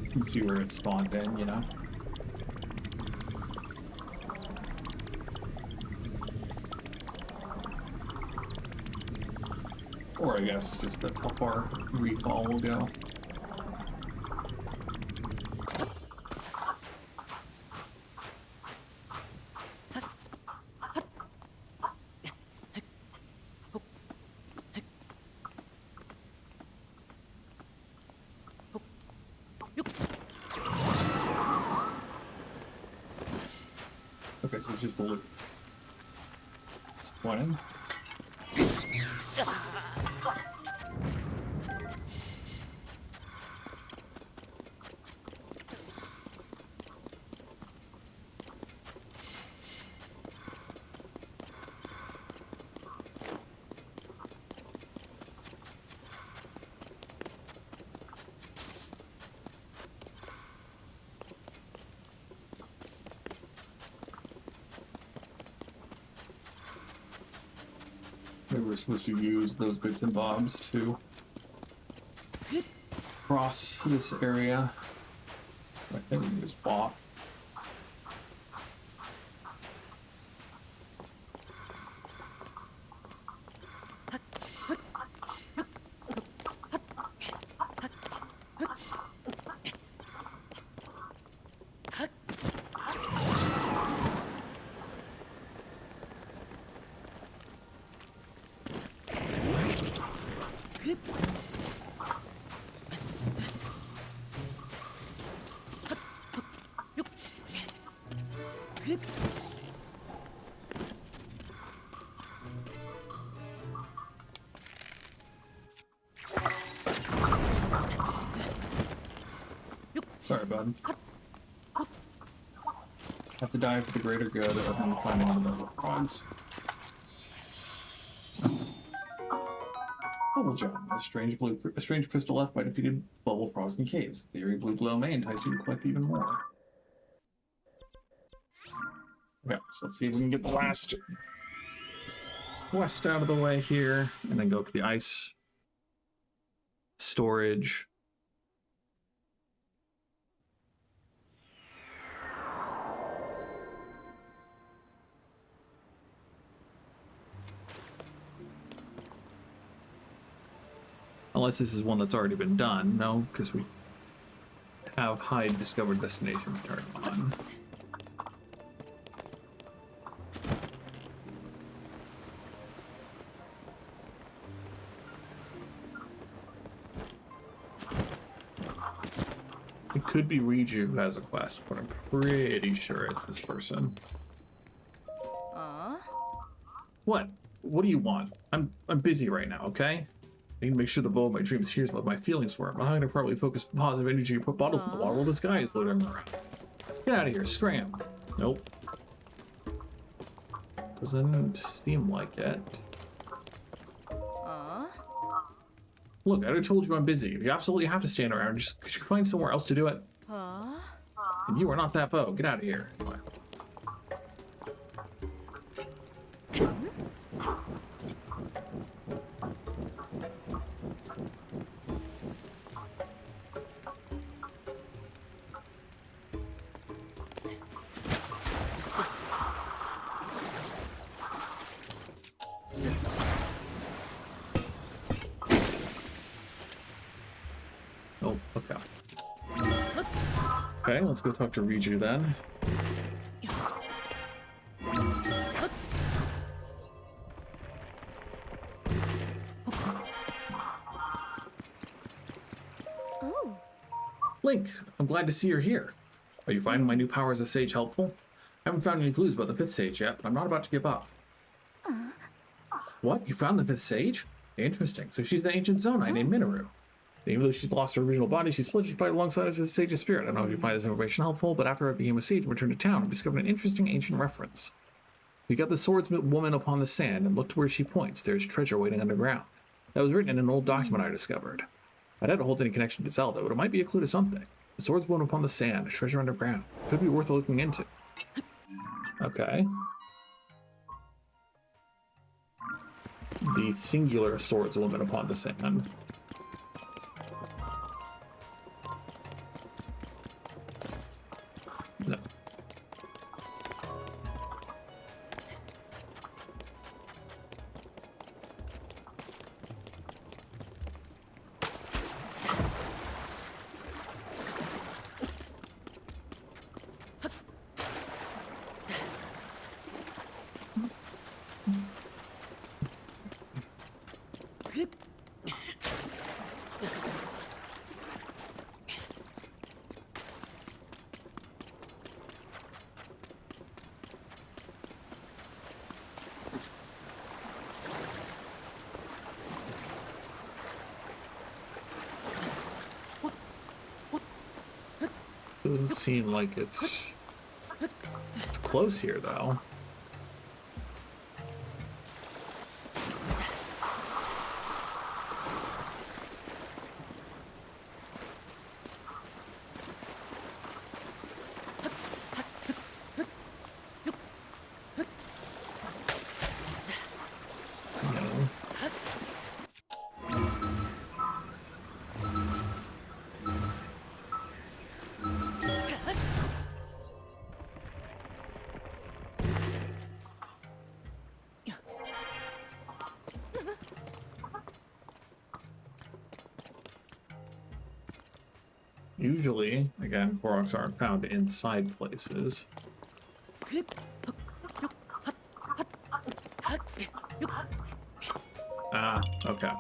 You can see where it spawned in, you know? Or I guess just that's how far recall will go. Okay, so it's just the loop. Disappointing. We were supposed to use those bits and bobs to cross this area. I think we just bought. Sorry, bud. Have to die for the greater good of him finding the murder frogs. Bubble Gem, a strange crystal left by defeated bubble frogs in caves. The theory blue glow may entice you to collect even more. Okay, so let's see if we can get the last quest out of the way here, and then go to the ice storage. Unless this is one that's already been done. No, because we have hide discovered destination turned on. It could be Riju who has a quest, but I'm pretty sure it's this person. What? What do you want? I'm busy right now, okay? I need to make sure the vote of my dreams hears what my feelings were. I'm not going to probably focus positive energy and put bottles in the water while this guy is loading around. Get out of here, scram. Nope. Doesn't seem like it. Look, I already told you I'm busy. If you absolutely have to stand around, just could you find somewhere else to do it? And you are not that vote. Get out of here. Oh, okay. Okay, let's go talk to Riju then. Link, I'm glad to see you're here. Are you finding my new power as a sage helpful? I haven't found any clues about the 5th sage yet, but I'm not about to give up. What? You found the 5th sage? Interesting. So she's the ancient Zonai named Minoru. And even though she's lost her original body, she's split. She fight alongside us as a sage's spirit. I don't know if you find this information helpful, but after I became a sage and returned to town, I discovered an interesting ancient reference. You got the swordswoman upon the sand, and look to where she points. There's treasure waiting underground. That was written in an old document I discovered. I doubt it holds any connection to Zelda, but it might be a clue to something. The swordswoman upon the sand, a treasure underground. Could be worth looking into. Okay. The singular swordswoman upon the sand. No. Doesn't seem like it's close here, though. No. Usually, again, Koroks aren't found inside places. Ah, okay.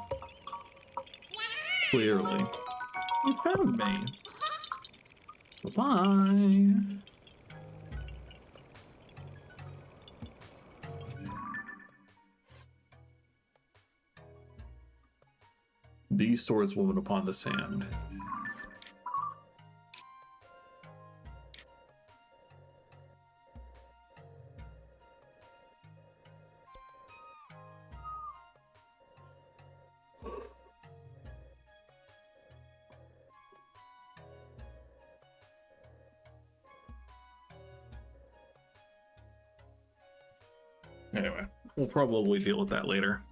Clearly. You found me. Bye-bye. The swordswoman upon the sand. Anyway, we'll probably deal with that later.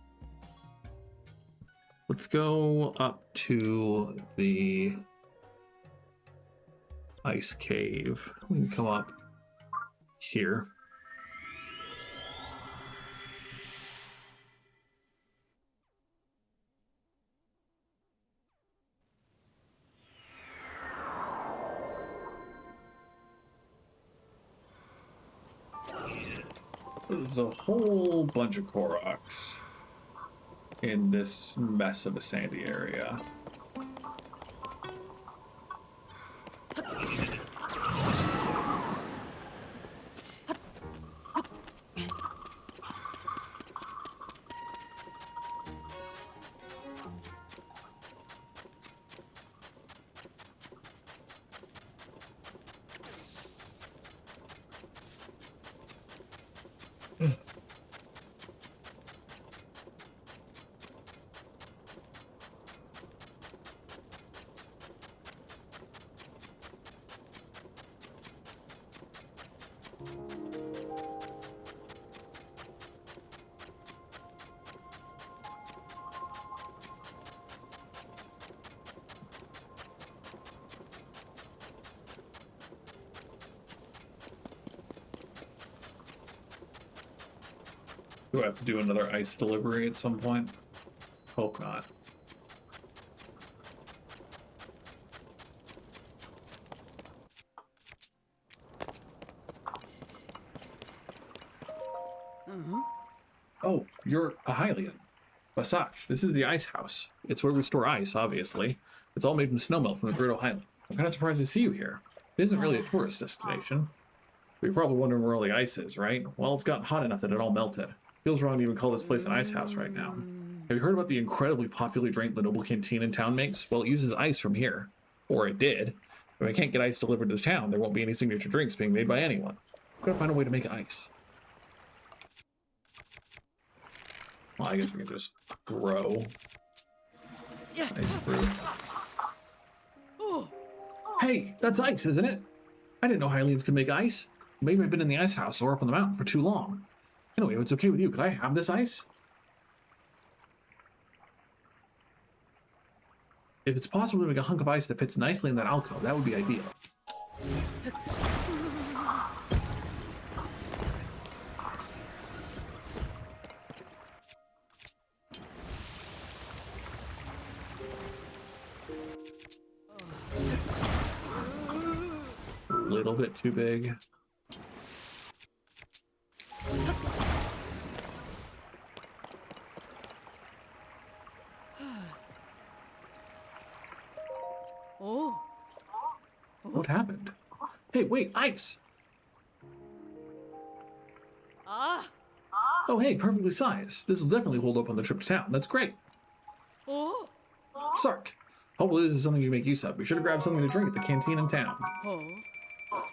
Let's go up to the ice cave. We can come up here. There's a whole bunch of Koroks in this mess of a sandy area. Do I have to do another ice delivery at some point? Hope not. Oh, you're a Hylian. Basak, this is the ice house. It's where we store ice, obviously. It's all made from snowmelt from the Gerudo Highland. I'm kind of surprised to see you here. It isn't really a tourist destination. But you're probably wondering where all the ice is, right? Well, it's gotten hot enough that it all melted. Feels wrong to even call this place an ice house right now. Have you heard about the incredibly popular drink the Noble Canteen in town makes? Well, it uses ice from here. Or it did. If I can't get ice delivered to the town, there won't be any signature drinks being made by anyone. I've got to find a way to make ice. Well, I guess we can just grow ice fruit. Hey, that's ice, isn't it? I didn't know Hylians could make ice. Maybe I've been in the ice house or up on the mountain for too long. Anyway, if it's okay with you, could I have this ice? If it's possible to make a hunk of ice that fits nicely in that alcove, that would be ideal. A little bit too big. What happened? Hey, wait, ice! Oh, hey, perfectly sized. This will definitely hold up on the trip to town. That's great. Sark, hopefully this is something you make use of. Be sure to grab something to drink at the canteen in town.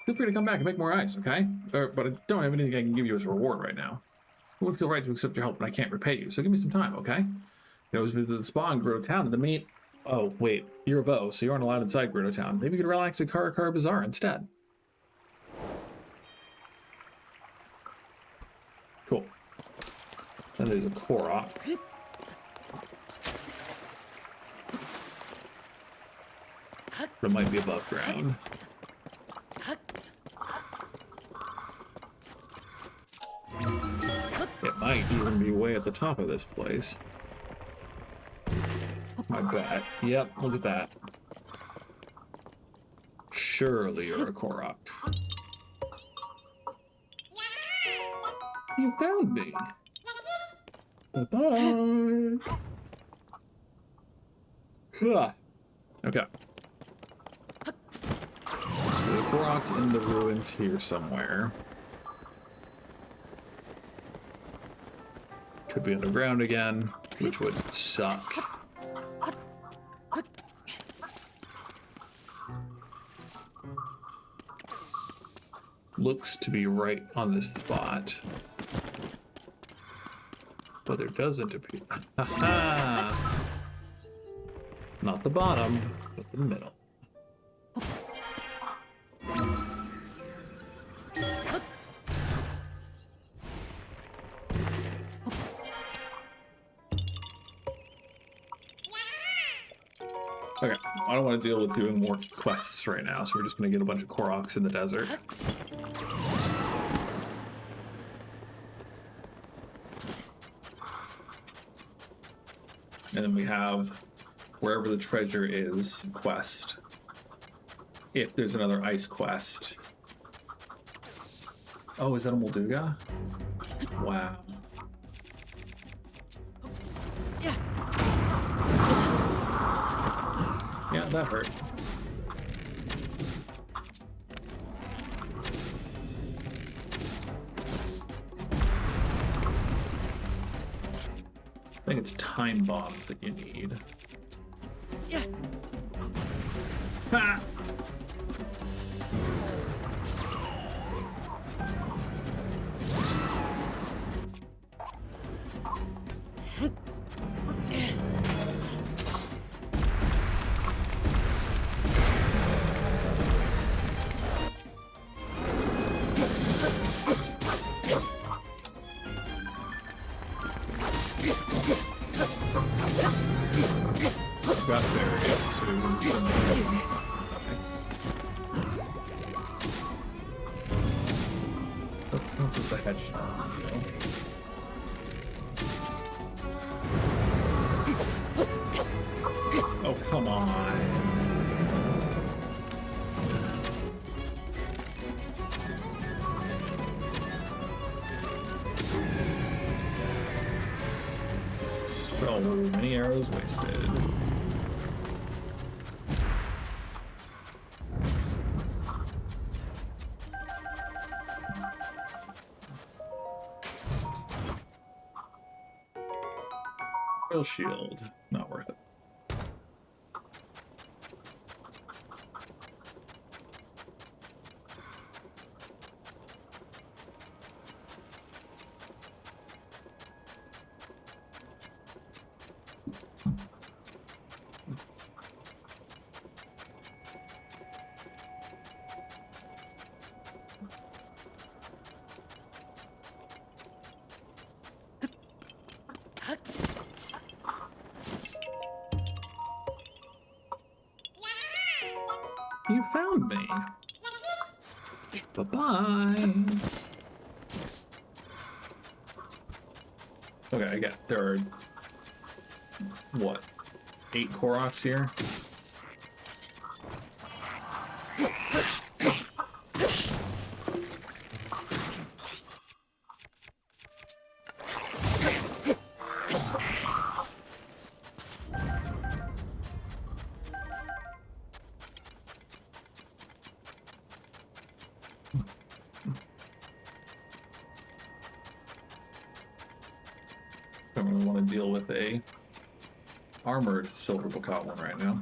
Feel free to come back and make more ice, okay? But I don't have anything I can give you as a reward right now. It wouldn't feel right to accept your help, but I can't repay you, so give me some time, okay? You always visit the spa in Gerudo Town and to meet... Oh, wait, you're a bow, so you aren't allowed inside Gerudo Town. Maybe you could relax at Karakar Bazaar instead. Cool. Then there's a Korok. But it might be above ground. It might even be way at the top of this place. I bet. Yep, look at that. Surely you're a Korok. You found me. Bye-bye. Okay. The Korok in the ruins here somewhere. Could be underground again, which would suck. Looks to be right on this spot. But there doesn't appear. Ha-ha! Not the bottom, but the middle. Okay, I don't want to deal with doing more quests right now, so we're just going to get a bunch of Koroks in the desert. And then we have wherever the treasure is quest. If there's another ice quest. Oh, is that a Molduga? Wow. Yeah, that hurt. I think it's time bombs that you need.
Yeah.
Ha! Got berries, so we wouldn't spend the money. Okay. This is the hedgehog. Oh, come on. So many arrows wasted. Real shield, not worth it. You found me. Bye-bye. Okay, I get there are what? 8 Koroks here? I don't really want to deal with a armored silver bokoblin right now.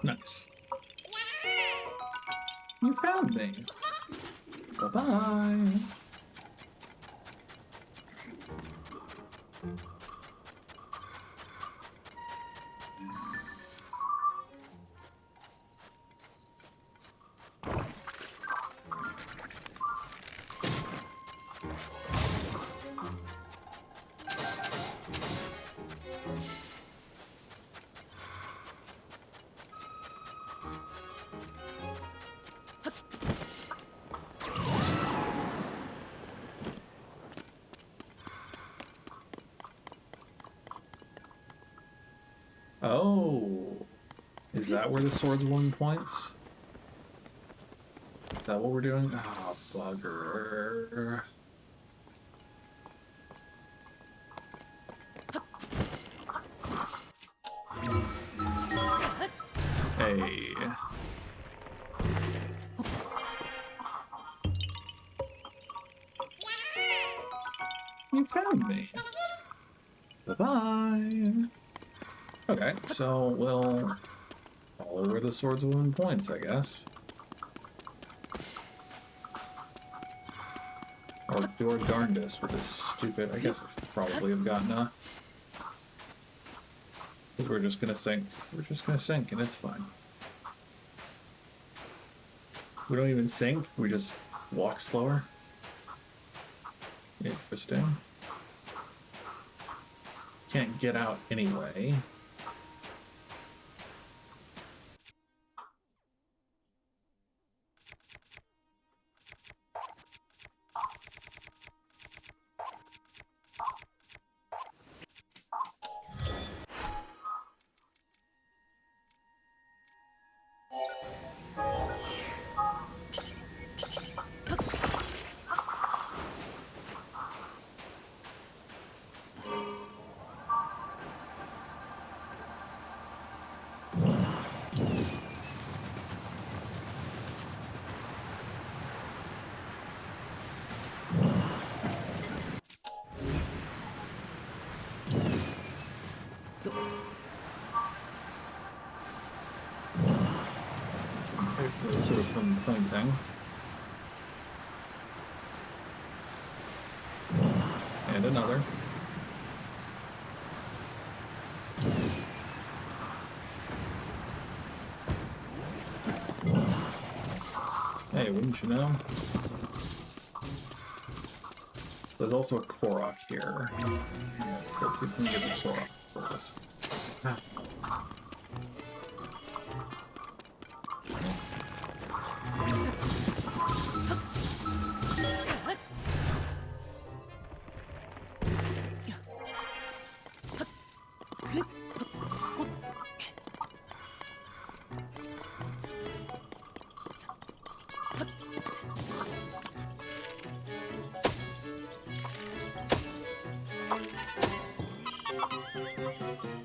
Nice. You found me. Bye-bye. Oh, is that where the swords won points? Is that what we're doing? Oh, bugger. You found me. Bye-bye. Okay, so we'll follow where the Swords of Wind points, I guess. Or do our darndest with this stupid... I guess I should probably have gotten a... We're just gonna sink. We're just gonna sink, and it's fine. We don't even sink, we just walk slower. Interesting. Can't get out anyway. Sort of from pointing. And another. Hey, wouldn't you know? There's also a Korok here. So let's see if we can get the Korok first.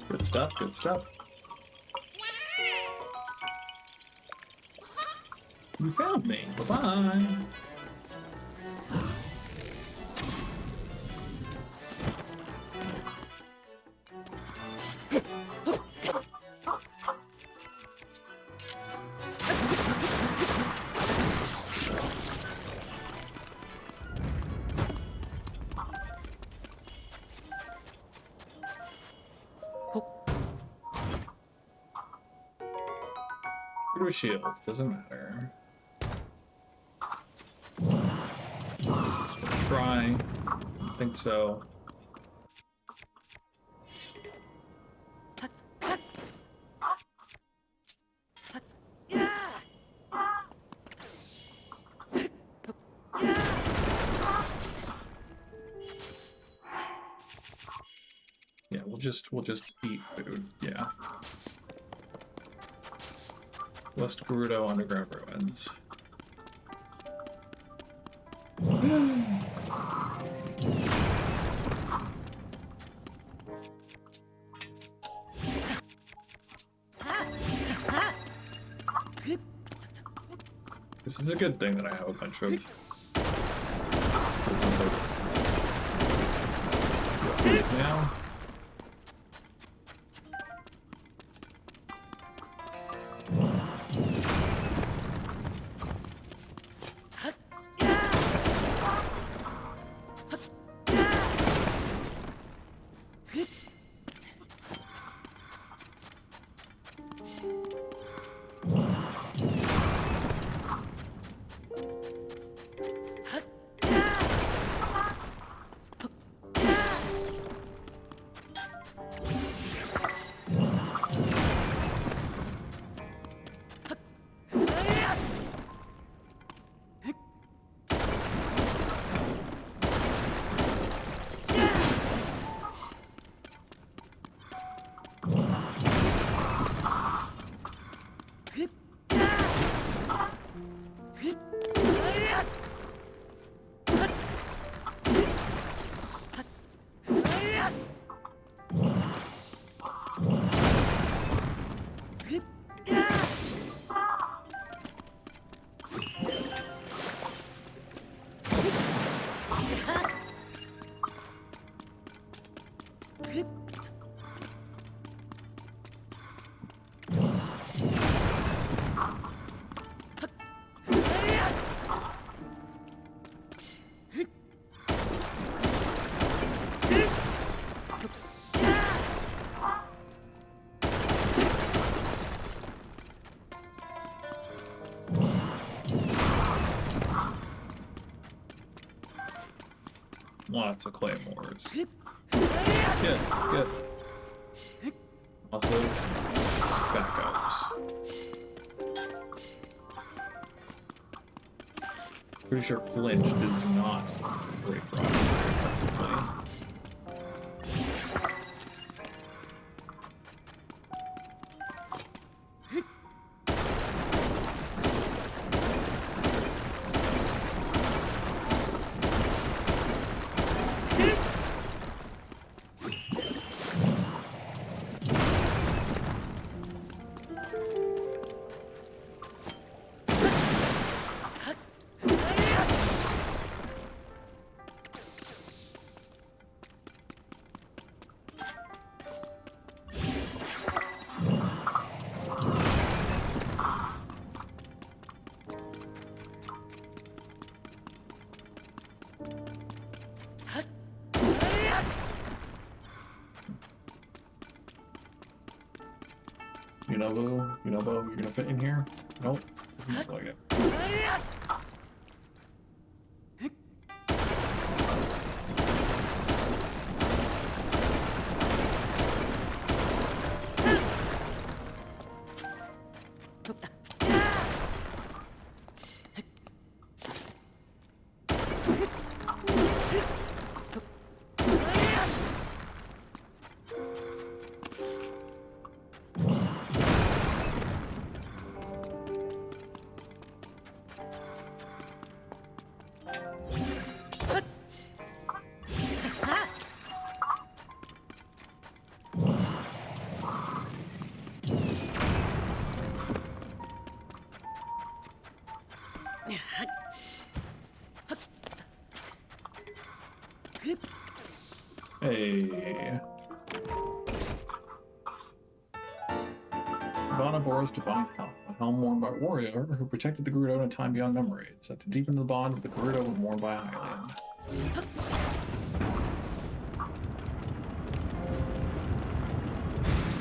Good stuff, good stuff. You found me. Bye-bye. Go to a shield, doesn't matter. Try. I think so. Yeah, we'll just eat food. Yeah. West Gerudo Underground Ruins. This is a good thing that I have a bunch of these now. Lots of claymores. Good, good. Lots of backups. Pretty sure flint does not break rock very effectively. Yunobo, you're gonna fit in here? Nope, doesn't look like it. Hey. Vanabor's divine helm, a helm worn by a warrior who protected the Gerudo in a time beyond memory. It's set to deepen the bond with the Gerudo when worn by a Highland.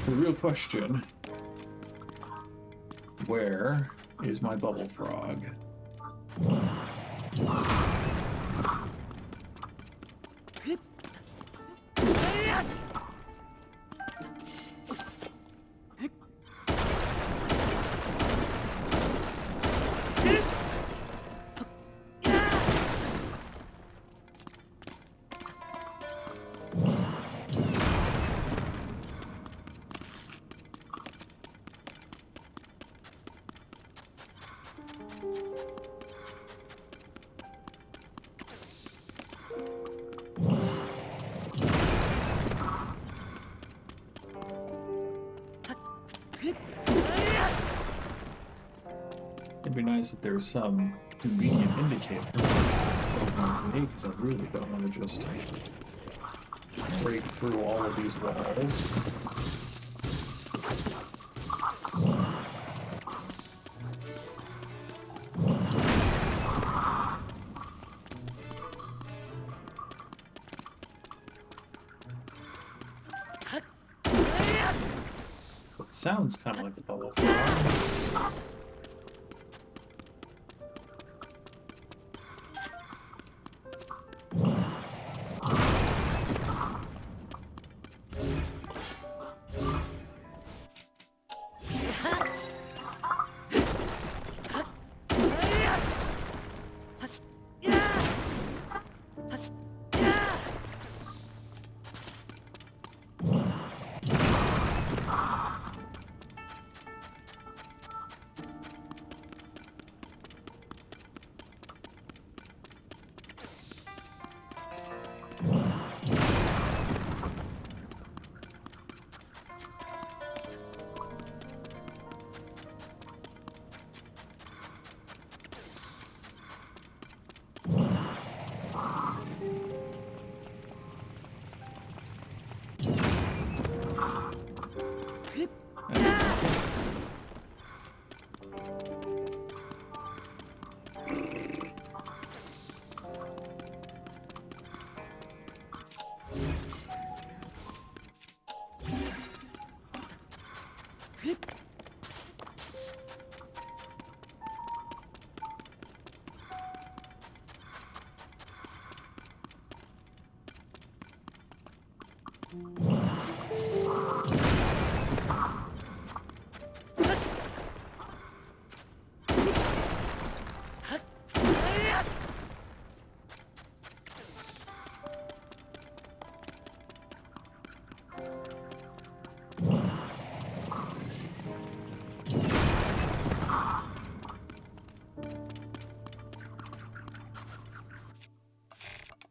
The real question: where is my bubble frog? It'd be nice if there's some convenient indicator because I really don't want to just break through all of these walls. It sounds kind of like the bubble frog.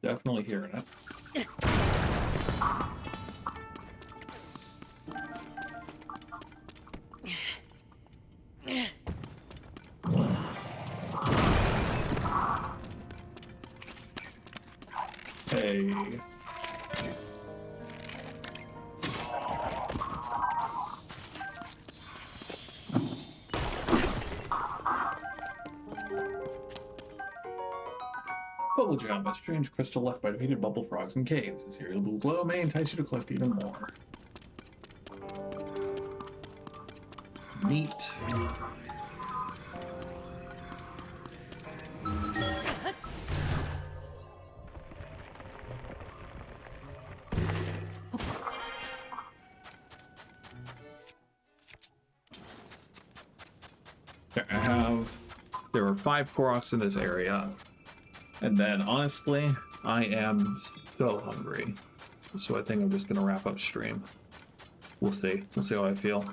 Definitely hearing it. Hey. Bubble Jump, a strange crystal left by defeated bubble frogs in caves. Its aerial blue glow may entice you to collect even more. Neat. There are 5 Koroks in this area. And then, honestly, I am so hungry. So I think I'm just going to wrap up stream. We'll see. We'll see how I feel.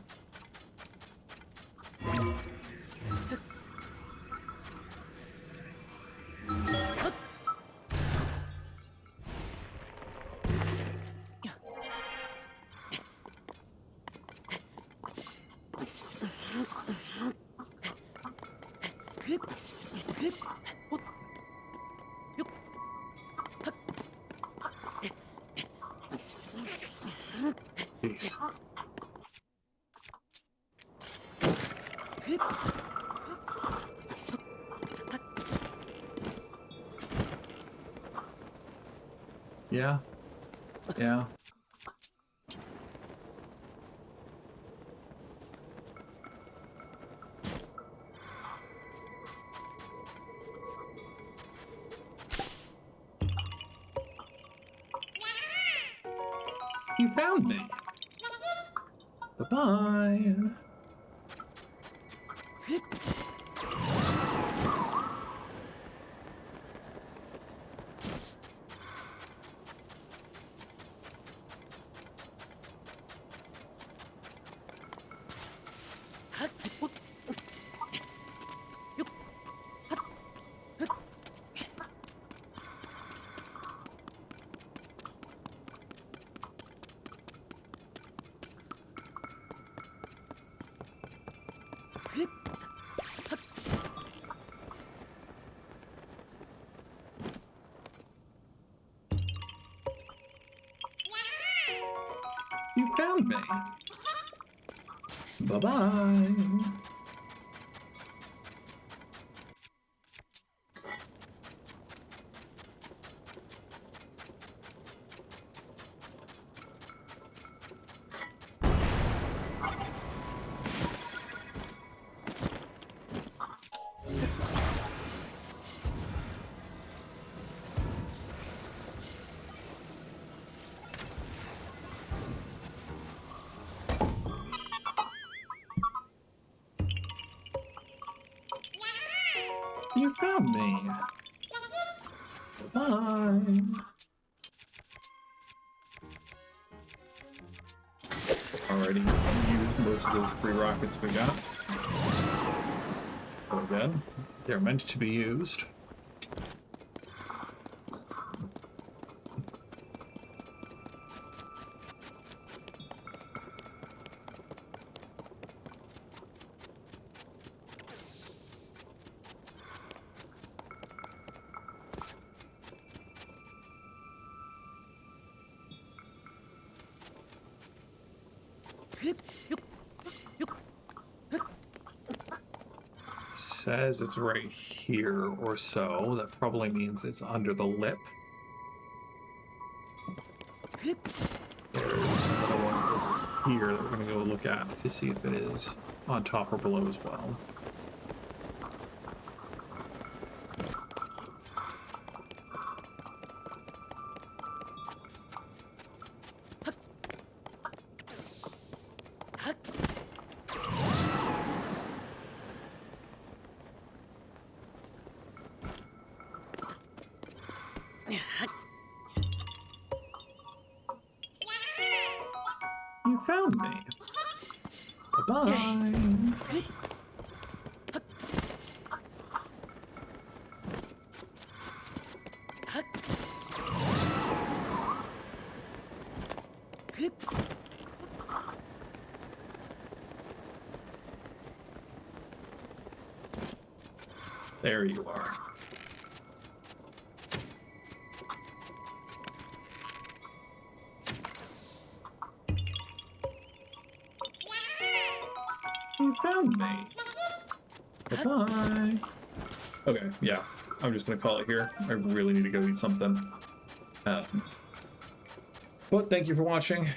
Peace. Yeah. Yeah. You found me. Bye-bye. You found me. Bye-bye. You found me. Bye. Already used most of those free rockets we got. So again, they're meant to be used. Says it's right here or so. That probably means it's under the lip. There's another one over here that we're going to go look at to see if it is on top or below as well. You found me. Bye-bye. There you are. You found me. Bye-bye. Okay, yeah. I'm just gonna call it here. I really need to go eat something. But thank you for watching.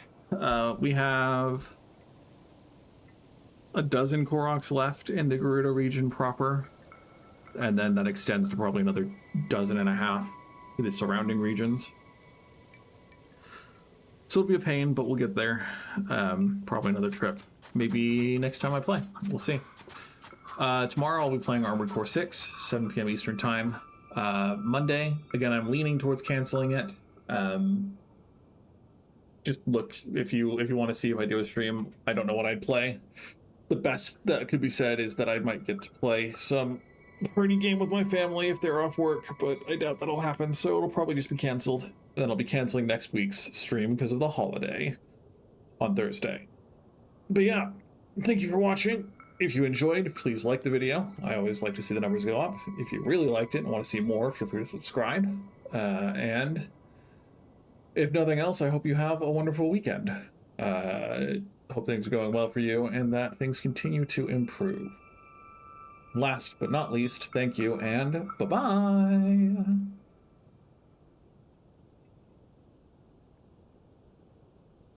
We have a dozen Koroks left in the Gerudo region proper. And then that extends to probably another dozen and a half in the surrounding regions. So it'll be a pain, but we'll get there. Probably another trip. Maybe next time I play. We'll see. Tomorrow I'll be playing Armored Core 6, 7 p.m. Eastern Time. Monday, again, I'm leaning towards canceling it. Just look, if you want to see if I do a stream, I don't know what I'd play. The best that could be said is that I might get to play some party game with my family if they're off work, but I doubt that'll happen, so it'll probably just be canceled. And then I'll be canceling next week's stream because of the holiday on Thursday. But yeah, thank you for watching. If you enjoyed, please like the video. I always like to see the numbers go up. If you really liked it and want to see more, feel free to subscribe. And if nothing else, I hope you have a wonderful weekend. Hope things are going well for you and that things continue to improve. Last but not least, thank you and bye-bye.